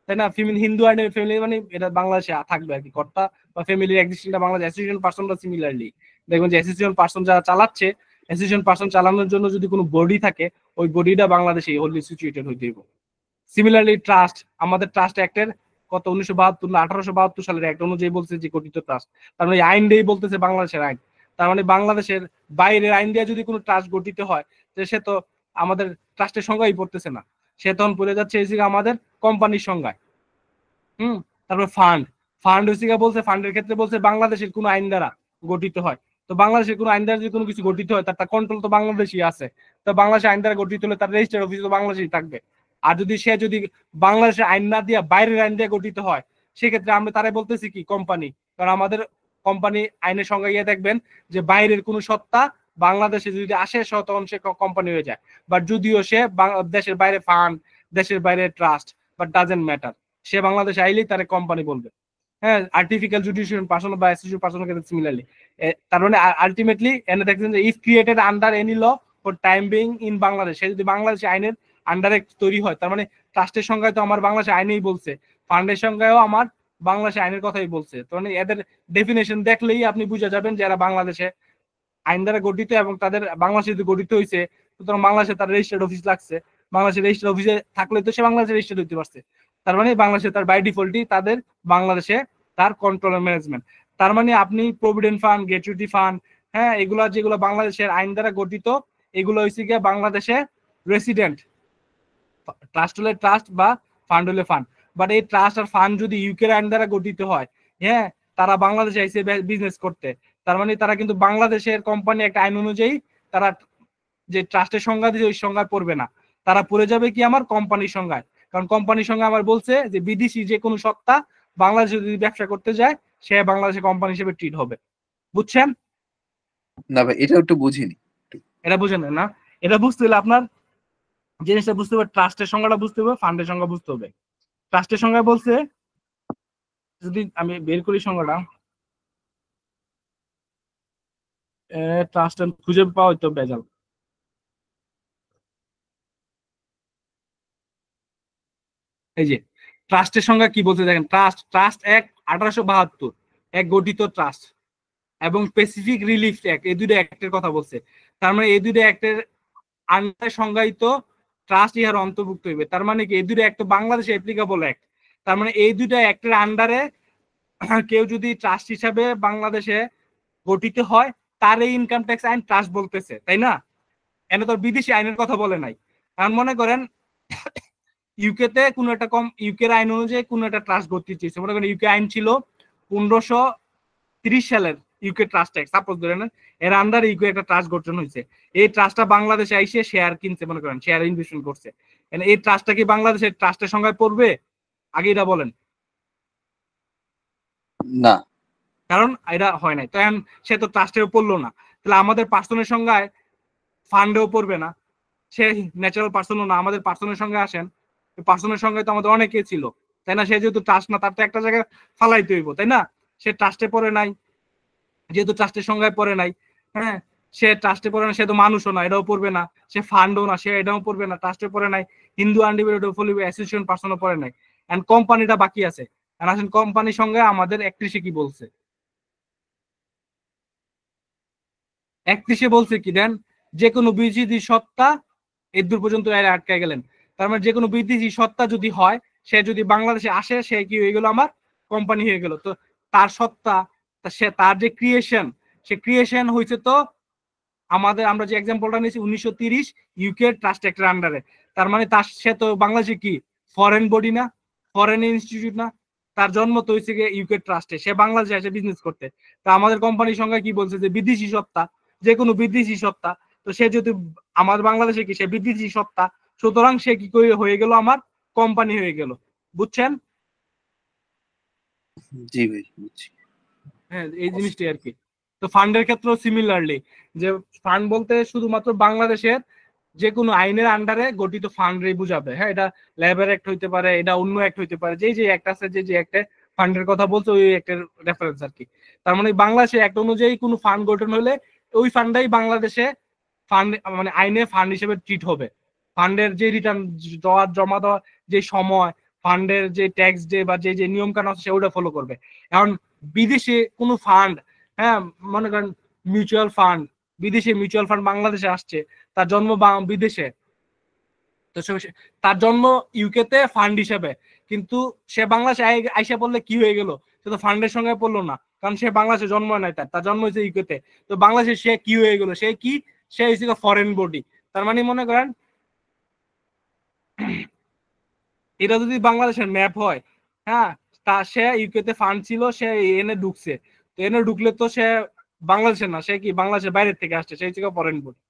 Speaker 2: তাই না? হিন্দু আইনের ফ্যামিলি মানে এটা বাংলাদেশে থাকবে আর কি, কর্তা বা ফ্যামিলির এক্সিস্টেন্টটা বাংলাদেশ। অ্যাসোসিয়েশন পার্সনরা সিমিলারলি দেখবেন যে অ্যাসোসিয়েশন পার্সন যারা চালাচ্ছে, অ্যাসোসিয়েশন পার্সন চালানোর জন্য যদি কোনো বডি থাকে, ওই বডিটা বাংলাদেশে হলি সিচুয়েটেড হইতে হইব। সিমিলারলি ট্রাস্ট, আমাদের ট্রাস্ট অ্যাক্টের কত 1972 না 1872 সালের অ্যাক্ট অনুযায়ী বলছে যে গঠিত ট্রাস্ট, তার মানে আইন দিয়েই বলতেছে বাংলাদেশের আইন। তার মানে বাংলাদেশের বাইরের আইন দিয়ে যদি কোনো ট্রাস্ট গঠিত হয়, সে তো আমাদের ট্রাস্টের সংজ্ঞাই পড়তেছে না, সে তখন পড়ে যাচ্ছে এই আমাদের কোম্পানির সংজ্ঞায়। তারপরে ফান্ড হচ্ছে বলছে, ফান্ডের ক্ষেত্রে বলছে বাংলাদেশের কোনো আইন দ্বারা গঠিত হয়। তো বাংলাদেশের কোনো আইন দ্বারা যদি কোনো কিছু গঠিত হয়, তার কন্ট্রোল তো বাংলাদেশই আছে। তো বাংলাদেশের আইন দ্বারা গঠিত হলে তার রেজিস্টার্ড অফিস তো বাংলাদেশই থাকবে। আর যদি বাংলাদেশের আইন না দিয়ে বাইরের আইন দিয়ে গঠিত হয়, সেক্ষেত্রে আমরা তারাই বলতেছি কি কোম্পানি। কারণ আমাদের কোম্পানি আইনের সংজ্ঞা গিয়ে দেখবেন যে বাইরের কোনো সত্তা বাংলাদেশে যদি আসে তখন সে কোম্পানি হয়ে যায়। বাট যদিও সে দেশের বাইরে ফান্ড, দেশের বাইরে ট্রাস্ট, বাট ডাজেন্ট ম্যাটার, সে বাংলাদেশে আইলেই তার কোম্পানি বলবে। হ্যাঁ, আর্টিফিশিয়াল জুডিশিয়াল পার্সন বা অ্যাসোসিয়েটেড পার্সনের ক্ষেত্রে সিমিলারলি। তার মানে আলটিমেটলি এনে দেখছেন যে if created under any law for time being in Bangladesh, সে যদি বাংলাদেশে আইনের আন্ডারে তৈরি হয়, তার মানে ট্রাস্টের সংজ্ঞায় তো আমার বাংলাদেশে আইনেই বলছে, ফান্ডের সংজ্ঞায়ও আমার বাংলাদেশে আইনের কথাই বলছে। তো মানে এদের ডেফিনেশন দেখলেই আপনি বুঝে যাবেন যারা বাংলাদেশে আইন দ্বারা গঠিত এবং তাদের বাংলাদেশে যদি গঠিত হয়েছে, সুতরাং বাংলাদেশে তার রেজিস্টার্ড অফিস লাগছে, বাংলাদেশের রেজিস্টার্ড অফিসে থাকলে তো সে বাংলাদেশে রেজিস্টার্ড হইতে পারছে। তার মানে বাংলাদেশে তার বাই ডিফল্টই তাদের বাংলাদেশে তার কন্ট্রোল ম্যানেজমেন্ট। তার মানে আপনি প্রভিডেন্ট ফান্ড, গ্র্যাচুইটি ফান্ড, হ্যাঁ, এগুলা যেগুলো বাংলাদেশের আইন দ্বারা গঠিত, এগুলো হচ্ছে গিয়ে বাংলাদেশে রেসিডেন্ট। ট্রাস্ট হলে ট্রাস্ট বা ফান্ড হলে ফান্ড। বাট এই ট্রাস্ট আর ফান্ড যদি ইউকের আইন দ্বারা গঠিত হয়, হ্যাঁ, তারা বাংলাদেশে এসে বিজনেস করতে, তার মানে তারা কিন্তু বাংলাদেশের কোম্পানি একটা আইন অনুযায়ী তারা যে ট্রাস্টের সংজ্ঞা দিয়েছে ওই সংজ্ঞায় পড়বে না, তারা পড়ে যাবে কি আমার কোম্পানির সংজ্ঞায়। কারণ কোম্পানির সংজ্ঞা আমার বলছে যে বিদেশি যে কোনো সত্তা বাংলাদেশে যদি ব্যবসা করতে যায়, সে বাংলাদেশে কোম্পানি হিসেবে ট্রিট হবে। বুঝছেন?
Speaker 5: না ভাই, এটা একটু বুঝিনি।
Speaker 2: এটা বুঝেন না? এটা বুঝতে হলে আপনার জিনিসটা বুঝতে হবে, ট্রাস্টের সংজ্ঞাটা বুঝতে হবে, ফান্ডের সংজ্ঞা বুঝতে হবে। ট্রাস্টের সংজ্ঞা বলছে, যদি আমি বের করি সংজ্ঞাটা, ট্রাস্ট খুঁজে পাওয়া হয়তো বেজাল। এই যে ট্রাস্টের সংজ্ঞা কি বলতে দেখেন, ট্রাস্ট অ্যাক্ট 1872 এক গঠিত ট্রাস্ট এবং স্পেসিফিক রিলিফ অ্যাক্ট, এই দুটো অ্যাক্টের কথা বলছে। তার মানে এই দুটো অ্যাক্টের আন্ডারে সংজ্ঞায়িত ট্রাস্ট ইহার অন্তর্ভুক্ত হইবে। তার মানে কি এই দুটো অ্যাক্ট বাংলাদেশে অ্যাপ্লিকেবল অ্যাক্ট। তার মানে এই দুটো অ্যাক্টের আন্ডারে কেউ যদি ট্রাস্ট হিসাবে বাংলাদেশে গঠিত হয়, তার এই ইনকাম ট্যাক্স আইন ট্রাস্ট বলতেছে, তাই না? এনে তো বিদেশি আইনের কথা বলে নাই। কারণ মনে করেন ইউকেতে কোনো একটা ইউকের আইন অনুযায়ী কোনো একটা ট্রাস্ট গঠিত হয়েছে, মনে করেন ইউকে আইন ছিল 1530 সালের ইউকে ট্রাস্ট অ্যাক্ট, সাপোজ ধরে নেন, এর আন্ডারে ইউকে একটা ট্রাস্ট গঠন হয়েছে। এই ট্রাস্টটা বাংলাদেশে আইসে শেয়ার কিনছে, মনে করেন শেয়ার ইনভেস্টমেন্ট করছে, এই ট্রাস্টটা কি বাংলাদেশের ট্রাস্টের সংখ্যায় পড়বে? আগে এটা বলেন।
Speaker 5: না,
Speaker 2: কারণ এটা হয় নাই, তখন সে তো ট্রাস্টেও পড়লো না। তাহলে আমাদের পার্সনের সংখ্যায় ফান্ডেও পড়বে না, সে ন্যাচারাল পার্সনও না। আমাদের পার্সনের সঙ্গে আসেন, পার্সনের সঙ্গে তো আমাদের অনেকে ছিল, তাই না? সে যেহেতু ট্রাস্ট না, তার তো একটা জায়গায় ফালাইতে হইব, তাই না? সে ট্রাস্টে পড়ে নাই, যেহেতু ট্রাস্টের সংজ্ঞায় পড়ে নাই, হ্যাঁ, সে ট্রাস্টে পড়ে না, সে তো মানুষও না, এটাও পড়বে না। সে ফান্ডও না, সে এটাও পড়বে না, ট্রাস্টে পড়ে নাই। হিন্দু আনডিভাইডেড অ্যাসোসিয়েশন পার্সনও পড়ে নাই, এন্ড কোম্পানিটা বাকি আছে। আসেন কোম্পানির সঙ্গে আমাদের 31 কি বলছে, 31 বলছে কি দেন, যে কোনো বিদেশি সত্তা, এর দূর পর্যন্ত আটকে গেলেন। তার মানে যে কোনো বিদেশি সত্তা যদি হয়, সে যদি বাংলাদেশে আসে, সে কি হয়ে গেল আমার কোম্পানি হয়ে গেল। তো তার সত্তা, সে তার যে ক্রিয়েশন, সে ক্রিয়েশন হয়েছে তো আমাদের, আমরা যে এক্সাম্পলটা নিয়েছি 1930 ইউকে ট্রাস্ট অ্যাক্টের আন্ডারে। তার মানে তার, সে তো বাংলাদেশে কি ফরেন বডি না, ফরেন ইনস্টিটিউট না, তার জন্ম তো হয়েছে ইউকে ট্রাস্টে, সে বাংলাদেশে এসে বিজনেস করতে। তা আমাদের কোম্পানির সঙ্গে কি বলছে যে বিদেশি সত্তা, যে কোনো বিদেশি সত্তা, তো সে যদি আমার বাংলাদেশে কি সে বিদেশি সত্তা, সুতরাং সে কি করে হয়ে গেল আমার কোম্পানি হয়ে গেল। বুঝছেন?
Speaker 5: জি ভাই, বুঝছি।
Speaker 2: হ্যাঁ, এই জিনিসটাই আর কি। তো ফান্ডের ক্ষেত্রেও সিমিলারলি, যে ফান্ড বলতে শুধুমাত্র বাংলাদেশের যে কোনো আইনের আন্ডারে গঠিত ফান্ডই বুঝাবে। হ্যাঁ, এটা লেবার অ্যাক্ট হইতে পারে, এটা অন্য অ্যাক্ট হইতে পারে, যে অ্যাক্ট আছে, যে অ্যাক্টে ফান্ডের কথা বলছে ওই অ্যাক্টের রেফারেন্স আর কি। তার মানে বাংলাদেশে একটা অনুযায়ী কোনো ফান্ড গঠন হলে ওই ফান্ডটাই বাংলাদেশে ফান্ড মানে আইনে ফান্ড হিসেবে ট্রিট হবে। ফান্ডের যে রিটার্ন জমা দেওয়ার যে সময়, ফান্ডের যে ট্যাক্স ডে বা যে যে নিয়ম কানুন আছে সেগুলো ফলো করবে। এখন বিদেশে কোনো ফান্ড, হ্যাঁ মনে করেন মিউচুয়াল ফান্ড, বিদেশে মিউচুয়াল ফান্ড বাংলাদেশে আসছে, তার জন্ম বিদেশে, তো তার জন্ম ইউকেতে ফান্ড হিসেবে, কিন্তু সে বাংলাদেশে আইসা পড়লে কি হয়ে গেল, সে তো ফান্ডের সঙ্গে পড়লো না, কারণ সে বাংলাদেশে জন্ম নাই, তার জন্ম হয়েছে ইউকেতে। তো বাংলাদেশে সে কি হয়ে গেল, সে কি, সে হয়েছে ফরেন বডি। তার মানে মনে করেন এটা যদি বাংলাদেশের ম্যাপ হয়, হ্যাঁ তা সে ইউকেতে ফান্ড ছিল, সে এনে ঢুকছে, তো এনে ঢুকলে তো সে বাংলাদেশের না, সে কি বাংলাদেশের বাইরের থেকে আসছে, সে হচ্ছে ফরেন বডি,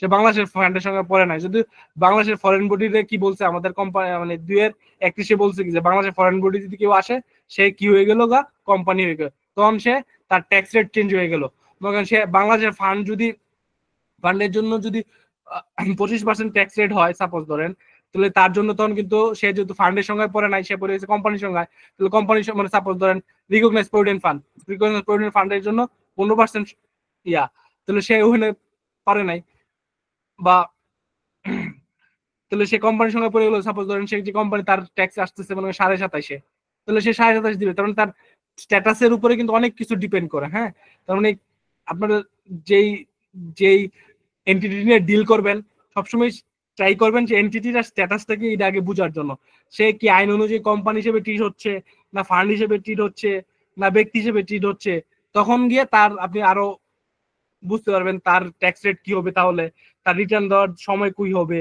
Speaker 2: সে বাংলাদেশের ফান্ডের সঙ্গে পড়ে নাই। যদি বাংলাদেশের ফরেন বডিতে কি বলছে আমাদের কোম্পানি, মানে 2031 বলছে কি যে বাংলাদেশের ফরেন বডি যদি কেউ আসে সে কি হয়ে গেল গা, কোম্পানি হয়ে গেল, তখন সে তার ট্যাক্স রেট চেঞ্জ হয়ে গেল। সে বাংলাদেশের ফান্ড যদি ফান্ডের জন্য যদি 25% ট্যাক্স রেট হয় সাপোজ ধরেন, তাহলে তার জন্য তখন কিন্তু সে যেহেতু ফান্ডের সঙ্গে পড়ে নাই, সে পড়ে গেছে কোম্পানির সঙ্গে, তাহলে কোম্পানির মানে সাপোজ ধরেন recognised provident fund, recognised provident ফান্ডের জন্য 15% ইয়া, তাহলে সে ওখানে পারে নাই, বা তাহলে সে কোম্পানির সঙ্গে পড়ে গেল, সাপোজ ধরেন সে যে কোম্পানি তার ট্যাক্স আসতেছে মানে 27.5, তাহলে সে 27.5 দিবে, তার মানে তার স্ট্যাটাসের উপরে কিন্তু অনেক কিছু ডিপেন্ড করে। হ্যাঁ, তার মানে আপনারা যেই যেই এন্টিটি নিয়ে ডিল করবেন সবসময় ট্রাই করবেন যে এন্টিটিটার স্ট্যাটাসটাকে এটা আগে বোঝার জন্য, সে কি আইন অনুযায়ী কোম্পানি হিসেবে ট্রিট হচ্ছে, না ফান্ড হিসেবে ট্রিট হচ্ছে, না ব্যক্তি হিসেবে ট্রিট হচ্ছে, তখন গিয়ে তার আপনি আরো বুঝতে পারবেন তার ট্যাক্স রেট কি হবে, তাহলে তার রিটার্ন দেওয়ার সময় কি হবে,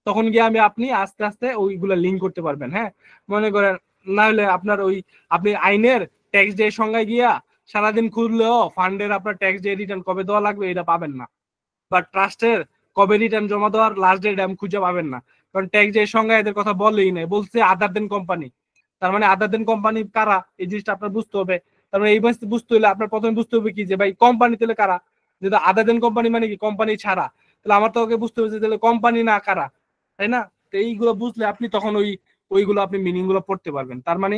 Speaker 2: তখন গিয়ে আপনি আস্তে আস্তে ওইগুলা লিঙ্ক করতে পারবেন। হ্যাঁ, মনে করেন না হলে আপনার ওই আপনি আইনের ট্যাক্স ডে সংজ্ঞায় গিয়া সারাদিন খুঁজলেও ফান্ডের আপনার ট্যাক্স ডে রিটার্ন কবে দেওয়া লাগবে এটা পাবেন না, বা ট্রাস্টের কবে রিটার্ন জমা দেওয়ার লাস্ট ডেট খুঁজে পাবেন না, কারণ ট্যাক্স ডে সংজ্ঞায় এদের কথা বলেই নাই, বলছে আদার দেন কোম্পানি। তার মানে আদার দেন কোম্পানি কারা, এই জিনিসটা আপনার বুঝতে হবে। তার মানে এই বুঝতে হলে আপনার প্রথমে বুঝতে হবে কি যে ভাই কোম্পানি তাহলে কারা, যেটা আদার দেন কোম্পানি মানে কি কোম্পানি ছাড়া, তাহলে আমার তো ওকে বুঝতে হবে তাহলে কোম্পানি না কারা, তাই না? তো এইগুলো বুঝলে আপনি তখন ওইগুলো আপনি মিনিং গুলো পড়তে পারবেন। তার মানে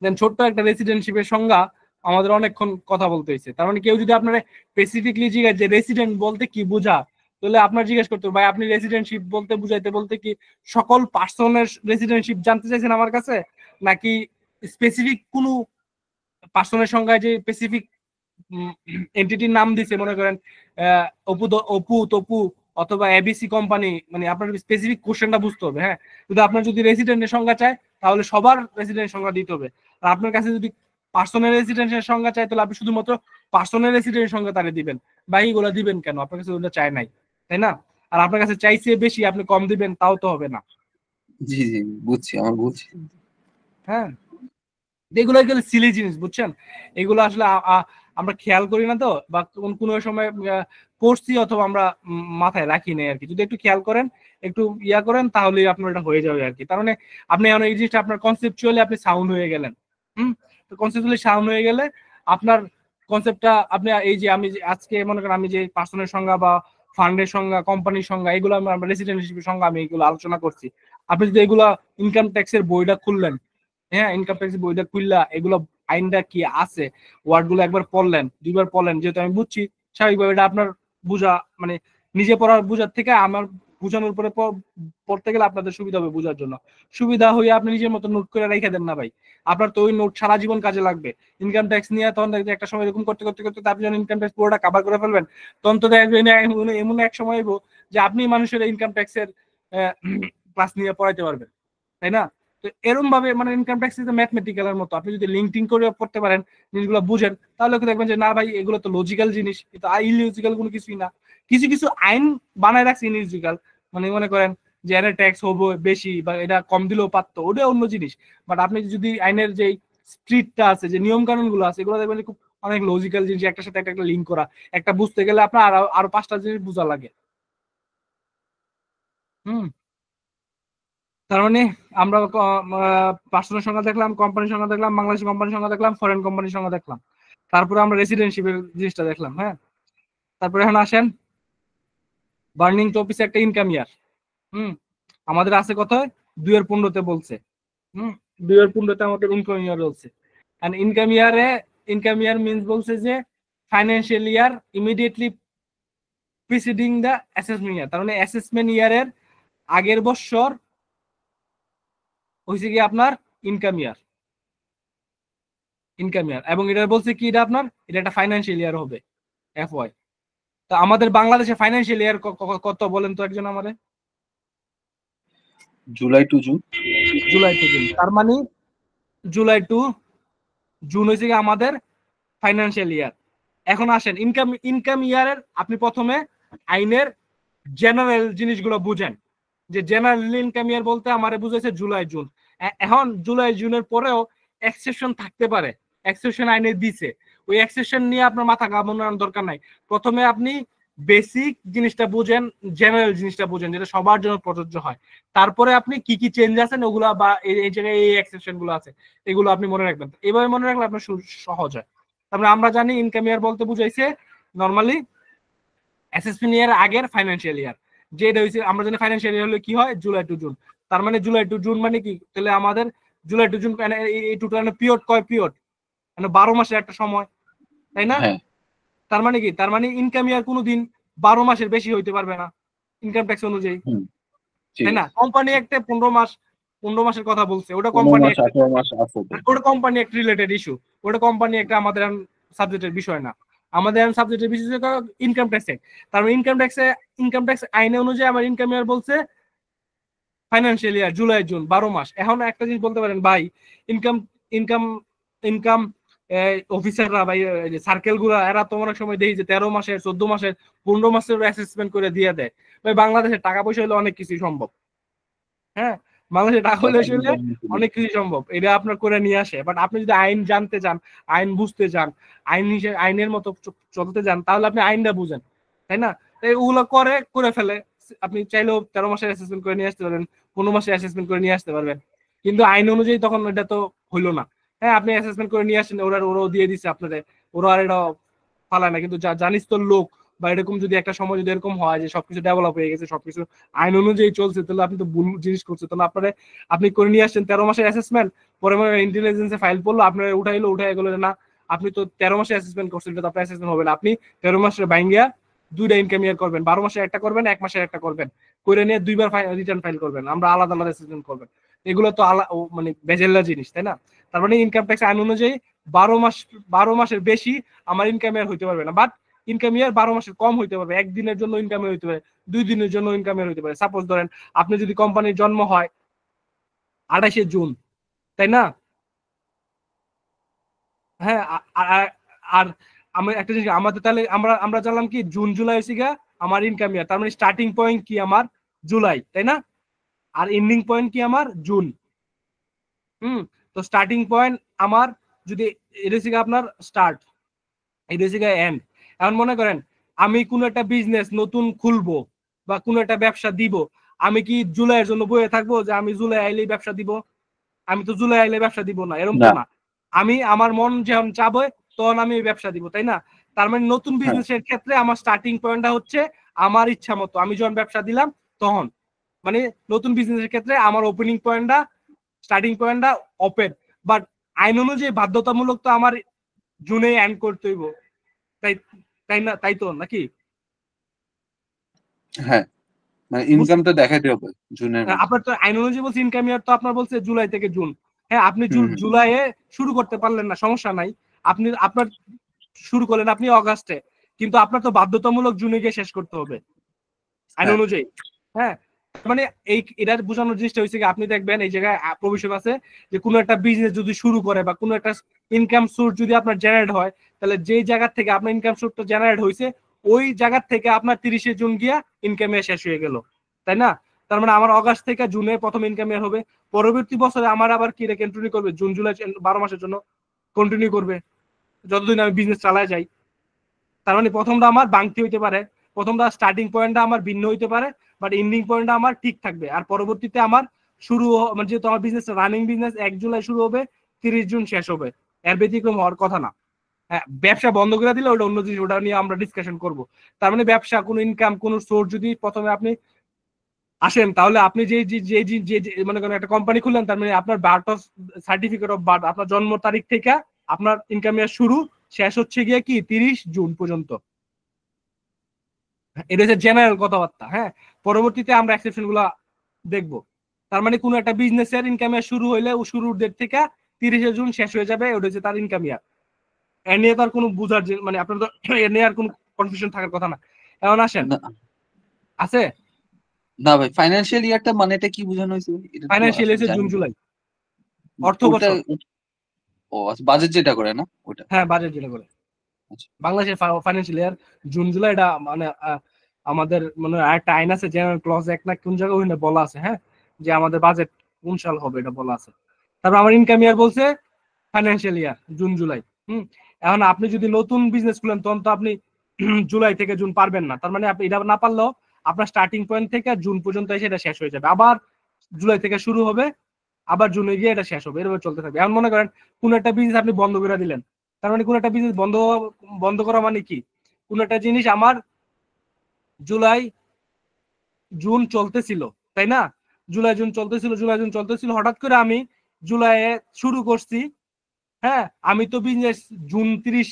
Speaker 2: দেন ছোট্ট একটা রেসিডেন্টশিপের সংজ্ঞা আমাদের অনেকক্ষণ কথা বলতে হয়েছে। তার মানে কেউ যদি আপনারা স্পেসিফিকলি জিজ্ঞাসা যে রেসিডেন্ট বলতে কি বোঝা, তাহলে আপনার জিজ্ঞেস করতে হবে ভাই আপনি রেসিডেন্টশিপ বলতে বুঝাইতে বলতে কি সকল পার্সনের রেসিডেন্টশিপ জানতে চাইছেন আমার কাছে, নাকি স্পেসিফিক কোনো পার্সনের সংজ্ঞায় যে স্পেসিফিক এন্টিটির নাম দিছে, মনে করেন অপু তপু অথবা এবিসি কোম্পানি, মানে আপনার স্পেসিফিক কোশ্চেনটা বুঝতে হবে। হ্যাঁ, যদি আপনার যদি রেসিডেন্টের সংজ্ঞা চায় তাহলে সবার রেসিডেন্টের সংজ্ঞা দিতে হবে, আর আপনার কাছে যদি পার্সোনাল রেসিডেন্টের সংজ্ঞা চায় তাহলে আপনি শুধুমাত্র পার্সোনাল রেসিডেন্টের সংজ্ঞা তারে দিবেন, বাকিগুলো দিবেন কেন, আপনার কাছে ওটা চায় নাই, তাই না? আর আপনার কাছে চাইছে বেশি আপনি কম দিবেন তাও তো হবে না।
Speaker 5: জি জি বুঝছি, আমার বুঝছি।
Speaker 2: হ্যাঁ, এগুলো গেলে সিলি জিনিস, বুঝছেন? এগুলো আসলে আমরা খেয়াল করি না তো, বা কোনো সময় পড়ছি অথবা আমরা মাথায় রাখি নাই আর কি। যদি একটু খেয়াল করেন, একটু ইয়া করেন, তাহলে আপনার এটা হয়ে যাবে আর কি। তার মানে আপনি এখন এই জিনিসটা আপনার কনসেপচুয়ালি আপনি সাউন্ড হয়ে গেলেন। তো কনসেপচুয়ালি সাউন্ড হয়ে গেলে আপনার কনসেপ্টটা আপনি এই যে আমি আজকে মনে করেন আমি যে পার্সনের সংজ্ঞা বা ফান্ডের সংজ্ঞা, কোম্পানির সংজ্ঞা, এগুলো আমরা রেসিডেন্টশিপের সংজ্ঞা আমি এগুলো আলোচনা করছি। আপনি যদি এগুলা ইনকাম ট্যাক্সের বইটা খুললেন, হ্যাঁ ইনকাম ট্যাক্স বইটা খুললা এগুলো আইনটা কি আছে ওয়ার্ড গুলো একবার পড়লেন, দুইবার পড়লেন, যেহেতু আমি বুঝছি স্বাভাবিকভাবে এটা আপনার বুঝা মানে নিজে পড়ার বুঝার থেকে আমার বুঝানোর পরে পড়তে গেলে আপনাদের সুবিধা হবে, বুঝার জন্য সুবিধা হয়ে আপনি নিজের মতো নোট করে রেখে দেন না ভাই, আপনার তো ওই নোট সারা জীবন কাজে লাগবে। ইনকাম ট্যাক্স নিয়ে তখন দেখবেন একটা সময় এরকম করতে করতে করতে আপনি যখন ইনকাম ট্যাক্স পুরোটা কভার করে ফেলবেন, তখন তো দেখবেন এমন এক সময় হইব যে আপনি মানুষের ইনকাম ট্যাক্সের ক্লাস নিয়ে পড়াইতে পারবেন, তাই না? তো এরকম ভাবে মানে ইনকাম ট্যাক্স ইজ ম্যাথমেটিক্যালের মতো, আপনি যদি লিঙ্কিং করে পড়তে পারেন, জিনিসগুলো বুঝেন, তাহলে দেখবেন যে না ভাই এগুলো তো লজিক্যাল জিনিস, কিন্তু ইলজিক্যাল কোনো কিছুই না। কিছু কিছু আইন বানায় রাখছে ইলজিক্যাল, মানে মনে করেন যে এর ট্যাক্স হবো বেশি বা এটা কম দিলেও পারতো, ওটা অন্য জিনিস। বাট আপনি যদি আইনের যে স্ট্রিটটা আছে, যে নিয়ম কানুন গুলো আছে, এগুলো দেখবেন খুব অনেক লজিক্যাল জিনিস, একটার সাথে একটা লিঙ্ক করা, একটা বুঝতে গেলে আপনার আরো 5টা জিনিস বোঝা লাগে। তার মানে আমরা পার্সোনাল সংখ্যা দেখলাম, কোম্পানির সংখ্যা দেখলাম, বাংলাদেশি কোম্পানির সংখ্যা দেখলাম, ফরেন কোম্পানির সংখ্যা দেখলাম, তারপরে আমরা রেসিডেন্টশিপের জিনিসটা দেখলাম। হ্যাঁ, তারপরে এখন আসেন বার্নিং টপিক একটা ইনকাম ইয়ার। আমাদের আছে কত 2015-তে বলছে, 2015-তে আমাদের ইনকাম ইয়ার বলছে। ইনকাম ইয়ারে ইনকাম ইয়ার মিনস বলছে যে financial year immediately preceding the assessment ইয়ার, তার মানে অ্যাসেসমেন্ট ইয়ারের আগের বছর হয়েছে কি আপনার ইনকাম ইয়ার, এবং এটা বলছে কি এটা আপনার এটা একটা ফাইন্যান্সিয়াল ইয়ার হবে FY। তো আমাদের বাংলাদেশে ফাইন্যান্সিয়াল ইয়ার কত বলেন তো একজন আমাদের?
Speaker 5: July two June.
Speaker 2: তার মানে জুলাই টু জুন হয়েছে কি আমাদের ফাইন্যান্সিয়াল ইয়ার। এখন আসেন ইনকাম ইয়ারের আপনি প্রথমে আইনের জেনারেল জিনিসগুলো বুঝেন, যে জেনারেল ইনকাম ইয়ার বলতে আমারে বুঝাইছে জুলাই জুন। এখন জুলাই জুনের পরেও এক্সেপশন থাকতে পারে, এক্সেপশন আইনে দিছে, ওই এক্সেপশন নিয়ে আপনার মাথা ঘামানোর দরকার নাই। প্রথমে আপনি বেসিক জিনিসটা বুঝেন, জেনারেল জিনিসটা বুঝেন যেটা সবার জন্য প্রযোজ্য হয়, তারপরে আপনি কি কি চেঞ্জ আছেন ওগুলা বা এই জায়গায় এই এক্সেপশন গুলো আছে এগুলো আপনি মনে রাখবেন। এইভাবে মনে রাখলে আপনার সহজ হয়। তারপরে আমরা জানি ইনকাম ইয়ার বলতে বুঝাইছে নর্মালি অ্যাসেসমেন্ট ইয়ার আগের ফাইন্যান্সিয়াল ইয়ার, যেটা হয়েছে আমরা জানি ফাইন্যান্সিয়াল ইয়ার হলে কি হয় জুলাই টু জুন। তার মানে জুলাই টু জুন মানে কি, তাহলে আমাদের জুলাই টু জুন এই টোটাল পিরিয়ড কয় পিরিয়ড, মানে 12 মাসের একটা সময়, তাই না? তার মানে কি, তার মানে ইনকাম ইয়ার কোনোদিন 12 মাসের বেশি হইতে পারবে না ইনকাম ট্যাক্স অনুযায়ী, তাই না? কোম্পানি একটা 15 মাসের কথা বলছে, ওটা কোম্পানি একটা রিলেটেড ইস্যু, ওটা কোম্পানি একটা আমাদের সাবজেক্টের বিষয় না, আমাদের সাবজেক্টের বিষয় ইনকাম ট্যাক্স। তার মানে ইনকাম ট্যাক্স আইনে অনুযায়ী আমার ইনকাম ইয়ার বলছে ফাইন্যান্সিয়াল ইয়ার জুলাই জুন 12 মাস। এখন একটা জিনিস বলতে পারেন ভাই, ইনকাম অফিসাররা ভাই সার্কেল গুলা এরা তো অনেক সময় দেখি যে 13 মাসের 14 মাসের 15 মাসের অ্যাসেসমেন্ট করে দিয়ে দেয়। ভাই বাংলাদেশে টাকা পয়সা হলে অনেক কিছু সম্ভব, হ্যাঁ বাংলাদেশে টাকা হলে অনেক কিছু সম্ভব, এটা আপনার করে নিয়ে আসে। বাট আপনি যদি আইন জানতে চান, আইন বুঝতে চান, আইনের মতো চলতে চান, তাহলে আপনি আইনটা বুঝেন, তাই না? ওগুলো করে ফেলে আপনি চাইলেও 13 মাসের অ্যাসেসমেন্ট করে নিয়ে আসতে পারবেন, 15 মাসের অ্যাসেসমেন্ট করে নিয়ে আসতে পারবেন, কিন্তু আইন অনুযায়ী তখন এটা তো হইলো না। হ্যাঁ আপনি অ্যাসেসমেন্ট করে নিয়ে আসেন, ওরাও দিয়ে দিচ্ছে আপনাদের, ওরা আর এটা ফালায় না। কিন্তু জানিস তো লোক বা এরকম যদি একটা সময় যদি এরকম হয় যে সবকিছু ডেভেলপ হয়ে গেছে, সবকিছু আইন অনুযায়ী চলছে, তাহলে আপনি তো ভুল জিনিস করছেন। তাহলে আপনি করে নিয়ে আসছেন 13 মাসের অ্যাসেসমেন্ট, পরে ইন্টেলিজেন্সে ফাইল পড়লো, আপনার উঠাই গেলো না, আপনি তো 13 মাসের অ্যাসেসমেন্ট করছেন, এটা তো আপনার অ্যাসেসমেন্ট হবে না। আপনি 13 মাসের বাইঙ্গিয়া 2টা ইনকাম ইয়ার করবেন, 12 মাসের একটা করবেন, 1 মাসের একটা করবেন, করে নিয়ে 2বার রিটার্ন ফাইল করবেন, আমরা আলাদা আলাদা অ্যাসেসমেন্ট করবেন। এগুলো তো মানে বেজেল্লা জিনিস, তাই না? তার মানে ইনকাম ট্যাক্স আইন অনুযায়ী 12 মাসের বেশি আমার ইনকাম ইয়ার হইতে পারবে না, বাট ইনকাম ইয়ার 12 মাসের কম হইতে পারবে। একদিনের জন্য ইনকাম ইয়ার হইতে পারে, 2 দিনের জন্য ইনকাম ইয়ার হইতে পারে। সাপোজ ধরেন আপনি যদি কোম্পানির জন্ম হয় 28শে জুন, তাই না? হ্যাঁ আর আমরা একটা জিনিস আমাদের তাহলে আমরা জানলাম কি জুন জুলাই হয়েছে গা আমার ইনকাম ইয়ার, তার মানে স্টার্টিং পয়েন্ট কি আমার জুলাই, তাই না? আর এন্ডিং পয়েন্ট কি আমার জুন। তো স্টার্টিং পয়েন্ট আমার যদি এটা হচ্ছে আপনার স্টার্ট, এটা হচ্ছে এন্ড। এখন মনে করেন আমি কোনো একটা বিজনেস নতুন খুলবো বা কোনো একটা ব্যবসা দিব, আমি কি জুলাইয়ের জন্য বয়ে থাকবো যে আমি জুলাই আইলেই ব্যবসা দিব? আমি তো জুলাই আইলে ব্যবসা দিব না, এরকম না। আমি আমার মন যখন চাবে তখন আমি ব্যবসা দিব, তাই না? তার মানে নতুন বিজনেসের ক্ষেত্রে আমার স্টার্টিং পয়েন্টটা হচ্ছে আমার ইচ্ছা মতো, আমি যখন ব্যবসা দিলাম তখন, মানে নতুন বিজনেসের ক্ষেত্রে আমার ওপেনিং পয়েন্টটা স্টার্টিং পয়েন্টটা ওপেন, বাট আইন অনুযায়ী বাধ্যতামূলক তো আমার জুনে এন্ড করতে হইব, তাই না? তাই তো নাকি?
Speaker 5: হ্যাঁ মানে ইনকামটা দেখাইতে হবে জুনের।
Speaker 2: আপনার তো আইন অনুযায়ী বলছে ইনকাম ইয়ার তো আপনার বলছে জুলাই থেকে জুন। হ্যাঁ আপনি জুলাইয়ে শুরু করতে পারলেন না, সমস্যা নাই, আপনার শুরু করলেন আপনি অগাস্টে, কিন্তু আপনার তো বাধ্যতামূলক জুনে গিয়ে শেষ করতে হবে আইন অনুযায়ী। হ্যাঁ মানে এটার বোঝানোর জিনিসটা হচ্ছে আপনি দেখবেন এই জায়গায় প্রভিশন আছে যে কোনো একটা বিজনেস যদি শুরু করে বা কোনো একটা ইনকাম সোর্স যদি আপনার জেনারেট হয়, তাহলে যে জায়গা থেকে আপনার ইনকাম সোর্সটা জেনারেট হয়েছে ওই জায়গা থেকে আপনার 30শে জুন গিয়া ইনকাম শেষ হয়ে গেল, তাই না? তার মানে আমার অগাস্ট থেকে জুনে প্রথম ইনকাম হবে, পরবর্তী বছরে আমার আবার কি এটা কন্টিনিউ করবে জুন জুলাই 12 মাসের জন্য কন্টিনিউ করবে যতদিন আমি বিজনেস চালায় যাই। তার মানে প্রথমটা আমার বাংতি হইতে পারে, প্রথমটা স্টার্টিং পয়েন্টটা আমার ভিন্ন হইতে পারে, বাট এন্ডিং পয়েন্টটা আমার ঠিক থাকবে। আর পরবর্তীতে আমার শুরু মানে যেহেতু আমার বিজনেস রানিং বিজনেস 1 জুলাই শুরু হবে 30 জুন শেষ হবে, এর ব্যতিক্রম হওয়ার কথা না। হ্যাঁ ব্যবসা বন্ধ করে দিলে ওটা অন্য জিনিস, ওটা নিয়ে আমরা ডিসকাশন করব। তার মানে ব্যবসা কোনো ইনকাম কোনো সোর্স যদি প্রথমে আপনি আসেন, তাহলে আপনি যে মনে করেন একটা কোম্পানি খুললেন, তার মানে আপনার বার্থ সার্টিফিকেট অফ বার্থ আপনার জন্ম তারিখ থেকে আপনার ইনকাম ইয়ার শুরু শেষ হচ্ছে গিয়ে কি 30 জুন পর্যন্ত। এটা হচ্ছে জেনারেল কথাবার্তা। হ্যাঁ, পরবর্তীতে আমরা এক্সেপশন গুলা দেখবো। তার মানে কোন একটা বিজনেসের ইনকাম ইয়ার শুরু হইলে ও শুরুর ডেট থেকে 30 জুন শেষ হয়ে যাবে, ওটা হচ্ছে তার ইনকাম ইয়ার। এ নিয়ে তার কোনো বুঝার মানে আপনার তো এ নিয়ে আর কোনো কনফিউশন থাকার কথা না। এখন আসেন,
Speaker 5: না
Speaker 2: আছে
Speaker 5: না ভাই, ফাইন্যান্সিয়াল ইয়ারটা মানে এটা কি বোঝানো হয়েছে? এটা তো
Speaker 2: ফাইন্যান্সিয়াল
Speaker 5: আসলে
Speaker 2: হচ্ছে
Speaker 5: জানি
Speaker 2: জুন
Speaker 5: না।
Speaker 2: জুলাই অর্থ
Speaker 5: ওটা
Speaker 2: বছর।
Speaker 5: ও আচ্ছা, বাজেট যেটা করে না ওটা।
Speaker 2: হ্যাঁ, বাজেট যেটা করে
Speaker 5: আচ্ছা
Speaker 2: বাংলাদেশের ফাইন্যান্সিয়াল ইয়ার জুন জুলাই। এটা মানে আমাদের মানে একটা আইন আছে, জেনারেল ক্লজ এক না কোন জায়গায় ওখানে বলা আছে। হ্যাঁ, যে আমাদের বাজেট কোন সাল হবে এটা বলা আছে। তারপর আমার ইনকাম ইয়ার বলছে ফাইন্যান্সিয়াল ইয়ার জুন জুলাই। এখন আপনি যদি নতুন বিজনেস খুলেন তখন তো আপনি জুলাই থেকে জুন পারবেন না। তার মানে আপনি এটা না পারলেও আপনার স্টার্টিং পয়েন্ট থেকে জুন পর্যন্ত এসে এটা শেষ হয়ে যাবে, আবার জুলাই থেকে শুরু হবে, আবার জুনে গিয়ে এটা শেষ হবে, এভাবে চলতে থাকবে। এখন মনে করেন কোন একটা বিজনেস আপনি বন্ধ করে দিলেন, তার মানে কোন একটা বিজনেস বন্ধ করা মানে কি, কোন একটা জিনিস আমার জুলাই জুন চলতেছিল, তাই না? জুলাই জুন চলতেছিল, হঠাৎ করে আমি জুলাইয়ে শুরু করছি। হ্যাঁ, আমি তো বিজনেস জুন 30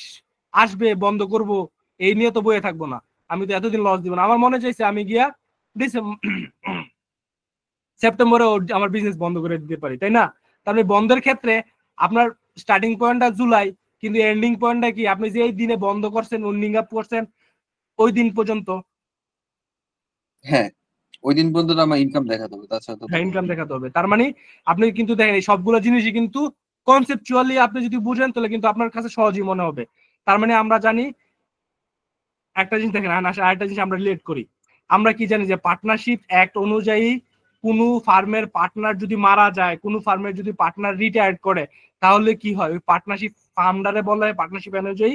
Speaker 2: আসবে বন্ধ করব এই নিয়ে তো বয়ে থাকবো না, আমি তো এতদিন লস দিব না। আমার মনে চাইছে আমি গিয়া সেপ্টেম্বরে আমার বিজনেস বন্ধ করে দিতে পারি, তাই না? তারপরে বন্ধের ক্ষেত্রে আপনার স্টার্টিং পয়েন্টটা জুলাই, কিন্তু এন্ডিং পয়েন্টটা কি, আপনি যে এই দিনে বন্ধ করছেন, উইন্ডিং আপ করছেন ওই দিন পর্যন্ত।
Speaker 5: হ্যাঁ, ওই দিন পর্যন্ত আমার ইনকাম দেখাতে হবে, তাছাড়া তো
Speaker 2: হ্যাঁ, ইনকাম দেখাতে হবে। তার মানে আপনি কিন্তু দেখেন এই সবগুলো জিনিসই কিন্তু কনসেপচুয়ালি আপনি যদি বুঝেন তাহলে কিন্তু আপনার কাছে সহজই মনে হবে। তার মানে আমরা জানি একটা জিনিস, দেখেন আরেকটা জিনিস আমরা রিলেট করি। আমরা কি জানি যে পার্টনারশিপ অ্যাক্ট অনুযায়ী কোনো ফার্মের পার্টনার যদি মারা যায়, কোনো ফার্মের যদি পার্টনার রিটায়ার্ড করে, তাহলে কি হয়, ওই পার্টনারশিপ ফাউন্ডারে বলা হয় পার্টনারশিপ অনুযায়ী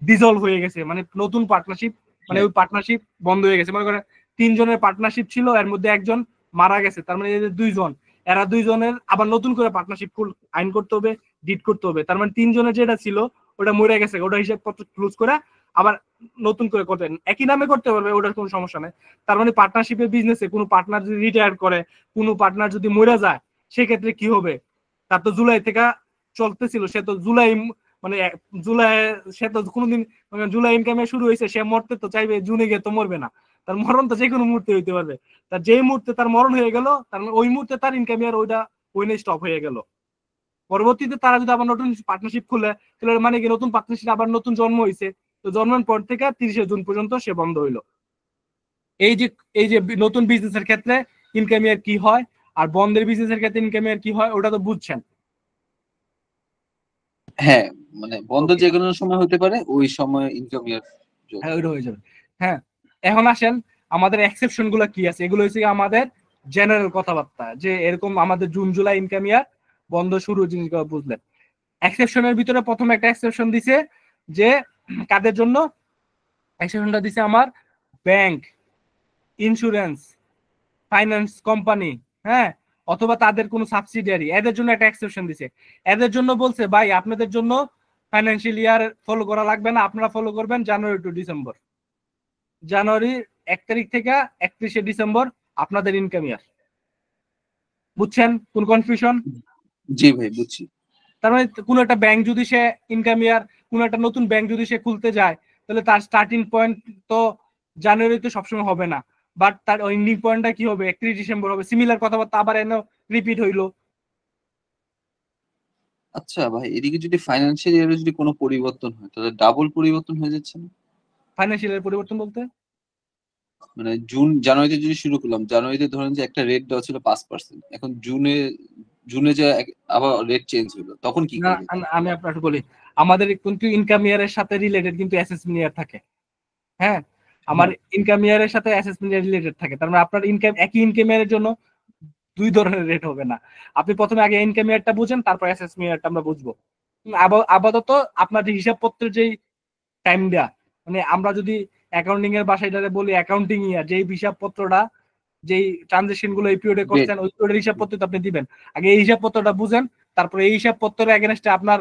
Speaker 2: ডিসলভ হয়ে গেছে, মানে নতুন পার্টনারশিপ, মানে ওই পার্টনারশিপ বন্ধ হয়ে গেছে। মনে করেন 3 জনের পার্টনারশিপ ছিল, এর মধ্যে একজন মারা গেছে, তার মানে এদের 2 জন, এরা 2 জনের আবার নতুন করে পার্টনারশিপ আইন করতে হবে, ডিড করতে হবে। তার মানে 3 জনের যেটা ছিল ওটা মরে গেছে, ওটা হিসাবপত্র ক্লোজ করে আবার নতুন করে করতে, একই নামে করতে পারবে, ওটার কোনো সমস্যা নেই। তার মানে পার্টনারশিপের বিজনেসে কোনো পার্টনার যদি রিটায়ার করে, কোনো পার্টনার যদি মরে যায়, সেক্ষেত্রে কি হবে, তার তো জুলাই থেকে চলতেছিল, সে তো জুলাই মানে জুলাই, সে তো কোনোদিন জুলাই ইনকামে শুরু হয়েছে, সে মরতে তো চাইবে, জুনে গিয়ে তো মরবে না, তার মরণ তো যে কোনো মুহূর্তে হইতে পারবে। তার যেই মুহূর্তে তার মরণ হয়ে গেল, তার মানে ওই মুহূর্তে তার ইনকাম আর ওইটা ওই স্টপ হয়ে গেল। পরবর্তীতে তারা যদি আবার নতুন পার্টনারশিপ খুলে, তাহলে মানে কি নতুন পার্টনারশিপ আবার নতুন জন্ম হয়েছে, তো জন্মের পর থেকে 30 জুন পর্যন্ত সে বন্ধ হইলো। এই যে নতুন বিজনেসের ক্ষেত্রে ইনকাম ইয়ার কি হয় আর বন্ধের বিজনেসের ক্ষেত্রে ইনকাম ইয়ার কি হয়, ওটা তো বুঝছেন।
Speaker 5: হ্যাঁ, মানে বন্ধ যে কোনো সময় হতে পারে, ওই সময় ইনকাম ইয়ার।
Speaker 2: হ্যাঁ, ওইটা হয়ে যাবে। হ্যাঁ, এখন আসেন আমাদের এক্সেপশন গুলো কি আছে। এগুলো হচ্ছে আমাদের জেনারেল কথাবার্তা, যে এরকম আমাদের জুন জুলাই ইনকাম ইয়ার বন্ধ শুরু জিনিসগুলো বুঝলেন। এক্সেপশনের ভিতরে প্রথম একটা এক্সেপশন দিছে, যে কাদের জন্য এক্সেপশনটা দিছে, আমার ব্যাংক, ইন্স্যুরেন্স, ফাইন্যান্স কোম্পানি, হ্যাঁ, অথবা তাদের কোনো সাবসিডিয়ারি, এদের জন্য একটা এক্সেপশন দিছে। এদের জন্য বলছে ভাই আপনাদের জন্য ফাইন্যান্সিয়াল ইয়ার ফলো করা লাগবে না, আপনারা ফলো করবেন জানুয়ারি টু ডিসেম্বর, জানুয়ারির 1 তারিখ থেকে 31শে ডিসেম্বর আপনাদের ইনকাম ইয়ার। বুঝছেন কোন কনফিউশন?
Speaker 5: জি ভাই, বুঝছি।
Speaker 2: তার মানে কোন একটা ব্যাংক যদি সে ইনকাম ইয়ার, কোন একটা নতুন ব্যাংক যদি সে খুলতে যায়, তাহলে তার স্টার্টিং পয়েন্ট তো জানুয়ারিতে সবসময় হবে না, বাট তার এন্ডিং পয়েন্টটা কি হবে, 31 ডিসেম্বর হবে। সিমিলার কথাবার্তা আবার এনে রিপিট হইলো।
Speaker 5: আচ্ছা ভাই, এদিকে যদি ফাইন্যান্সিয়াল ইয়ারে যদি কোনো পরিবর্তন হয়, তাহলে ডাবল পরিবর্তন হয়ে যাচ্ছে না?
Speaker 2: ফাইন্যান্সিয়াল পরিবর্তন বলতে
Speaker 5: মানে জানুয়ারিতে যদি শুরু করলাম, জানুয়ারিতে ধরেন যে একটা রেট দেওয়া ছিল 5%, এখন জুনে যে আবার রেট চেঞ্জ হলো, তখন কি
Speaker 2: না,
Speaker 5: করবে?
Speaker 2: আমি আপনাকে বলি, আমাদের কিন্তু ইনকাম ইয়ারের সাথে রিলেটেড কিন্তু অ্যাসেসমেন্ট ইয়ার থাকে। হ্যাঁ, আমার ইনকাম ইয়ারের সাথে অ্যাসেসমেন্ট ইয়ার রিলেটেড থাকে। তার মানে আপনার ইনকাম, একই ইনকাম ইয়ারের জন্য 2 ধরনের রেট হবে না। আপনি প্রথমে আগে ইনকাম ইয়ারটা বুঝেন, তারপর অ্যাসেসমেন্ট ইয়ারটা আমরা বুঝবো। আপাতত আপনার যে হিসাবপত্রের যেই টাইম দেয়া, মানে আমরা যদি অ্যাকাউন্টিং এর ভাষায় বলি অ্যাকাউন্টিং ইয়ার, যেই হিসাবপত্রটা, যেই ট্রানজাকশন গুলো এই পিরিয়ডে করছেন, ওই পিরিয়ডের হিসাবপত্র আপনি দিবেন। আগে এই হিসাবপত্রটা বুঝেন, তারপরে এই হিসাবপত্রের এগেইনস্টে আপনার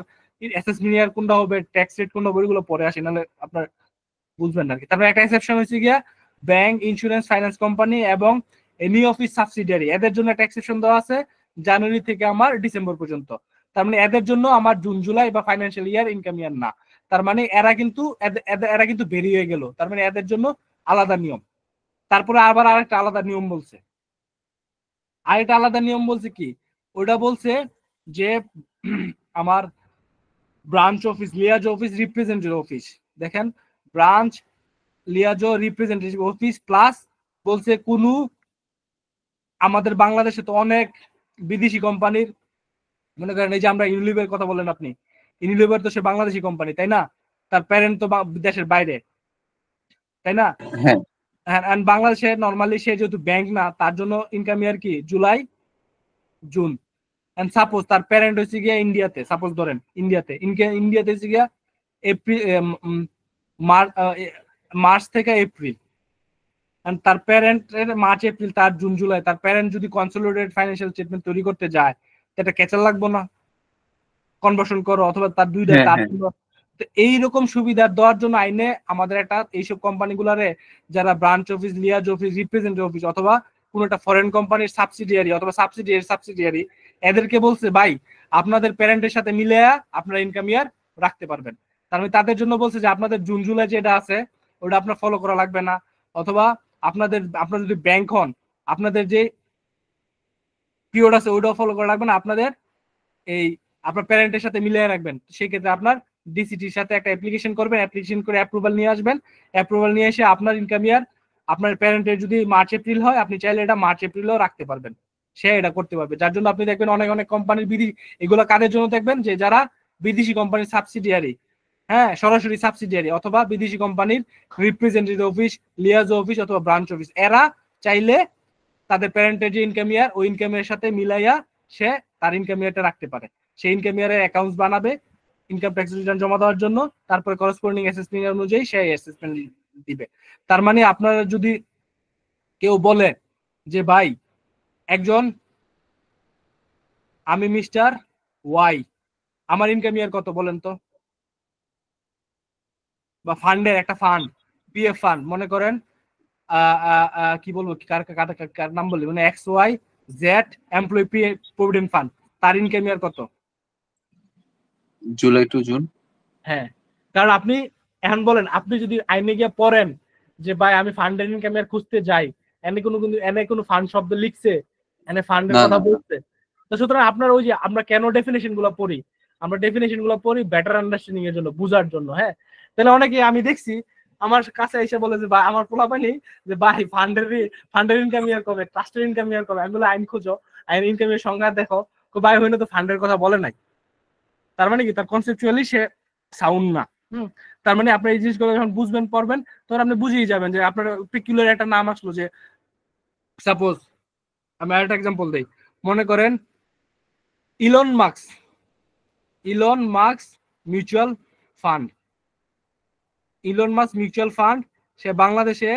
Speaker 2: অ্যাসেসমেন্ট ইয়ার কোনটা হবে, ট্যাক্স রেট কোনটা হবে, ওইগুলো পরে আসে, নাহলে আপনার বুঝবেন না। তারপরে একটা এক্সেপশন হচ্ছে গিয়া ব্যাংক, ইন্স্যুরেন্স, ফাইন্যান্স কোম্পানি এবং এনি অফিস সাবসিডিয়ারি, এদের জন্য একটা এক্সেপশন দেওয়া আছে জানুয়ারি থেকে আমার ডিসেম্বর পর্যন্ত। তার মানে এদের জন্য আমার জুন জুলাই বা ফাইন্যান্সিয়াল ইয়ার ইনকাম ইয়ার না। তার মানে এরা কিন্তু বেরিয়ে গেল, তার মানে এদের জন্য আলাদা নিয়ম। তারপরে আবার আরেকটা আলাদা নিয়ম বলছে, আরেকটা আলাদা নিয়ম বলছে কি, ওটা বলছে যে আমার branch office, liaison office, representative office, দেখেন branch, liaison, representative office plus বলছে কোনো আমাদের বাংলাদেশে তো অনেক বিদেশি কোম্পানির, মনে করেন এই যে আমরা ইউনিলিভার কথা বলেন আপনি, ইউনিলিভার তো সে বাংলাদেশি কোম্পানি তাই না, তার প্যারেন্ট তো দেশের বাইরে তাই না।
Speaker 5: হ্যাঁ
Speaker 2: হ্যাঁ, বাংলাদেশে নরমালি সে যেহেতু ব্যাংক না, তার জন্য ইনকাম ইয়ার কি জুলাই জুন। এন্ড সাপোজ তার প্যারেন্ট হচ্ছে গিয়া ইন্ডিয়াতে, সাপোজ ধরেন ইন্ডিয়াতে হচ্ছে গিয়া এপ্রিল, মার্চ থেকে এপ্রিল, এন্ড তার প্যারেন্ট মার্চ এপ্রিল, তার জুন জুলাই, তার প্যারেন্ট যদি কনসোলিডেটেড ফাইন্যান্সিয়াল স্টেটমেন্ট তৈরি করতে যায়, এটা ক্যাচাল লাগবো না, কনভার্সন করো অথবা তার দুইটা, তার এইরকম সুবিধা দেওয়ার জন্য আইনে আমাদের একটা এইসব কোম্পানিগুলারে যারা branch office, liaison office, representative office অথবা কোন একটা ফরেন কোম্পানির সাবসিডিয়ারি অথবা সাবসিডিয়ারি এদেরকে বলছে ভাই আপনাদের প্যারেন্টের সাথে মিলে আপনারা ইনকাম ইয়ার রাখতে পারবেন। তার মানে তাদের জন্য বলছে যে আপনাদের জুন জুলাই যেটা আছে ওটা আপনার ফলো করা লাগবে না, অথবা আপনারা যদি ব্যাংক হন আপনাদের যে পিরিয়ড আছে ওইটাও ফলো করা লাগবে না, আপনাদের এই আপনার প্যারেন্টের সাথে মিলিয়ে রাখবেন। সেই ক্ষেত্রে আপনার ডিসিটির সাথে একটা অ্যাপ্লিকেশন করবেন, অ্যাপ্লিকেশন করে অ্যাপ্রুভাল নিয়ে আসবেন, অ্যাপ্রুভাল নিয়ে এসে আপনার ইনকাম ইয়ার আপনার প্যারেন্টের যদি মার্চ এপ্রিল হয় আপনি চাইলে এটা মার্চ এপ্রিলেও রাখতে পারবেন, সে এটা করতে পারবে। যার জন্য আপনি দেখবেন অনেক অনেক কোম্পানির এগুলো কাদের জন্য দেখবেন, যে যারা বিদেশি কোম্পানির সাবসিডিয়ারি, হ্যাঁ সরাসরি সাবসিডিয়ারি অথবা বিদেশি কোম্পানির রিপ্রেজেন্টেটিভ অফিস, লিয়াজো অফিস অথবা ব্রাঞ্চ অফিস, এরা চাইলে তাদের প্যারেন্টের যে ইনকাম ইয়ার ওই ইনকামের সাথে মিলাইয়া সে তার ইনকাম ইয়ারটা রাখতে পারে। সেই ইনকাম ইয়ারের অ্যাকাউন্টস বানাবে ইনকাম ট্যাক্স রিটার্ন জমা দেওয়ার জন্য, তারপরে করসপন্ডিং অ্যাসেসমেন্ট অনুযায়ী সেই অ্যাসেসমেন্ট দিবে। তার মানে আপনারা যদি কেউ বলে যে ভাই একজন আমি মিস্টার ওয়াই, আমার ইনকাম ইয়ার কত বলেন তো, বা ফান্ডের একটা ফান্ড, পিএফ ফান্ড মনে করেন কি বলবো, কার নাম বলি, মানে X Y Z employee provident fund, তার ইনকাম ইয়ার কত,
Speaker 5: জুলাই টু জুন।
Speaker 2: হ্যাঁ, কারণ আপনি এখন বলেন আপনি যদি আইনে গিয়ে পড়েন যে ভাই আমি ফান্ডের ইনকাম ইয়ার খুঁজতে যাই, এনে কোনো ফান্ড শব্দ লিখছে, এনে ফান্ডের কথা বলছে, তো সুতরাং আপনার ওই যে আমরা কেন ডেফিনেশন গুলো পড়ি, আমরা ডেফিনেশন গুলো পড়ি বেটার আন্ডারস্ট্যান্ডিং এর জন্য, বুঝার জন্য। হ্যাঁ, তাহলে অনেকে আমি দেখছি আমার কাছে এসে বলে যে ভাই আমার পোলাপানি যে ভাই ফান্ডের ইনকাম ইয়ার কবে, ট্রাস্টের ইনকাম ইয়ার কবে, আমি বলে আইন খুঁজো, আইন ইনকাম এর সংজ্ঞা দেখো, ভাই হইলে তো ফান্ডের কথা বলে নাই, তার মানে কি তার কনসেপচুয়ালি সে সাউন্ড না। তার মানে আপনি এই জিনিসগুলো যখন বুঝবেন পড়বেন তখন আপনি বুঝেই যাবেন যে আপনার পিকুলার একটা নাম আসলো, যে সাপোজ আমি আরেকটা এক্সাম্পল দেই, মনে করেন Elon Musk mutual fund, Elon Musk mutual fund, সে বাংলাদেশে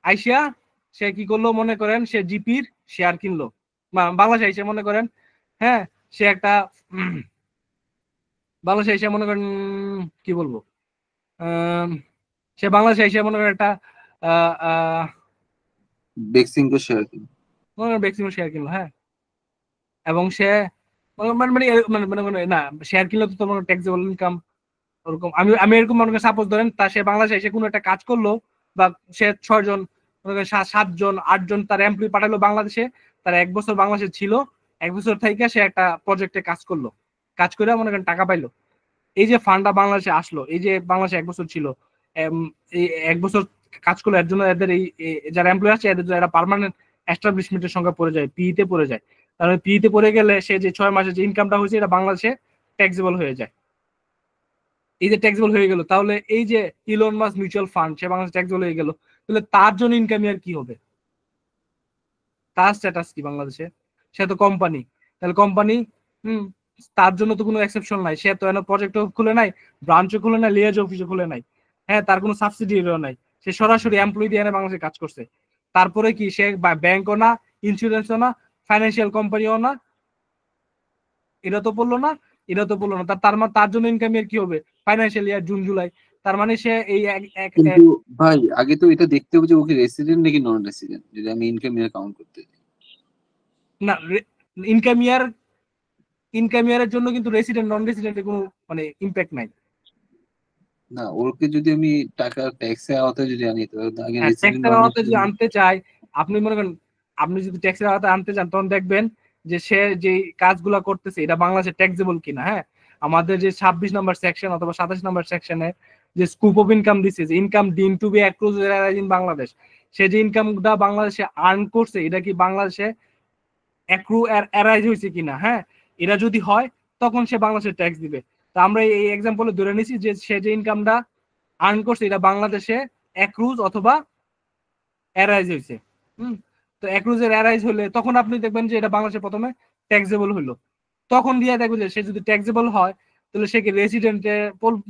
Speaker 2: আইসিয়া সে কি করলো, মনে করেন সে জিপির শেয়ার কিনলো, বাংলাদেশে আইসে মনে করেন, হ্যাঁ সে একটা বাংলাদেশে এসে মনে করেন কি বলবো, সে বাংলাদেশে এসে মনে করেন একটা
Speaker 5: বেক্সিমকো শেয়ার কিনলো,
Speaker 2: বেক্সিমকো শেয়ার কিনলো, হ্যাঁ, এবং সে মানে না শেয়ার কিনলো তো তোমার ট্যাক্সেবল ইনকাম ওরকম। আমি এরকম মনে করেন সাপোজ ধরেন তা সে বাংলাদেশে এসে কোনো একটা কাজ করলো, বা সে 6 জন 7 জন 8 জন তার এমপ্লয়ি পাঠালো বাংলাদেশে, তার 1 বছর বাংলাদেশে ছিল, 1 বছর থেকে সে একটা প্রজেক্টে কাজ করলো, কাজ করে মনে করেন টাকা পাইলো, এই যে ফান্ডটা বাংলাদেশে আসলো, এই যে বাংলাদেশে 1 বছর ছিল, এই 1 বছর কাজ করলো, এর জন্য এদের এই যারা এমপ্লয়ি আছে এদের যারা পার্মানেন্ট এস্টাবলিশমেন্টের সংখ্যা পড়ে যায়, পিইতে পড়ে যায়, তাহলে পিইতে পড়ে গেলে সে যে 6 মাসে যে ইনকামটা হয়েছে এটা বাংলাদেশে ট্যাক্সেবল হয়ে যায়, এই যে ট্যাক্সেবল হয়ে গেল, তাহলে এই যে ইলন মাস্ক মিউচুয়াল ফান্ড সে বাংলাদেশে ট্যাক্সেবল হয়ে গেল, তাহলে তার জন্য ইনকাম ইয়ার কি হবে, তার স্ট্যাটাস কি বাংলাদেশে, সে তো কোম্পানি, তাহলে কোম্পানি তার জন্য তো কোনো এক্সেপশন নাই, সে তো এনে প্রজেক্টও খুলে নাই, ব্রাঞ্চও খুলে নাই, লিয়াজ অফিসও খুলে নাই, হ্যাঁ তার কোনো সাবসিডিও নাই, সে সরাসরি এমপ্লয়ি দিয়ে এনে বাংলাদেশে কাজ করছে, তারপরে কি সে ব্যাংকও না, ইন্স্যুরেন্সও না, ফাইন্যান্সিয়াল কোম্পানিও না, এটা তো বললো না, তার জন্য ইনকাম ইয়ার কি হবে, ফাইন্যান্সিয়াল ইয়ার জুন জুলাই, তার মানে সে এই
Speaker 5: কিন্তু ভাই আগে তো এটা দেখতে হবে যে ওকে রেসিডেন্ট নাকি নন রেসিডেন্ট, যদি আমি ইনকাম ইয়ার কাউন্ট করতে যাই।
Speaker 2: না ইনকাম ইয়ার ইনকাম ইয়ারের জন্য কিন্তু রেসিডেন্ট নন রেসিডেন্টের কোনো মানে ইম্প্যাক্ট নাই।
Speaker 5: না, ওকে যদি আমি টাকা ট্যাক্সের আওতায় যদি আনি তো আগে
Speaker 2: হ্যাঁ,
Speaker 5: রেসিডেন্ট
Speaker 2: ট্যাক্সের
Speaker 5: নন
Speaker 2: আওতায় যদি
Speaker 5: রেসিডেন্ট।
Speaker 2: আনতে চাই, আপনি মনে করেন আপনি যদি ট্যাক্সের আওতায় আনতে চান তখন দেখবেন যে সে যে কাজগুলা করতেছে এটা বাংলাদেশে ট্যাক্সেবল কিনা। হ্যাঁ, আমাদের যে 26 নম্বর সেকশন অথবা 27 নম্বর সেকশনে যে স্কুপ অফ ইনকাম দিছে, যে ইনকাম ডিম টু বি অ্যাক্রুজ ইন বাংলাদেশ, সে যে ইনকামটা বাংলাদেশে আর্ন করছে এটা কি বাংলাদেশে অ্যাক্রু অ্যারাইজ হয়েছে কিনা। হ্যাঁ, এটা যদি হয় তখন সে বাংলাদেশে ট্যাক্স দিবে। তো আমরা এই এক্সাম্পলে ধরে নিছি যে সে যে ইনকামটা আর্ন করছে এটা বাংলাদেশে অ্যাক্রুজ অথবা অ্যারাইজ হয়েছে। তো অ্যাক্রুজের অ্যারাইজ হলে তখন আপনি দেখবেন যে এটা বাংলাদেশে প্রথমে ট্যাক্সেবল হলো, তখন দিয়ে দেখবেন যে সে যদি ট্যাক্সেবল হয় তাহলে সে কি রেসিডেন্টে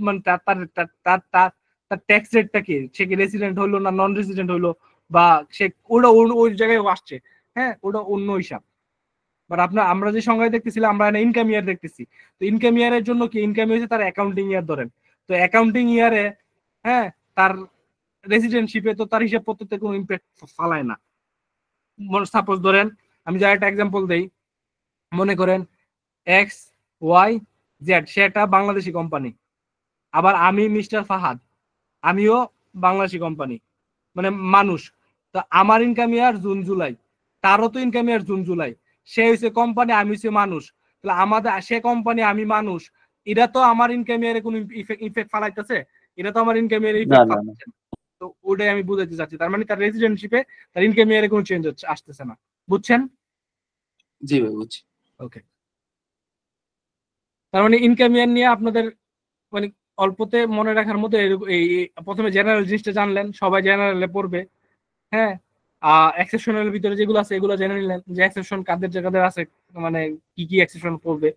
Speaker 2: মানে তার তার তার তার তার ট্যাক্স রেটটা কি, সে কি রেসিডেন্ট হইলো না নন রেসিডেন্ট হইলো, বা সে ওটা ওই জায়গায় আসছে। হ্যাঁ, ওটা অন্য হিসাব। বাট আমরা যে সংজ্ঞায় দেখতেছিলাম আমরা ইনকাম ইয়ার দেখতেছি। তো ইনকাম ইয়ারের জন্য কি, ইনকাম হয়েছে তার অ্যাকাউন্টিং ইয়ার ধরেন, তো অ্যাকাউন্টিং ইয়ারে হ্যাঁ তার রেসিডেন্টশিপে তো তার হিসাব পত্রতে কোনো ইম্প্যাক্ট ফালায় না। সাপোজ ধরেন আমি যা একটা এক্সাম্পল দেই, মনে করেন এক্স ওয়াই জেড সে একটা বাংলাদেশি কোম্পানি, আবার আমি মিস্টার ফাহাদ আমিও বাংলাদেশি কোম্পানি, মানে মানুষ। তো আমার ইনকাম ইয়ার জুন জুলাই, তারও তো ইনকাম ইয়ার জুন জুলাই, সে হচ্ছে কোম্পানি আমি হচ্ছে মানুষ, তাহলে আমাদের সে কোম্পানি আমি মানুষ, এটা তো আমার ইনকাম ইয়ারে কোনো ইফেক্ট ফালাইতেছে, এটা তো আমার ইনকাম ইয়ারে
Speaker 5: না
Speaker 2: ইফেক্ট
Speaker 5: না না,
Speaker 2: ফালাইতেছে না। তো ওটাই আমি বুঝাতে চাচ্ছি, তার মানে তার রেসিডেন্টশিপে তার ইনকাম ইয়ারে কোনো চেঞ্জ আসতেছে না। বুঝছেন?
Speaker 5: জি ভাই বুঝছি।
Speaker 2: ওকে, তার মানে ইনকাম ইয়ার নিয়ে আপনাদের মানে অল্পতে মনে রাখার মতো এই প্রথমে জেনারেল জিনিসটা জানলেন, সবাই জেনারেলে পড়বে। হ্যাঁ, এক্সেপশনের ভিতরে যেগুলো আছে এগুলো জেনে নিলেন যে এক্সেপশন কাদের কাদের আছে, মানে কি কি এক্সেপশন পড়বে।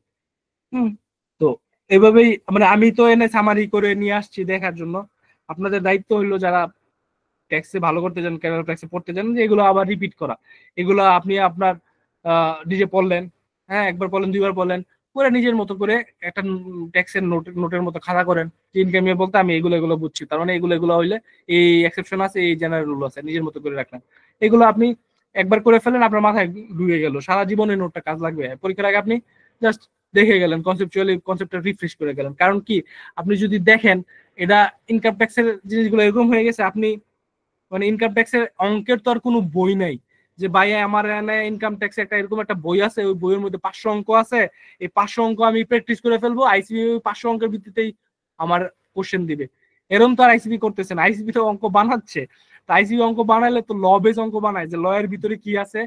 Speaker 2: তো এভাবেই মানে আমি তো এনে সামারি করে নিয়ে আসছি দেখার জন্য। আপনাদের দায়িত্ব হইলো যারা ট্যাক্সে ভালো করতে চান, ক্যারিয়ার ট্যাক্সে পড়তে চান, যে এগুলো আবার রিপিট করা। এগুলো আপনি আপনার নিজে পড়লেন, হ্যাঁ একবার পড়লেন দুইবার পড়লেন, করে নিজের মতো করে একটা ট্যাক্সের নোটের মতো খাতা করেন যে ইনকাম বলতে আমি এগুলো এগুলো বুঝছি, তার মানে এগুলো হইলে এই এক্সেপশন আছে এই জেনারেল রুল আছে, নিজের মতো করে রাখলেন। এগুলো আপনি একবার করে ফেলেন, আপনার মাথায় ঢুকে গেল, সারা জীবনের নোটটা কাজ লাগবে। পরীক্ষার আগে আপনি জাস্ট দেখে গেলেন, কনসেপ্টটা রিফ্রেশ করে গেলেন। কারণ কি, আপনি যদি দেখেন এটা ইনকাম ট্যাক্সের জিনিসগুলো এরকম হয়ে গেছে, আপনি মানে ইনকাম ট্যাক্সের অঙ্কের তো আর কোনো বই নাই যে ভাই আমার ইনকাম ট্যাক্স একটা এরকম একটা বই আছে, ওই বইয়ের মধ্যে 500 অঙ্ক আছে, এই 500 অঙ্ক আমি প্র্যাকটিস করে ফেলবো, আইসিবি 500 অঙ্কের ভিত্তিতেই আমার কোশ্চেন দিবে। এরকম তো আর আইসিবি করতেছে না, আইসিবি তো অঙ্ক বানাচ্ছে। তো আইসিবি অঙ্ক বানালে তো ল বেস অঙ্ক বানায়, যে ল এর ভিতরে কি আছে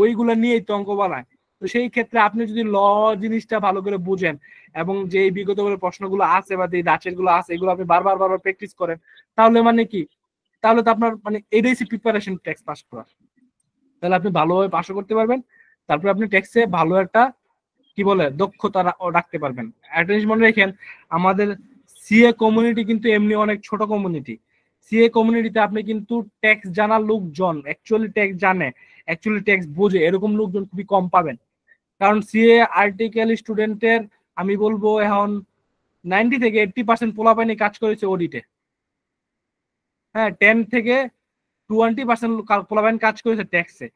Speaker 2: ওইগুলো নিয়েই তো অঙ্ক বানায়। তো সেই ক্ষেত্রে আপনি যদি ল জিনিসটা ভালো করে বুঝেন এবং যে বিগত প্রশ্নগুলো আছে বা যে ধাঁচের গুলো আছে এগুলো আপনি বারবার বারবার প্র্যাকটিস করেন, তাহলে মানে কি, তাহলে তো আপনার মানে এটাই প্রিপারেশন ট্যাক্স পাস করা, তাহলে আপনি ভালোভাবে পাসও করতে পারবেন, তারপরে আপনি ট্যাক্সে ভালো একটা কি বলে দক্ষতা রাখতে পারবেন। একটা জিনিস মনে রাখেন, আমাদের সিএ কমিউনিটি কিন্তু এমনি অনেক ছোট কমিউনিটি। সিএ কমিউনিটিতে আপনি কিন্তু ট্যাক্স জানার লোকজন, অ্যাকচুয়ালি ট্যাক্স জানে, অ্যাকচুয়ালি ট্যাক্স বোঝে, এরকম লোকজন খুবই কম পাবেন। কারণ সিএ আর্টিকেল স্টুডেন্টের আমি বলবো এখন 90 থেকে 80% পোলাপাইনি কাজ করেছে অডিটে। হ্যাঁ, 10 থেকে 20% পোলাপাইন কাজ করেছে ট্যাক্সে।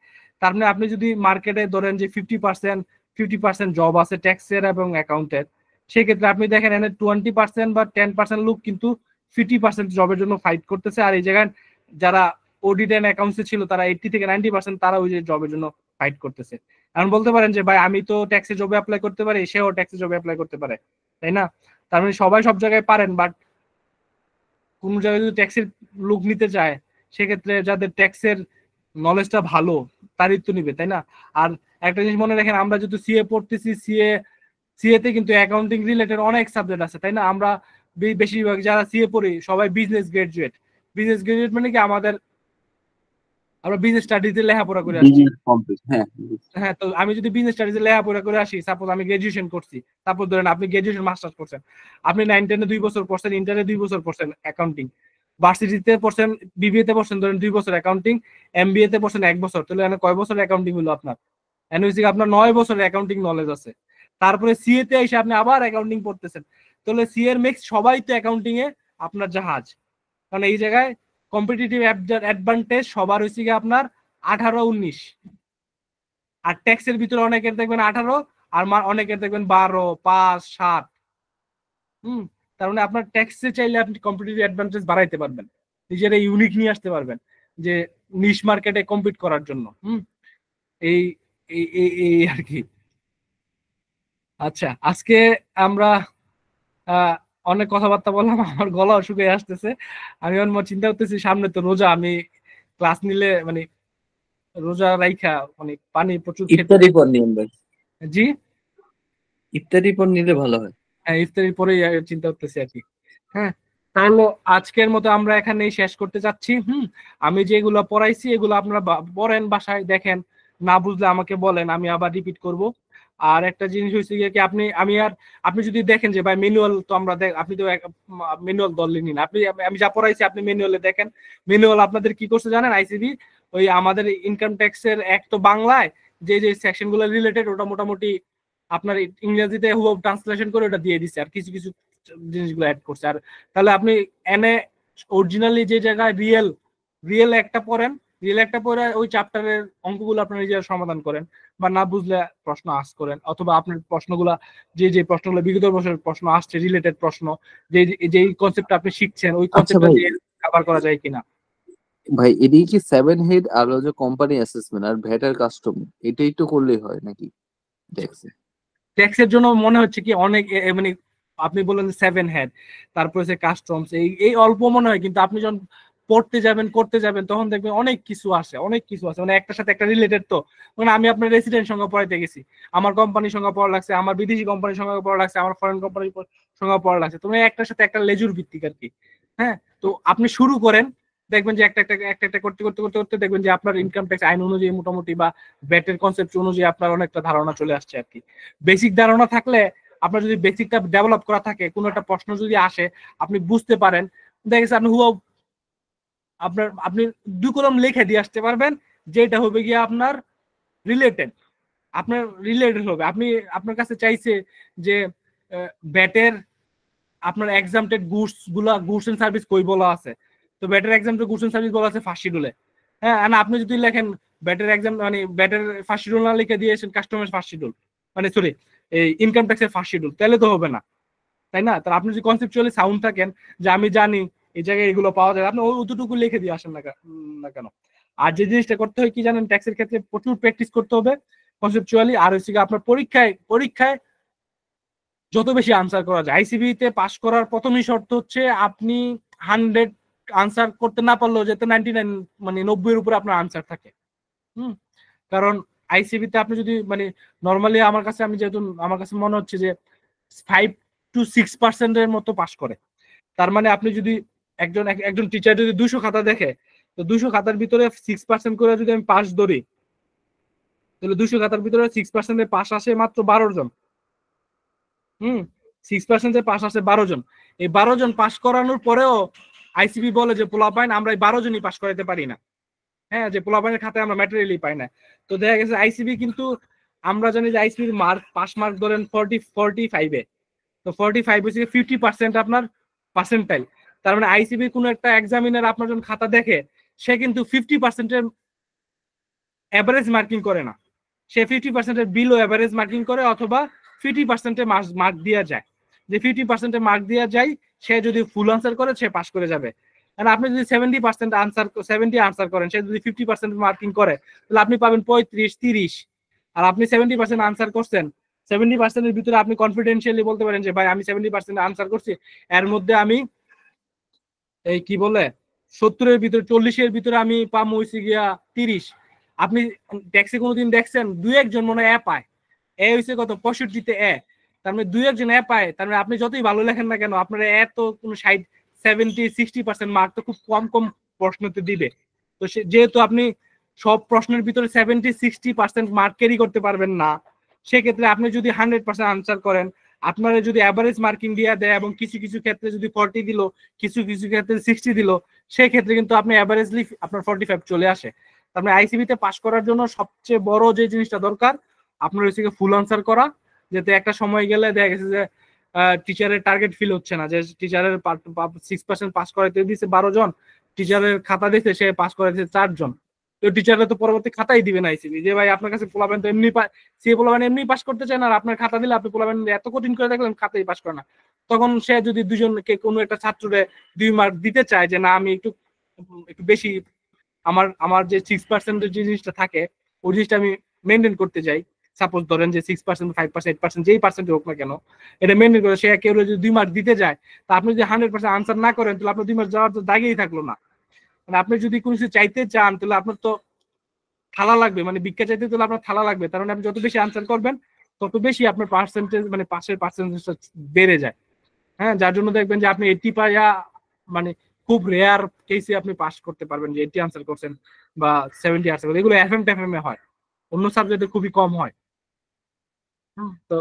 Speaker 2: তার মানে আপনি যদি মার্কেটে ধরেন যে 50% জব আছে ট্যাক্সের এবং অ্যাকাউন্টের, সেক্ষেত্রে আপনি দেখেন এখানে 20% বা 10% লোক কিন্তু 50% জবের জন্য ফাইট করতেছে, আর এই জায়গায় যারা অডিট এন্ড অ্যাকাউন্টসে ছিল তারা 80 থেকে 90% তারা ওই যে জবের জন্য ফাইট করতেছে। এখন বলতে পারেন যে ভাই আমি তো ট্যাক্সে জবে অ্যাপ্লাই করতে পারি, সেও ট্যাক্সে জবে অ্যাপ্লাই করতে পারে, তাই না? তার মানে সবাই সব জায়গায় পারেন, বাট কোন জায়গায় যদি ট্যাক্সের লোক নিতে চায় সেক্ষেত্রে যাদের ট্যাক্সের নলেজটা ভালো তারই তো নিবে, তাই না? আর একটা জিনিস মনে রাখেন, আমরা যদি সিএ পড়তেছি, সিএ তে কিন্তু অ্যাকাউন্টিং রিলেটেড অনেক সাবজেক্ট আছে, তাই না? আমরা বেশিরভাগ যারা সিএ পড়ি সবাই বিজনেস গ্রাজুয়েট। বিজনেস গ্রাজুয়েট মানে কি, আমরা বিজনেস স্টাডিজে লেখাপড়া করে আসছি। হ্যাঁ, তো আমি যদি বিজনেস স্টাডিজে লেখাপড়া করে আসি, সাপোজ আমি গ্রাজুয়েশন করছি, তারপর ধরেন আপনি গ্রাজুয়েশন মাস্টার্স করছেন, আপনি 9-10-এ 2 বছর পড়ছেন, ইন্টারে 2 বছর পড়ছেন অ্যাকাউন্টিং, ভার্সিটিতে পড়ছেন, বিবিএ তে পড়ছেন ধরেন 2 বছর অ্যাকাউন্টিং, এমবিএ তে পড়ছেন 1 বছর, তাহলে এখানে কয় বছর অ্যাকাউন্টিং হলো আপনার? এনওসি আপনার 9 বছর অ্যাকাউন্টিং নলেজ আছে। তারপরে সিএ তে এসে আপনি আবার অ্যাকাউন্টিং পড়তেছেন, তাহলে সিএ এর মেক্স সবাই তো অ্যাকাউন্টিং এ আপনার জাহাজ। কারণ এই জায়গায় কম্পিটিটিভ অ্যাডভান্টেজ সবার হচ্ছে আপনার 18-19, আর ট্যাক্সের ভিতরে অনেকের দেখবেন 18, আর অনেকে দেখবেন 12, 5, 7। তার মানে আপনার ট্যাক্সে চাইলে আপনি কম্পিটিটিভ অ্যাডভান্টেজ বাড়াইতে পারবেন, নিজের ইউনিক নিয়ে আসতে পারবেন যে নিশ মার্কেটে কম্পিট করার জন্য। এই এই এই আর কি। আচ্ছা, আজকে আমরা অনেক কথাবার্তা বললাম, আমার গলা শুকিয়ে আসতেছে। আমি চিন্তা করতেছি সামনে তো রোজা, আমি ক্লাস নিলে মানে রোজা রাইখা মানে পানি প্রচুর খেতে।
Speaker 5: ইফতারি পর নিন ভাই,
Speaker 2: জি
Speaker 5: ইফতারি পর নিলে ভালো হয়।
Speaker 2: হ্যাঁ, ইফতারির পরেই চিন্তা করতেছি আর কি। হ্যাঁ, তাহলে আজকের মতো আমরা এখানেই শেষ করতে চাচ্ছি। আমি যেগুলো পড়াইছি এগুলো আপনারা পড়েন, বাসায় দেখেন, না বুঝলে আমাকে বলেন, আমি আবার রিপিট করব। আর একটা জিনিস হয়েছে কি, আপনি যদি দেখেন যে ভাই ম্যানুয়াল তো আমরা আপনি তো ম্যানুয়াল ধরলেন না, আমি যা পড়াইছি আপনি ম্যানুয়ালে দেখেন। ম্যানুয়াল আপনাদের কি করছে জানেন, আইসিবি ওই আমাদের ইনকাম ট্যাক্সের এক তো বাংলায় যে যে সেকশন গুলো রিলেটেড ওটা মোটামুটি আপনার ইংরেজিতে হুবহু ট্রান্সলেশন করে ওটা দিয়ে দিচ্ছে, আর কিছু কিছু জিনিসগুলো অ্যাড করছে। আর তাহলে আপনি এনে অরিজিনালি যে জায়গায় রিয়েল একটা পড়েন, রিয়েল একটা পড়ে ওই চ্যাপ্টারের অঙ্কগুলো আপনার নিজের সমাধান করেন, বা না বুঝলে প্রশ্ন আস করেন, অথবা আপনার প্রশ্নগুলা যে প্রশ্নগুলো বিগত বছরের প্রশ্ন আসছে, রিলেটেড প্রশ্ন, যে কনসেপ্ট আপনি শিখছেন ওই কনসেপ্টটা দিয়ে কভার করা যায় কিনা।
Speaker 5: ভাই এদিকে কি 7 হেড আর হচ্ছে কোম্পানি অ্যাসেসমেন্ট আর ভ্যাট আর কাস্টম, এটাই তো করলেই হয় নাকি ট্যাক্সে?
Speaker 2: ট্যাক্সের জন্য মনে হচ্ছে কি অনেক মানে আপনি বললেন 7 হেড, তারপরে যে কাস্টমস, এই অল্প মনে হয়, কিন্তু আপনি যখন পড়তে যাবেন করতে যাবেন তখন দেখবেন অনেক কিছু আসে, মানে একটার সাথে একটা রিলেটেড। তো মানে আমি আপনার রেসিডেন্ট সঙ্গে পড়াইতে গেছি, আমার কোম্পানির সঙ্গে পড়া লাগছে, আমার বিদেশি কোম্পানির সঙ্গে পড়া লাগছে, আমার ফরেন কোম্পানির সঙ্গে পড়া লাগছে। তো একটার সাথে একটা লেজুর ভিত্তিক আর কি। হ্যাঁ, তো আপনি শুরু করেন, দেখবেন যে একটা করতে করতে করতে করতে দেখবেন যে আপনার ইনকাম ট্যাক্স আইন অনুযায়ী মোটামুটি বা ব্যাটের কনসেপ্ট অনুযায়ী আপনার অনেকটা ধারণা চলে আসছে আর কি। বেসিক ধারণা থাকলে, আপনার যদি বেসিকটা ডেভেলপ করা থাকে, কোনো একটা প্রশ্ন যদি আসে আপনি বুঝতে পারেন, দেখেছেন আপনি আপনি 2 কলম লিখে দিয়ে আসতে পারবেন, যেটা হবে গিয়ে আপনার রিলেটেড হবে। আপনার কাছে চাইছে যে ব্যাটের আপনার এক্সামটেড গুডস এন্ড সার্ভিস কই বলা আছে, তো ব্যাটের এক্সামটেড গুডস এন্ড সার্ভিস বলা আছে ফার্স্ট শিডিউলে। হ্যাঁ, আর আপনি যদি লেখেন ব্যাটের এক্সাম মানে ব্যাটের ফার্স্ট শিডিউল না লিখে দিয়েছেন কাস্টমার ফার্স্ট শিডিউল, মানে সরি এই ইনকাম ট্যাক্সের ফার্স্ট শিডিউল, তাহলে তো হবে না, তাই না? তার আপনি যদি কনসেপচুয়ালি সাউন্ড থাকেন যে আমি জানি এই জায়গায় এগুলো পাওয়া যায়, আপনি অতটুকু লিখে দিয়ে আসেন না কেন। আর যে জিনিসটা করতে হয় কি জানেন, ট্যাক্সের ক্ষেত্রে প্রচুর প্র্যাকটিস করতে হবে কনসেপচুয়ালি। আর হচ্ছে আপনার পরীক্ষায় যত বেশি আনসার করা যায়। আইসিবি তে পাস করার প্রথমই শর্ত হচ্ছে আপনি 100 আনসার করতে না পারলেও যাতে 99 মানে 90 এর উপরে আপনার আনসার থাকে। কারণ আইসিবি তে আপনি যদি মানে নরমালি আমার কাছে মনে হচ্ছে যে 5 to 6% এর মতো পাস করে। তার মানে আপনি যদি একজন টিচার যদি 200 খাতা দেখে, তো 200 খাতার ভিতরে 6% করে যদি আমি পাস ধরি, তাহলে 200 খাতার ভিতরে 6% এ পাস আসে মাত্র 12 জন। 6% এ পাস আসে 12 জন। এই 12 জন পাস করানোর পরেও আইসিবি বলে যে পোলাপাইন আমরা এই 12 জনই পাস করাতে পারি না। হ্যাঁ, যে পোলাপাইনের খাতায় আমরা ম্যাটেরিয়ালই পাই না। তো দেখা গেছে আইসিবি কিন্তু আমরা জানি যে আইসিবির পাস মার্ক ধরেন 45 এ, তো 45 হচ্ছে 50% আপনার পার্সেন্টাইল। তার মানে আইসিবি কোনো একটা এক্সামিনার আপনার যখন খাতা দেখে, সে কিন্তু 50% এর এভারেজ মার্কিং করে না, সে 50% এর বিলো এভারেজ মার্কিং করে, অথবা 50% এ মার্ক দেওয়া যায়। যে 50% এ মার্ক দেওয়া যায়, সে যদি ফুল আনসার করে সে পাস করে যাবে। আর আপনি যদি 70 আনসার করেন, সে যদি 50% মার্কিং করে, তাহলে আপনি পাবেন 35-30। আর আপনি 70% আনসার করছেন, 70% এর ভিতরে আপনি কনফিডেন্সিয়ালি বলতে পারেন যে ভাই আমি 70% আনসার করছি, এর মধ্যে আমি এই কি বলে 70 এর ভিতরে 40 এর ভিতরে আমি পাম হইছি গিয়া 30। আপনি ট্যাক্সি কোনোদিন দেখছেন 2-1 জন মনে হয় পায়, হইছে কত 65 এ। তার মানে 2-1 জন পায়, তার মানে আপনি যতই ভালো লেখেন না কেন আপনার এত কোনো 70-60% মার্ক তো খুব কম প্রশ্নতে দিবে। তো যেহেতু আপনি সব প্রশ্নের ভিতরে 70-60% মার্ক ক্যারি করতে পারবেন না, সেক্ষেত্রে আপনি যদি 100% আনসার করেন, আপনারা যদি অ্যাভারেজ মার্কিং দিয়ে দেয় এবং কিছু কিছু ক্ষেত্রে যদি 40 দিল, কিছু কিছু ক্ষেত্রে 60 দিল, সেই ক্ষেত্রে কিন্তু আপনি অ্যাভারেজলি আপনার 45 চলে আসে। তার মানে আইসিবি তে পাস করার জন্য সবচেয়ে বড় যে জিনিসটা দরকার আপনার হচ্ছে ফুল আনসার করা, যাতে একটা সময় গেলে দেখা গেছে যে টিচারের টার্গেট ফিল হচ্ছে না, যে টিচারের 6% পাস করাইতে দিয়েছে 12 জন, টিচারের খাতা দিয়েছে সে পাস করাইছে 4 জন। তো তো টিচাররা তো পরবর্তী খাতাই দিবে না আইসিবি যে ভাই আপনার কাছে পোলাবেন তো এমনি সে পোলাবেন এমনি পাস করতে চায় না, আর আপনার খাতা দিলে আপনি পোলাবেন এত কঠিন করে দেখলেন খাতাই পাস করে না। তখন সে যদি দুজনকে কোনো একটা ছাত্ররে 2 মার্ক দিতে চায় যে না আমি একটু একটু বেশি আমার যে 6% যে জিনিসটা থাকে ওই জিনিসটা আমি মেনটেন করতে চাই, সাপোজ ধরেন যে 6% 5% 8% যেই পার্সেন্ট হোক না কেন এটা মেনটেন করে সে কেউ যদি 2 মার্ক দিতে যায়, তা আপনি যদি 100% আনসার না করেন তাহলে আপনার 2 মার্ক যাওয়ার তো দাগেই থাকলো না। মানে আপনি যদি কোনো কিছু চাইতে চান তাহলে আপনার তো থালা লাগবে, মানে ভিক্ষা চাইতে তাহলে আপনার থালা লাগবে, তার মানে আপনি যত বেশি আনসার করবেন তত বেশি আপনার পার্সেন্টেজ মানে পাসের পার্সেন্টেজটা বেড়ে যায়। হ্যাঁ, যার জন্য দেখবেন যে আপনি 80 পাইয়া মানে খুব রেয়ার কেসে আপনি পাস করতে পারবেন যে 80 আনসার করছেন বা 70 আনসার করছেন, এগুলো এফএম টেফএম এ হয়, অন্য সাবজেক্টে খুবই কম হয়। তো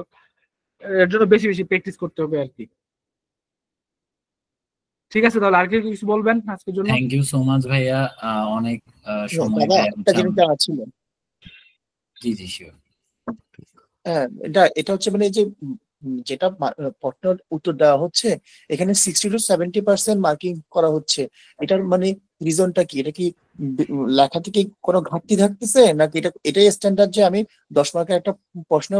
Speaker 2: এর জন্য বেশি বেশি প্র্যাকটিস করতে হবে আর কি। ঠিক আছে, তাহলে আর কি কিছু বলবেন আজকের জন্য?
Speaker 1: থ্যাংক ইউ সো মাচ ভাইয়া, অনেক সময়
Speaker 6: দাদা
Speaker 1: ব্যয়
Speaker 6: একটা জিনিস জানা ছিল।
Speaker 1: জি জি শিওর।
Speaker 6: হ্যাঁ, এটা হচ্ছে মানে যে যেটা প্রশ্নের উত্তর দেওয়া হচ্ছে এখানে 60 to 70% মার্কিং করা হচ্ছে, এটার মানে রিজনটা কি? এটা কি লেখা থেকে কোনো ঘাটতি থাকতেছে নাকি এটাই স্ট্যান্ডার্ড যে আমি 10 মার্কের একটা প্রশ্ন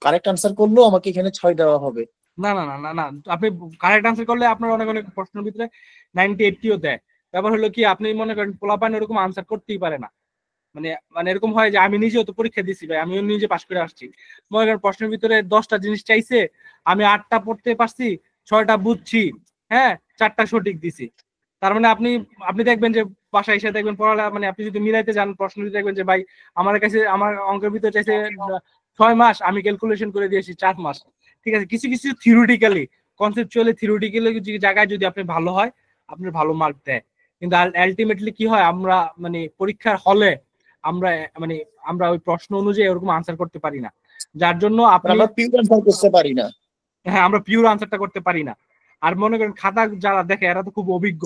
Speaker 6: কারেক্ট আনসার করলেও আমাকে এখানে 6 দেওয়া হবে?
Speaker 2: না না না না না, আপনি কারেক্ট আনসার করলে আপনার অনেক অনেক প্রশ্নের ভিতরে 90 80ও দেয়। ব্যাপার হলো কি আপনি মনে করেন পোলাপান এরকম আনসার করতেই পারে না, মানে মানে এরকম হয় যে আমি নিজেও তো পরীক্ষা দিছি ভাই, আমিও নিজে পাশ করে আসছি, মনে করেন প্রশ্নের ভিতরে 10টা জিনিস চাইছে, আমি 8টা পড়তে পারছি, 6টা বুঝছি, হ্যাঁ 4টা সঠিক দিছি। তার মানে আপনি আপনি দেখবেন যে বাসায় এসে দেখবেন পড়ালে মানে আপনি যদি মিলাইতে যান প্রশ্ন দেখবেন যে ভাই আমার কাছে আমার অঙ্কের ভিতরে চাইছে 6 মাস, আমি ক্যালকুলেশন করে দিয়েছি 4 মাস। ঠিক আছে, কিছু কিছু থিওরিটিক্যালি কনসেপচুয়ালি থিওরিটিক্যালি জায়গায় যদি আপনি ভালো হয় আপনার ভালো মার্ক দেয়, কিন্তু আলটিমেটলি কি হয় আমরা মানে পরীক্ষার হলে আমরা মানে আমরা ওই প্রশ্ন অনুযায়ী ওরকম আনসার করতে পারি না, যার জন্য
Speaker 6: আমরা পিওর আনসার করতে পারি না।
Speaker 2: হ্যাঁ, আমরা পিওর আনসারটা করতে পারি না। আর মনে করেন খাতা যারা দেখে এরা তো খুব অভিজ্ঞ,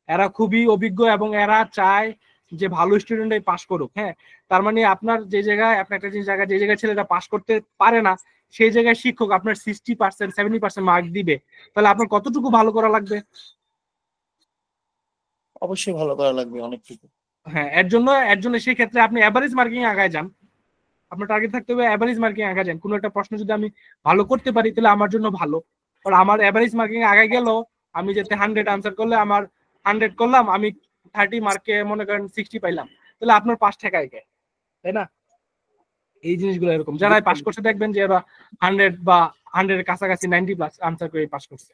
Speaker 2: এরা খুবই অভিজ্ঞ এবং এরা চায় যে ভালো স্টুডেন্টই পাস করুক। হ্যাঁ, তার মানে আপনার যে জায়গায় আপনার একটা জায়গায় যে জায়গায় ছেলেটা পাস করতে পারে না সেই জায়গায় শিক্ষক আপনার 60% 70% মার্ক দিবে, তাহলে আপনার কতটুকু ভালো করা লাগবে?
Speaker 6: অবশ্যই ভালো করা লাগবে অনেকটুকু।
Speaker 2: হ্যাঁ, এর জন্য সেই ক্ষেত্রে আপনি এভারেজ মার্কিং আগায় যান, আপনার টার্গেট থাকতে হবে এভারেজ মার্কিং আগায় যান। কোনো একটা প্রশ্ন যদি আমি ভালো করতে পারি তাহলে আমার জন্য ভালো, আর আমার এভারেজ মার্কিং আগায় গেল আমি যাতে 100 আনসার করলে আমার 100 করলাম, আমি 30 মার্কে মনে করেন 60 পাইলাম, তাহলে আপনার পাস ঠেকায় গে, তাই না? এই জিনিসগুলো এরকম যারা পাস করছে দেখবেন যে এরা 100 বা 100 এর কাছাকাছি 90 প্লাস আনসার করে পাস করছে।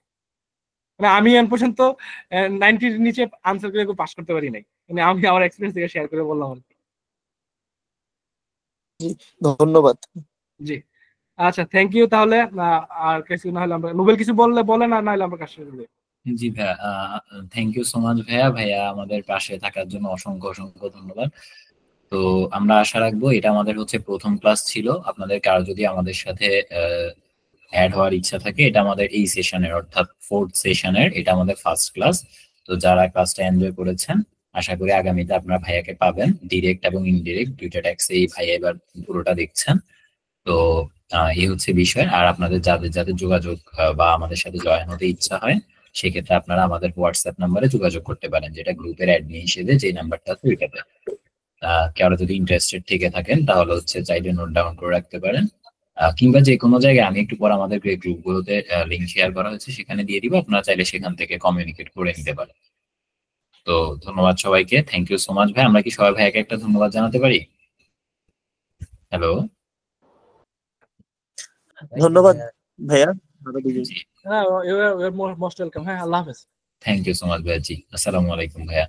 Speaker 2: মানে আমি এখন পর্যন্ত 90 এর নিচে আনসার করে পাস করতে পারি নাই, মানে আমি আমার এক্সপেরিয়েন্স থেকে শেয়ার করে বললাম আর কি।
Speaker 6: ধন্যবাদ।
Speaker 2: জি আচ্ছা, থ্যাংক ইউ। তাহলে আর কিছু না হলে আমরা নোবেল কিছু বললে বলেন, আর না হলে আমরা কাজ শুরু করি।
Speaker 1: জি ভাইয়া, থ্যাংক ইউ সো মাচ ভাইয়া আমাদের পাশে থাকার জন্য অসংখ্য অসংখ্য ধন্যবাদ। তো আমরা আশা রাখবো, এটা আমাদের হচ্ছে প্রথম ক্লাস ছিল, আপনাদের কারো যদি আমাদের সাথে অ্যাড হওয়ার ইচ্ছা থাকে, এটা আমাদের এই সেশনের অর্থাৎ 4th সেশনের এটা আমাদের ফার্স্ট ক্লাস। তো যারা ক্লাসটা এনজয় করেছেন আশা করি আগামীতে আপনারা ভাইয়াকে পাবেন, ডিরেক্ট এবং ইনডিরেক্ট দুইটা ট্যাক্সে এই ভাইয়া এবার পুরোটা দেখছেন। তো এই হচ্ছে বিষয়। আর আপনাদের যাদের যাদের যোগাযোগ বা আমাদের সাথে জয়েন হতে ইচ্ছা হয় সেক্ষেত্রে আপনারা আমাদের হোয়াটসঅ্যাপ নাম্বারে যোগাযোগ করতে পারেন, যেটা গ্রুপের অ্যাডমিন হিসেবে যে নাম্বারটা আছে ওইটাতে। কেউ যদি ইন্টারেস্টেড থেকে থাকেন তাহলে হচ্ছে চাইলে নোট ডাউন করে রাখতে পারেন, কিংবা যে কোনো জায়গায় আমি একটু পর আমাদের গ্রুপগুলোতে লিঙ্ক শেয়ার করা হয়েছে সেখানে দিয়ে দিব, আপনারা চাইলে সেখান থেকে কমিউনিকেট করে নিতে পারেন। তো ধন্যবাদ সবাইকে, থ্যাংক ইউ সো মাচ ভাই। আমরা কি সবাই ভাইয়াকে একটা ধন্যবাদ জানাতে পারি? হ্যালো,
Speaker 6: ধন্যবাদ ভাইয়া।
Speaker 2: হ্যাঁ, মোস্ট ওয়েলকাম। হ্যাঁ, আল্লাহ হাফেজ।
Speaker 1: থ্যাংক ইউ সো মাচ ভাইয়া। জি, আসসালামু আলাইকুম ভাইয়া।